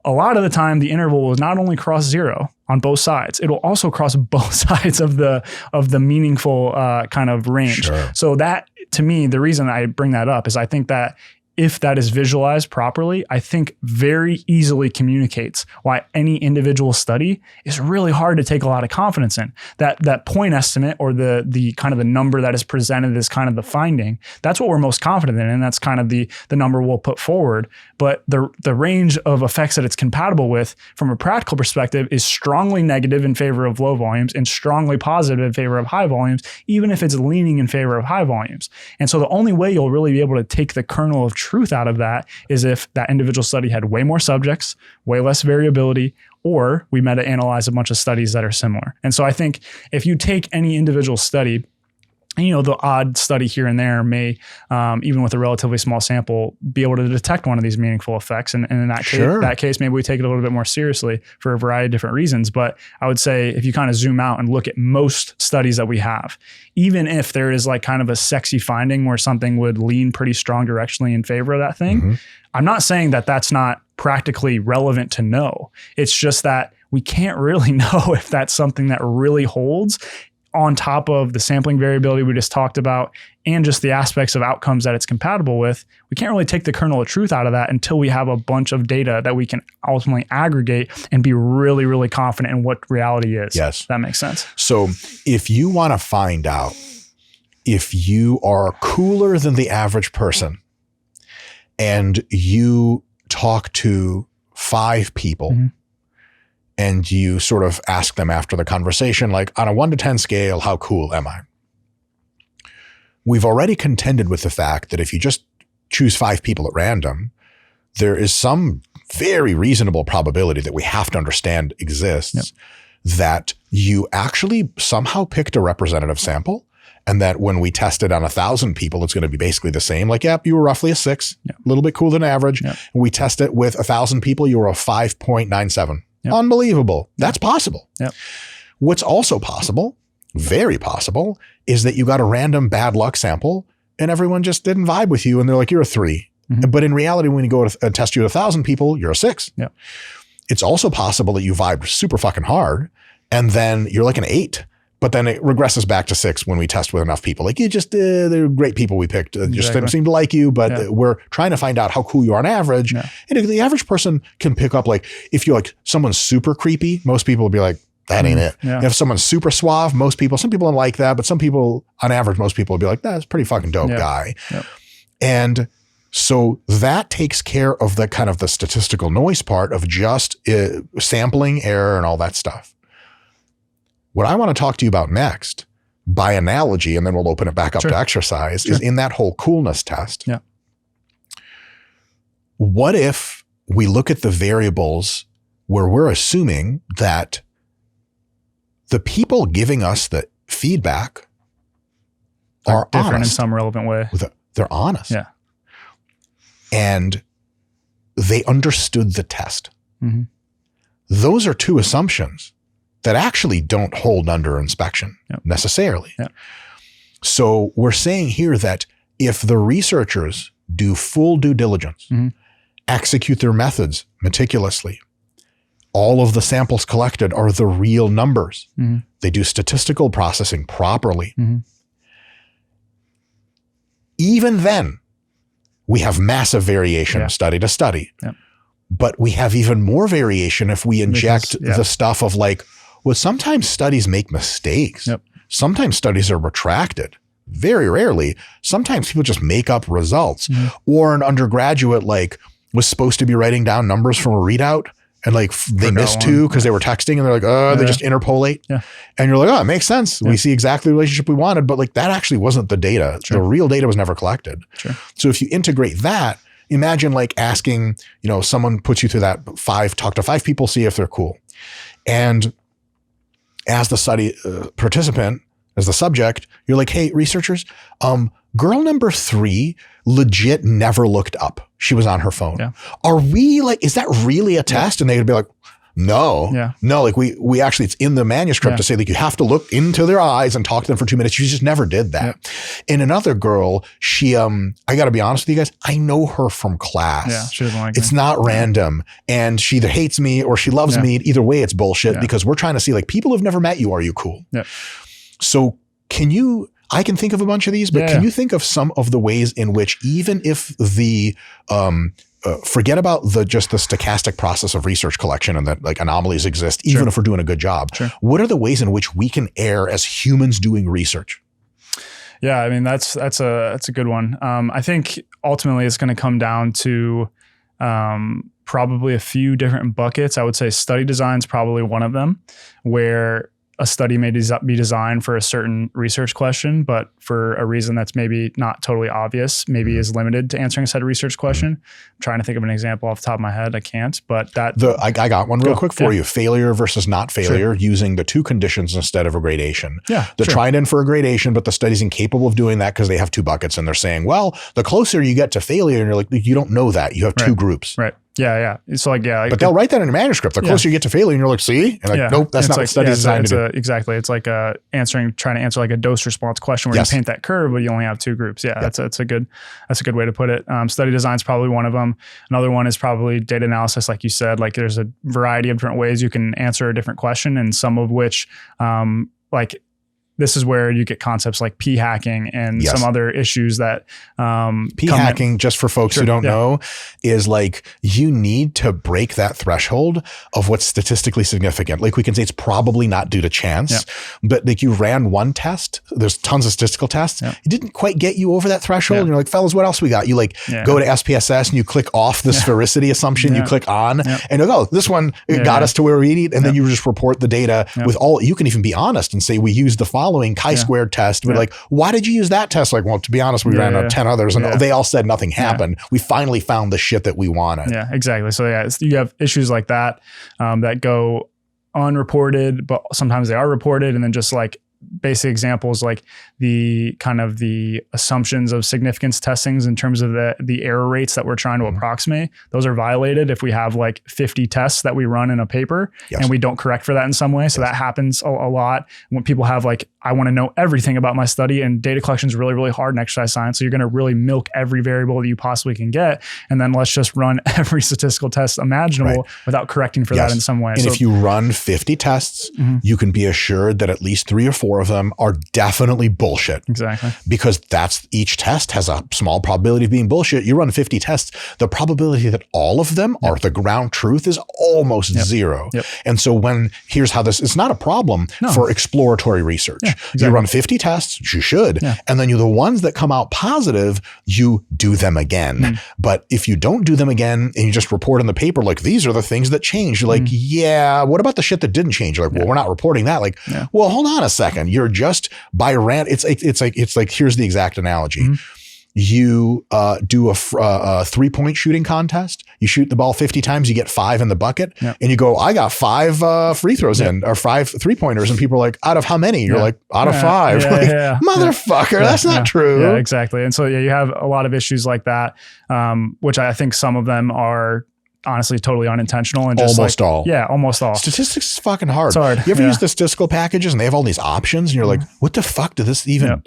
a lot of the time the interval will not only cross zero on both sides, it will also cross both sides of the meaningful kind of range. Sure. So that, to me, the reason I bring that up is I think that if that is visualized properly, I think very easily communicates why any individual study is really hard to take a lot of confidence in. That point estimate or the kind of the number that is presented as kind of the finding, that's what we're most confident in, and that's kind of the number we'll put forward. But the range of effects that it's compatible with from a practical perspective is strongly negative in favor of low volumes and strongly positive in favor of high volumes, even if it's leaning in favor of high volumes. And so the only way you'll really be able to take the kernel of truth out of that is if that individual study had way more subjects, way less variability, or we meta-analyze a bunch of studies that are similar. And so I think if you take any individual study, the odd study here and there may, even with a relatively small sample, be able to detect one of these meaningful effects. And in that case, maybe we take it a little bit more seriously for a variety of different reasons. But I would say if you kind of zoom out and look at most studies that we have, even if there is like kind of a sexy finding where something would lean pretty strong directionally in favor of that thing, I'm not saying that that's not practically relevant to know. It's just that we can't really know if that's something that really holds on top of the sampling variability we just talked about and just the aspects of outcomes that it's compatible with. We can't really take the kernel of truth out of that until we have a bunch of data that we can ultimately aggregate and be really, really confident in what reality is. Yes. That makes sense. So if you want to find out if you are cooler than the average person and you talk to 5 people, and you sort of ask them after the conversation, like on a 1 to 10 scale, how cool am I? We've already contended with the fact that if you just choose 5 people at random, there is some very reasonable probability that we have to understand exists that you actually somehow picked a representative sample, and that when we test it on 1,000 people, it's going to be basically the same. Like, you were roughly a 6, a little bit cooler than average. We test it with 1,000 people, you were a 5.97. Unbelievable. That's possible. What's also possible, very possible, is that you got a random bad luck sample and everyone just didn't vibe with you and they're like, you're a 3. But in reality, when you go to test you at 1,000 people, you're a 6. It's also possible that you vibed super fucking hard and then you're like an 8. But then it regresses back to 6 when we test with enough people. Like, you just, they're great people we picked. Just didn't seem to like you, but we're trying to find out how cool you are on average. And if the average person can pick up, like, if you're like someone's super creepy, most people will be like, that ain't it. If someone's super suave, some people don't like that, but some people, on average, most people will be like, that's a pretty fucking dope guy. And so that takes care of the kind of the statistical noise part of just sampling, error, and all that stuff. What I want to talk to you about next, by analogy, and then we'll open it back up to exercise, is in that whole coolness test. What if we look at the variables where we're assuming that the people giving us the feedback are different honest in some relevant way? They're honest. And they understood the test. Those are 2 assumptions that actually don't hold under inspection necessarily. So we're saying here that if the researchers do full due diligence, execute their methods meticulously, all of the samples collected are the real numbers. They do statistical processing properly. Even then, we have massive variation study to study. Yep. But we have even more variation if we inject the stuff of like, well, sometimes studies make mistakes. Yep. Sometimes studies are retracted. Very rarely. Sometimes people just make up results. Or an undergraduate like was supposed to be writing down numbers from a readout and like they missed two because they were texting and they're like, they just interpolate. Yeah. And you're like, oh, it makes sense. Yeah. We see exactly the relationship we wanted, but like that actually wasn't the data. Sure. The real data was never collected. Sure. So if you integrate that, imagine like asking, someone puts you through that talk to 5 people, see if they're cool. And as the study participant, as the subject, you're like, hey, researchers, girl number 3 legit never looked up. She was on her phone. Yeah. Are we like, is that really a test? And they'd be like, no, like we actually, it's in the manuscript to say that you have to look into their eyes and talk to them for 2 minutes. You just never did that. Yeah. And another girl, she, I gotta be honest with you guys, I know her from class. Yeah, she doesn't like it's me. Not random. And she either hates me or she loves me. Either way, it's bullshit because we're trying to see like people who've never met you. Are you cool? Yeah. So I can think of a bunch of these, but can you think of some of the ways in which even if the, forget about just the stochastic process of research collection and that like anomalies exist, even if we're doing a good job, what are the ways in which we can err as humans doing research? Yeah. I mean, that's a good one. I think ultimately it's going to come down to, probably a few different buckets. I would say study design is probably one of them, where a study may be designed for a certain research question, but for a reason that's maybe not totally obvious, maybe is limited to answering a set of research question. I'm trying to think of an example off the top of my head. I can't, but I got one real quick for you. Failure versus not failure using the 2 conditions instead of a gradation. Yeah. They're trying in for a gradation, but the study's incapable of doing that because they have 2 buckets and they're saying, well, the closer you get to failure, and you're like, you don't know that. You have 2 groups. Right. Yeah. It's like, but they'll write that in a manuscript. The closer you get to failure, and you're like, see? And like, nope, that's not what studies designed to do. Exactly. It's like trying to answer like a dose response question where you paint that curve, but you only have 2 groups. Yeah. That's a good way to put it. Study design is probably one of them. Another one is probably data analysis. Like you said, like there's a variety of different ways you can answer a different question, and some of which, this is where you get concepts like p-hacking and some other issues that p-hacking, just for folks who don't know, is like you need to break that threshold of what's statistically significant. Like we can say it's probably not due to chance, but like you ran one test, there's tons of statistical tests. It didn't quite get you over that threshold. And you're like, fellas, what else we got? You like go to SPSS and you click off the sphericity assumption, you click on and you go, oh, this one got us to where we need. And then you just report the data with all, you can even be honest and say, we used the following chi-squared test. We're like, why did you use that test? Like, well, to be honest, we ran 10 others and they all said nothing happened. We finally found the shit that we wanted. Yeah, exactly. So you have issues like that that go unreported, but sometimes they are reported. And then just like basic examples, like the kind of the assumptions of significance testings in terms of the error rates that we're trying to approximate, those are violated if we have like 50 tests that we run in a paper and we don't correct for that in some way. So that happens a lot when people have like, I want to know everything about my study, and data collection is really, really hard in exercise science. So you're going to really milk every variable that you possibly can get. And then let's just run every statistical test imaginable without correcting for that in some way. And if you run 50 tests, you can be assured that at least 3 or 4 of them are definitely bullshit. Exactly. Because each test has a small probability of being bullshit. You run 50 tests, the probability that all of them are the ground truth is almost zero. And so here's how it's not a problem for exploratory research. You run 50 tests, you should. And then the ones that come out positive, you do them again. But if you don't do them again and you just report in the paper, like, these are the things that changed. You're like, what about the shit that didn't change? You're like, well, we're not reporting that. Like, well, hold on a second. You're just it's like, here's the exact analogy. You do a 3-point shooting contest. You shoot the ball 50 times, you get 5 in the bucket, and you go, I got 5 free throws in, or 5 3-pointers. And people are like, out of how many? You're like, out of 5. Motherfucker, that's not true. Yeah, exactly. And so you have a lot of issues like that, which I think some of them are honestly totally unintentional and just almost all. Statistics is fucking hard. It's hard. You ever use the statistical packages and they have all these options and you're like, what the fuck did this even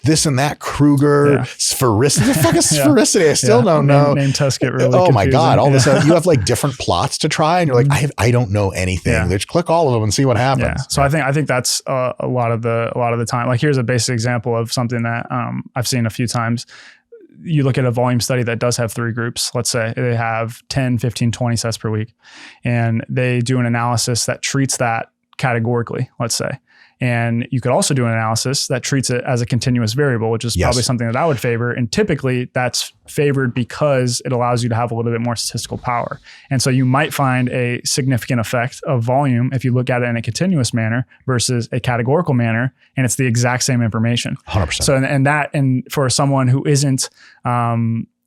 this and that Kruger sphericity. The fuck is sphericity? I still don't know. Name tests get really Oh my God. All of a confusing. sudden you have like different plots to try and you're like, I don't know anything. Just click all of them and see what happens. Yeah. So I think that's a lot of the time. Like here's a basic example of something that I've seen a few times. You look at a volume study that does have 3 groups. Let's say they have 10, 15, 20 sets per week, and they do an analysis that treats that categorically, let's say. And you could also do an analysis that treats it as a continuous variable, which is probably something that I would favor. And typically that's favored because it allows you to have a little bit more statistical power. And so you might find a significant effect of volume if you look at it in a continuous manner versus a categorical manner, and it's the exact same information. 100%. So, and for someone who isn't,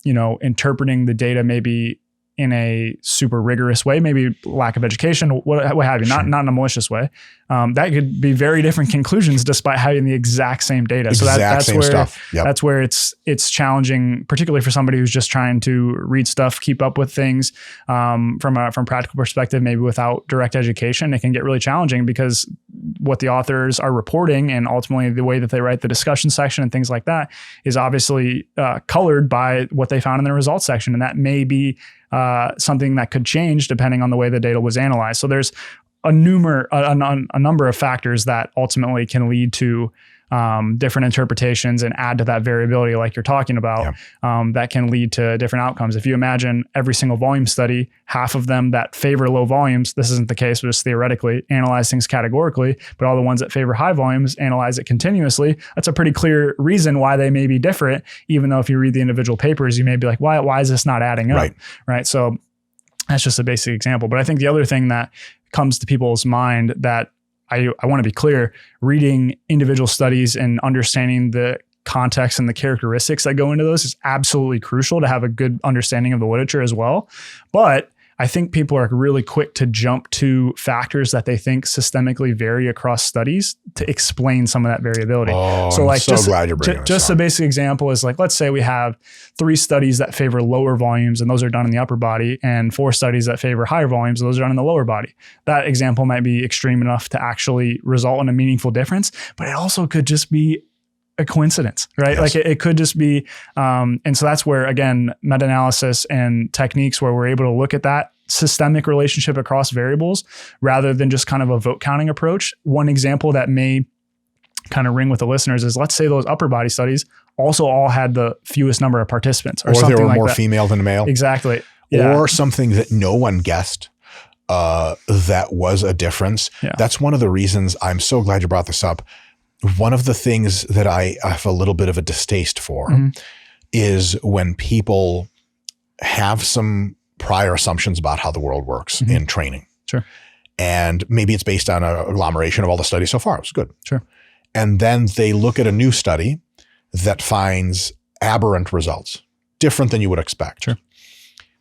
interpreting the data maybe in a super rigorous way, maybe lack of education, what have you, not in a malicious way. That could be very different conclusions despite having the exact same data. So that's where stuff. That's where it's challenging, particularly for somebody who's just trying to read stuff, keep up with things from practical perspective, maybe without direct education. It can get really challenging because what the authors are reporting and ultimately the way that they write the discussion section and things like that is obviously colored by what they found in the results section, and that may be something that could change depending on the way the data was analyzed. So there's a number of factors that ultimately can lead to different interpretations and add to that variability like you're talking about, that can lead to different outcomes. If you imagine every single volume study, half of them that favor low volumes, this isn't the case, but just theoretically, analyze things categorically, but all the ones that favor high volumes analyze it continuously. That's a pretty clear reason why they may be different, even though if you read the individual papers, you may be like, why is this not adding up? Right. So that's just a basic example. But I think the other thing that comes to people's mind that I want to be clear, reading individual studies and understanding the context and the characteristics that go into those is absolutely crucial to have a good understanding of the literature as well. But I think people are really quick to jump to factors that they think systemically vary across studies to explain some of that variability. So like, glad you're bringing just a basic example is like, let's say we have 3 studies that favor lower volumes and those are done in the upper body, and 4 studies that favor higher volumes, and those are done in the lower body. That example might be extreme enough to actually result in a meaningful difference, but it also could just be a coincidence, right? Like it could just be, and so that's where, again, meta-analysis and techniques where we're able to look at that systemic relationship across variables rather than just kind of a vote counting approach. One example that may kind of ring with the listeners is, let's say those upper body studies also all had the fewest number of participants, or something they were like more that. female than male. Exactly. Yeah. Or something that no one guessed that was a difference. That's one of the reasons I'm so glad you brought this up. One of the things that I have a little bit of a distaste for is when people have some prior assumptions about how the world works in training. Sure. And maybe it's based on an agglomeration of all the studies so far. It was good. Sure. And then they look at a new study that finds aberrant results, different than you would expect. Sure.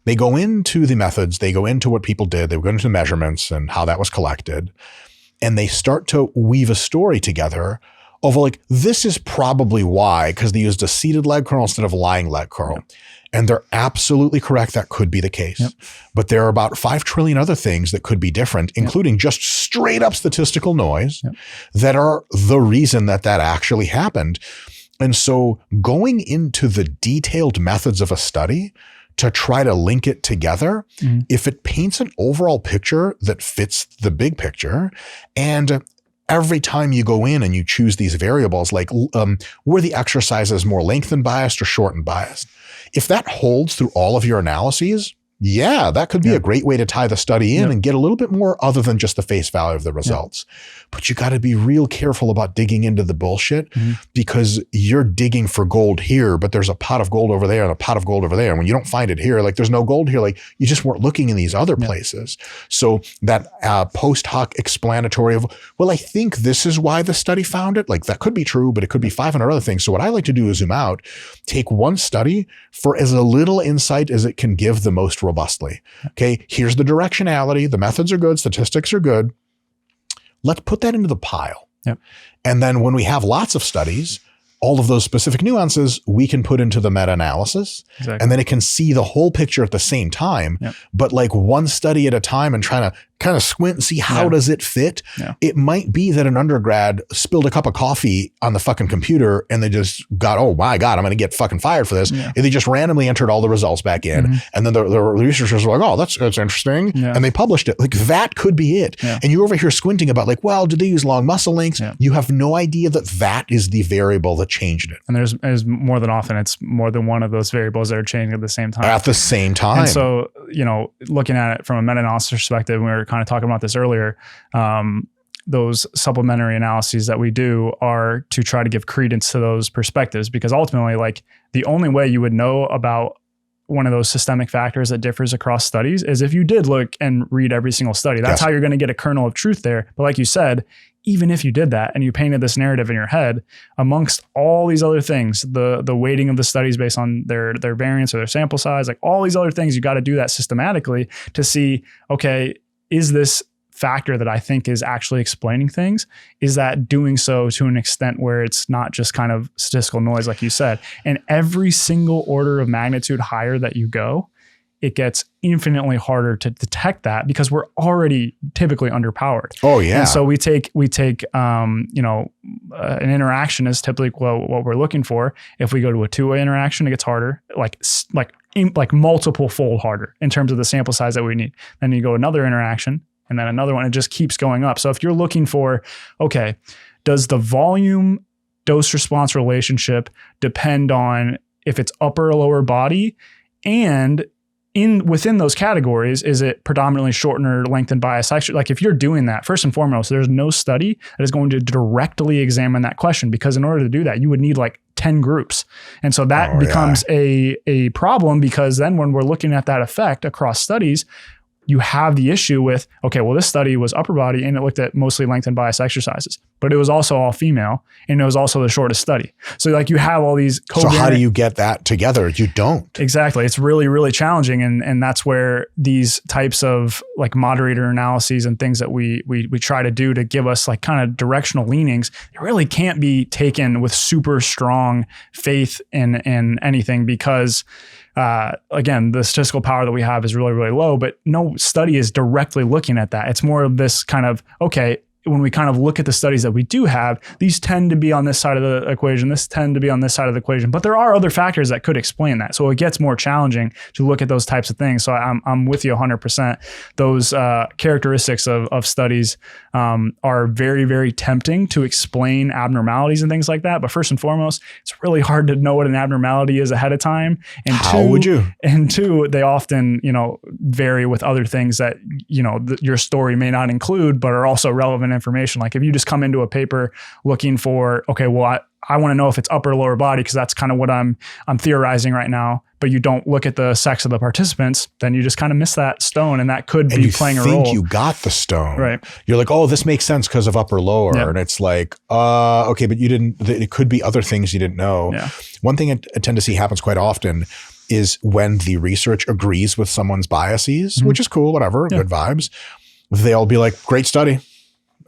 They go into the methods, they go into what people did, they go into the measurements and how that was collected. And they start to weave a story together of like, this is probably why, because they used a seated leg curl instead of a lying leg curl. And they're absolutely correct. That could be the case. But there are about 5 trillion other things that could be different, including just straight up statistical noise that are the reason that actually happened. And so going into the detailed methods of a study to try to link it together, if it paints an overall picture that fits the big picture, and every time you go in and you choose these variables, like were the exercises more lengthened biased or shortened biased? If that holds through all of your analyses, that could be a great way to tie the study in and get a little bit more other than just the face value of the results. But you got to be real careful about digging into the bullshit because you're digging for gold here, but there's a pot of gold over there and a pot of gold over there. And when you don't find it here, like there's no gold here, like you just weren't looking in these other places. So that post hoc explanatory of, well, I think this is why the study found it. Like that could be true, but it could be 500 other things. So what I like to do is zoom out, take one study for as a little insight as it can give the most robustly. Okay, here's the directionality. The methods are good. Statistics are good. Let's put that into the pile. And then when we have lots of studies, all of those specific nuances we can put into the meta-analysis. And then it can see the whole picture at the same time, but like one study at a time and trying to kind of squint and see how does it fit. Yeah. It might be that an undergrad spilled a cup of coffee on the fucking computer and they just got, oh my God, I'm going to get fucking fired for this. Yeah. And they just randomly entered all the results back in. And then the researchers were like, oh, that's interesting. Yeah. And they published it. Like that could be it. Yeah. And you're over here squinting about like, well, did they use long muscle links? Yeah. You have no idea that is the variable that changed it. And there's more than often, it's more than one of those variables that are changing at the same time. At the same time. And so, looking at it from a meta-analysis perspective, we were kind of talking about this earlier, those supplementary analyses that we do are to try to give credence to those perspectives, because ultimately, like, the only way you would know about one of those systemic factors that differs across studies is if you did look and read every single study. That's how you're going to get a kernel of truth there. But like you said, even if you did that and you painted this narrative in your head, amongst all these other things, the weighting of the studies based on their variance or their sample size, like all these other things, you got to do that systematically to see, okay, is this factor that I think is actually explaining things, is that doing so to an extent where it's not just kind of statistical noise, like you said? And every single order of magnitude higher that you go, it gets infinitely harder to detect that because we're already typically underpowered. Oh yeah. And so we take an interaction is typically what we're looking for. If we go to a two-way interaction, it gets harder, like multiple fold harder in terms of the sample size that we need. Then you go another interaction and then another one, it just keeps going up. So if you're looking for, okay, does the volume dose response relationship depend on if it's upper or lower body, and within those categories, is it predominantly shortened or lengthened by a section? Like if you're doing that, first and foremost, there's no study that is going to directly examine that question, because in order to do that, you would need like 10 groups. And so that becomes a problem, because then when we're looking at that effect across studies, you have the issue with, okay, well, this study was upper body and it looked at mostly length and bias exercises, but it was also all female and it was also the shortest study. So like you have all these So how do you get that together? You don't. Exactly. It's really, really challenging. And that's where these types of like moderator analyses and things that we try to do to give us like kind of directional leanings, it really can't be taken with super strong faith in anything, because again, the statistical power that we have is really, really low, but no study is directly looking at that. It's more of this kind of, okay, when we kind of look at the studies that we do have, these tend to be on this side of the equation, this tend to be on this side of the equation, but there are other factors that could explain that. So it gets more challenging to look at those types of things. So I'm with you 100%. Those characteristics of studies are very, very tempting to explain abnormalities and things like that. But first and foremost, it's really hard to know what an abnormality is ahead of time. And how would you? And two, they often, vary with other things that, your story may not include, but are also relevant information. Like if you just come into a paper looking for, okay, well, I want to know if it's upper or lower body, because that's kind of what I'm theorizing right now, but you don't look at the sex of the participants, then you just kind of miss that stone, and that could be playing a role. You think you got the stone. Right. You're like, oh, this makes sense because of upper lower. Yep. And it's like, okay, but you didn't, it could be other things you didn't know. Yeah. One thing I tend to see happens quite often is when the research agrees with someone's biases, which is cool, whatever, good vibes. They'll be like, great study.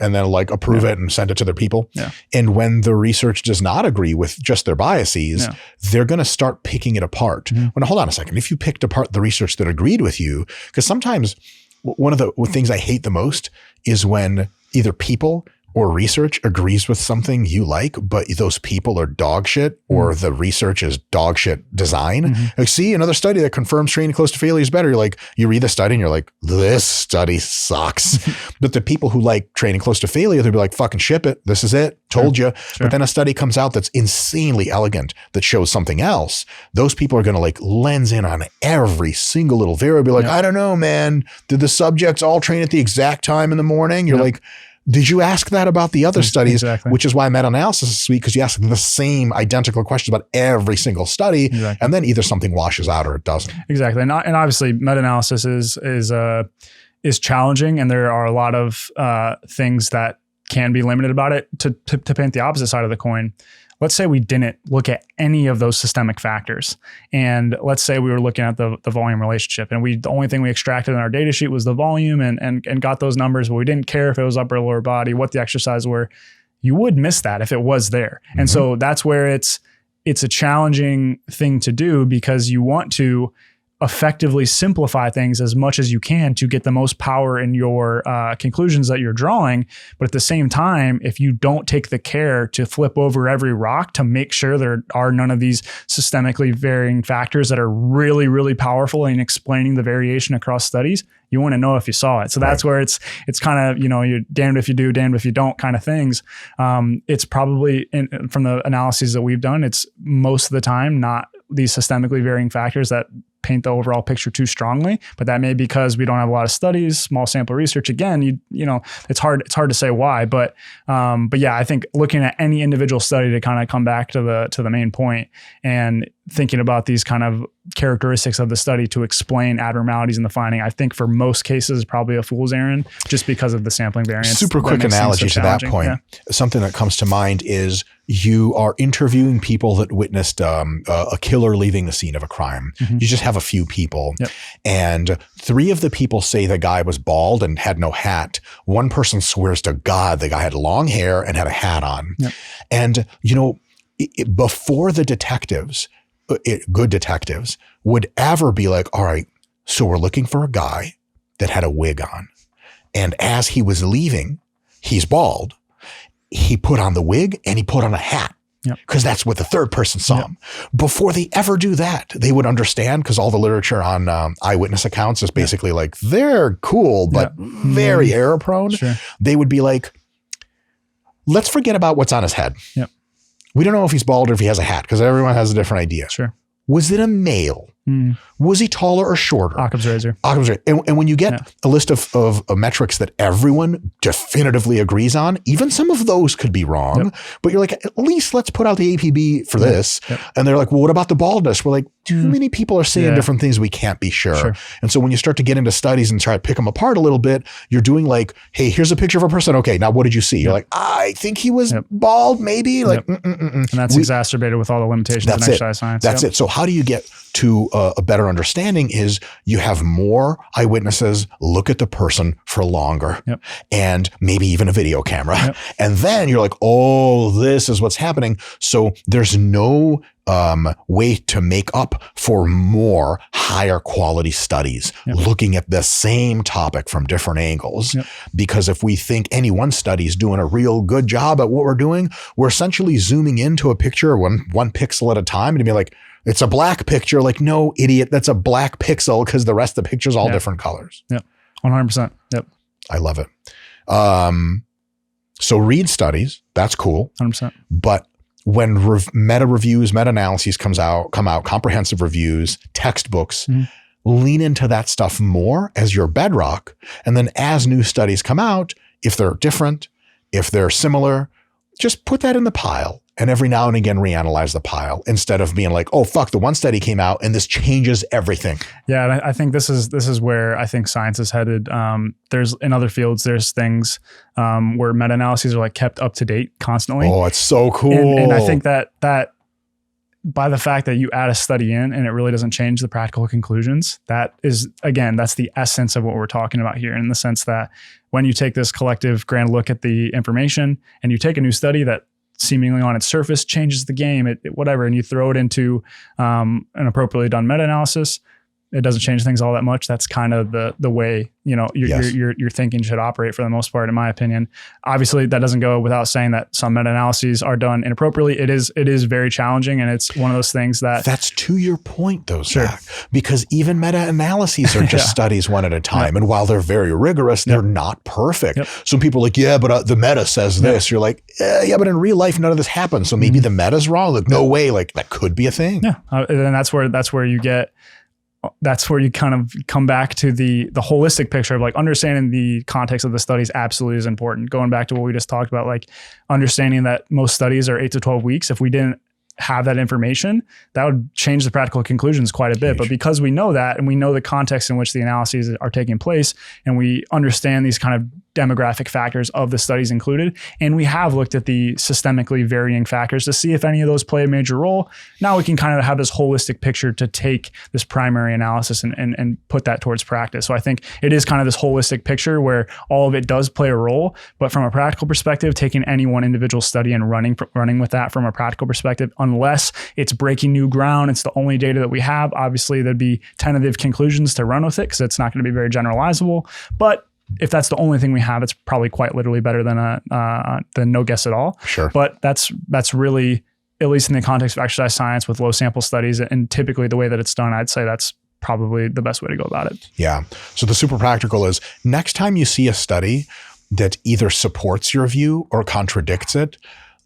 And then like approve it and send it to their people. Yeah. And when the research does not agree with just their biases, they're going to start picking it apart. Well, hold on a second. If you picked apart the research that agreed with you, because sometimes one of the things I hate the most is when either people or research agrees with something you like, but those people are dog shit, or the research is dog shit design. Like, see, another study that confirms training close to failure is better. You're like, you read the study and you're like, this study sucks. But the people who like training close to failure, they'll be like, fucking ship it. This is it. Told you. But then a study comes out that's insanely elegant that shows something else. Those people are going to like lens in on every single little variable. Like, I don't know, man. Did the subjects all train at the exact time in the morning? You're like, did you ask that about the other studies? Exactly. Which is why meta-analysis is sweet, because you ask the same identical questions about every single study, and then either something washes out or it doesn't. Exactly. And obviously meta-analysis is challenging, and there are a lot of things that can be limited about it. To paint the opposite side of the coin, let's say we didn't look at any of those systemic factors. And let's say we were looking at the volume relationship, and the only thing we extracted in our data sheet was the volume and got those numbers, but we didn't care if it was upper or lower body, what the exercise were. You would miss that if it was there. And so that's where it's a challenging thing to do, because you want to effectively simplify things as much as you can to get the most power in your conclusions that you're drawing. But at the same time, if you don't take the care to flip over every rock to make sure there are none of these systemically varying factors that are really, really powerful in explaining the variation across studies, you want to know if you saw it. So that's where it's kind of, you're damned if you do, damned if you don't kind of things. It's probably from the analyses that we've done, it's most of the time not these systemically varying factors that paint the overall picture too strongly, but that may be because we don't have a lot of studies, small sample research. Again, it's hard to say why, but yeah, I think looking at any individual study to kind of come back to the main point and thinking about these kind of characteristics of the study to explain abnormalities in the finding, I think for most cases probably a fool's errand just because of the sampling variance. Super quick analogy to that point. Yeah. Something that comes to mind is you are interviewing people that witnessed a killer leaving the scene of a crime. Mm-hmm. You just have a few people. Yep. And 3 of the people say the guy was bald and had no hat. One person swears to God the guy had long hair and had a hat on. Yep. And, before the detectives, good detectives would ever be like, all right, so we're looking for a guy that had a wig on. And as he was leaving, he's bald. He put on the wig and he put on a hat because that's what the third person saw him. Before they ever do that, they would understand, because all the literature on eyewitness accounts is basically like, they're cool, but very error prone. Sure. They would be like, let's forget about what's on his head. Yep. We don't know if he's bald or if he has a hat because everyone has a different idea. Sure. Was it a male? Was he taller or shorter? Occam's razor. And when you get a list of metrics that everyone definitively agrees on, even some of those could be wrong, but you're like, at least let's put out the APB for this. Yep. And they're like, well, what about the baldness? We're like, too many people are saying different things. We can't be sure. And so when you start to get into studies and try to pick them apart a little bit, you're doing like, hey, here's a picture of a person. Okay, now what did you see? You're like, I think he was bald, maybe. Like, And that's exacerbated with all the limitations in exercise science. That's it. So how do you get to a better understanding is you have more eyewitnesses look at the person for longer and maybe even a video camera. And then you're like, oh, this is what's happening. So there's no way to make up for more higher quality studies looking at the same topic from different angles. Because if we think any one study is doing a real good job at what we're doing, we're essentially zooming into a picture one pixel at a time and be like, it's a black picture. Like, no, idiot, that's a black pixel because the rest of the picture is all different colors. 100%. I love it. So read studies. That's cool. 100%. But when meta-reviews, meta-analyses come out, comprehensive reviews, textbooks, lean into that stuff more as your bedrock. And then as new studies come out, if they're different, if they're similar, just put that in the pile. And every now and again, reanalyze the pile instead of being like, oh, fuck, the one study came out and this changes everything. Yeah. And I think this is where I think science is headed. There's in other fields, there's things where meta-analyses are like kept up to date constantly. Oh, it's so cool. And I think that by the fact that you add a study in and it really doesn't change the practical conclusions, that is, again, that's the essence of what we're talking about here, in the sense that when you take this collective grand look at the information and you take a new study that seemingly on its surface changes the game, whatever, and you throw it into an appropriately done meta-analysis, it doesn't change things all that much. That's kind of the way, your thinking should operate for the most part, in my opinion. Obviously, that doesn't go without saying that some meta-analyses are done inappropriately. It is very challenging, and it's one of those things that's to your point though, Zac, because even meta-analyses are just studies one at a time. And while they're very rigorous, they're not perfect. Some people are like, but the meta says this. You're like, but in real life, none of this happens. So maybe the meta's wrong. Like, no way. Like that could be a thing. Yeah. And that's where you get, that's where you kind of come back to the holistic picture of like understanding the context of the studies absolutely is important. Going back to what we just talked about, like understanding that most studies are 8 to 12 weeks. If we didn't have that information, that would change the practical conclusions quite a bit. But because we know that, and we know the context in which the analyses are taking place, and we understand these kind of demographic factors of the studies included. And we have looked at the systemically varying factors to see if any of those play a major role. Now we can kind of have this holistic picture to take this primary analysis and put that towards practice. So I think it is kind of this holistic picture where all of it does play a role, but from a practical perspective, taking any one individual study and running with that from a practical perspective, unless it's breaking new ground, it's the only data that we have. Obviously, there'd be tentative conclusions to run with it because it's not going to be very generalizable. But if that's the only thing we have, it's probably quite literally better than no guess at all. Sure. But that's really, at least in the context of exercise science with low sample studies and typically the way that it's done, I'd say that's probably the best way to go about it. Yeah. So the super practical is next time you see a study that either supports your view or contradicts it,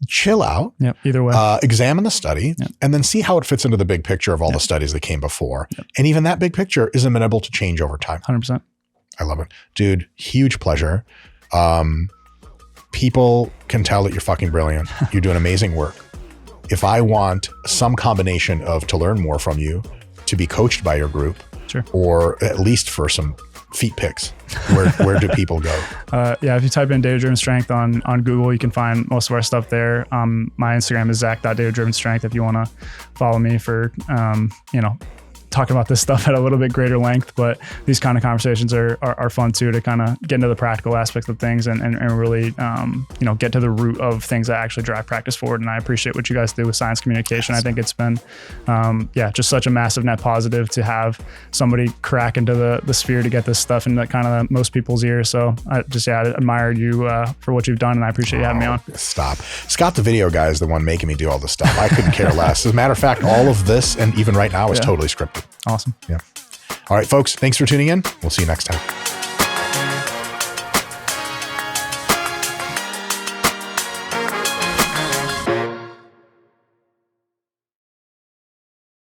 chill out. Yep. Either way. Examine the study and then see how it fits into the big picture of all the studies that came before. And even that big picture is amenable to change over time. 100%. I love it. Dude, huge pleasure. People can tell that you're fucking brilliant. You're doing amazing work. If I want some combination of to learn more from you, to be coached by your group, sure, or at least for some feet pics, where do people go? If you type in Data Driven Strength on Google, you can find most of our stuff there. My Instagram is zac.datadrivenstrength if you want to follow me for, talking about this stuff at a little bit greater length, but these kind of conversations are fun too, to kind of get into the practical aspects of things and really, get to the root of things that actually drive practice forward. And I appreciate what you guys do with science communication. I think it's been, just such a massive net positive to have somebody crack into the sphere to get this stuff into kind of most people's ears. So I admired you for what you've done, and I appreciate you having me on. Stop. Scott, the video guy, is the one making me do all this stuff. I couldn't care less. As a matter of fact, all of this, and even right now, is totally scripted. Awesome. Yeah. All right, folks, thanks for tuning in. We'll see you next time.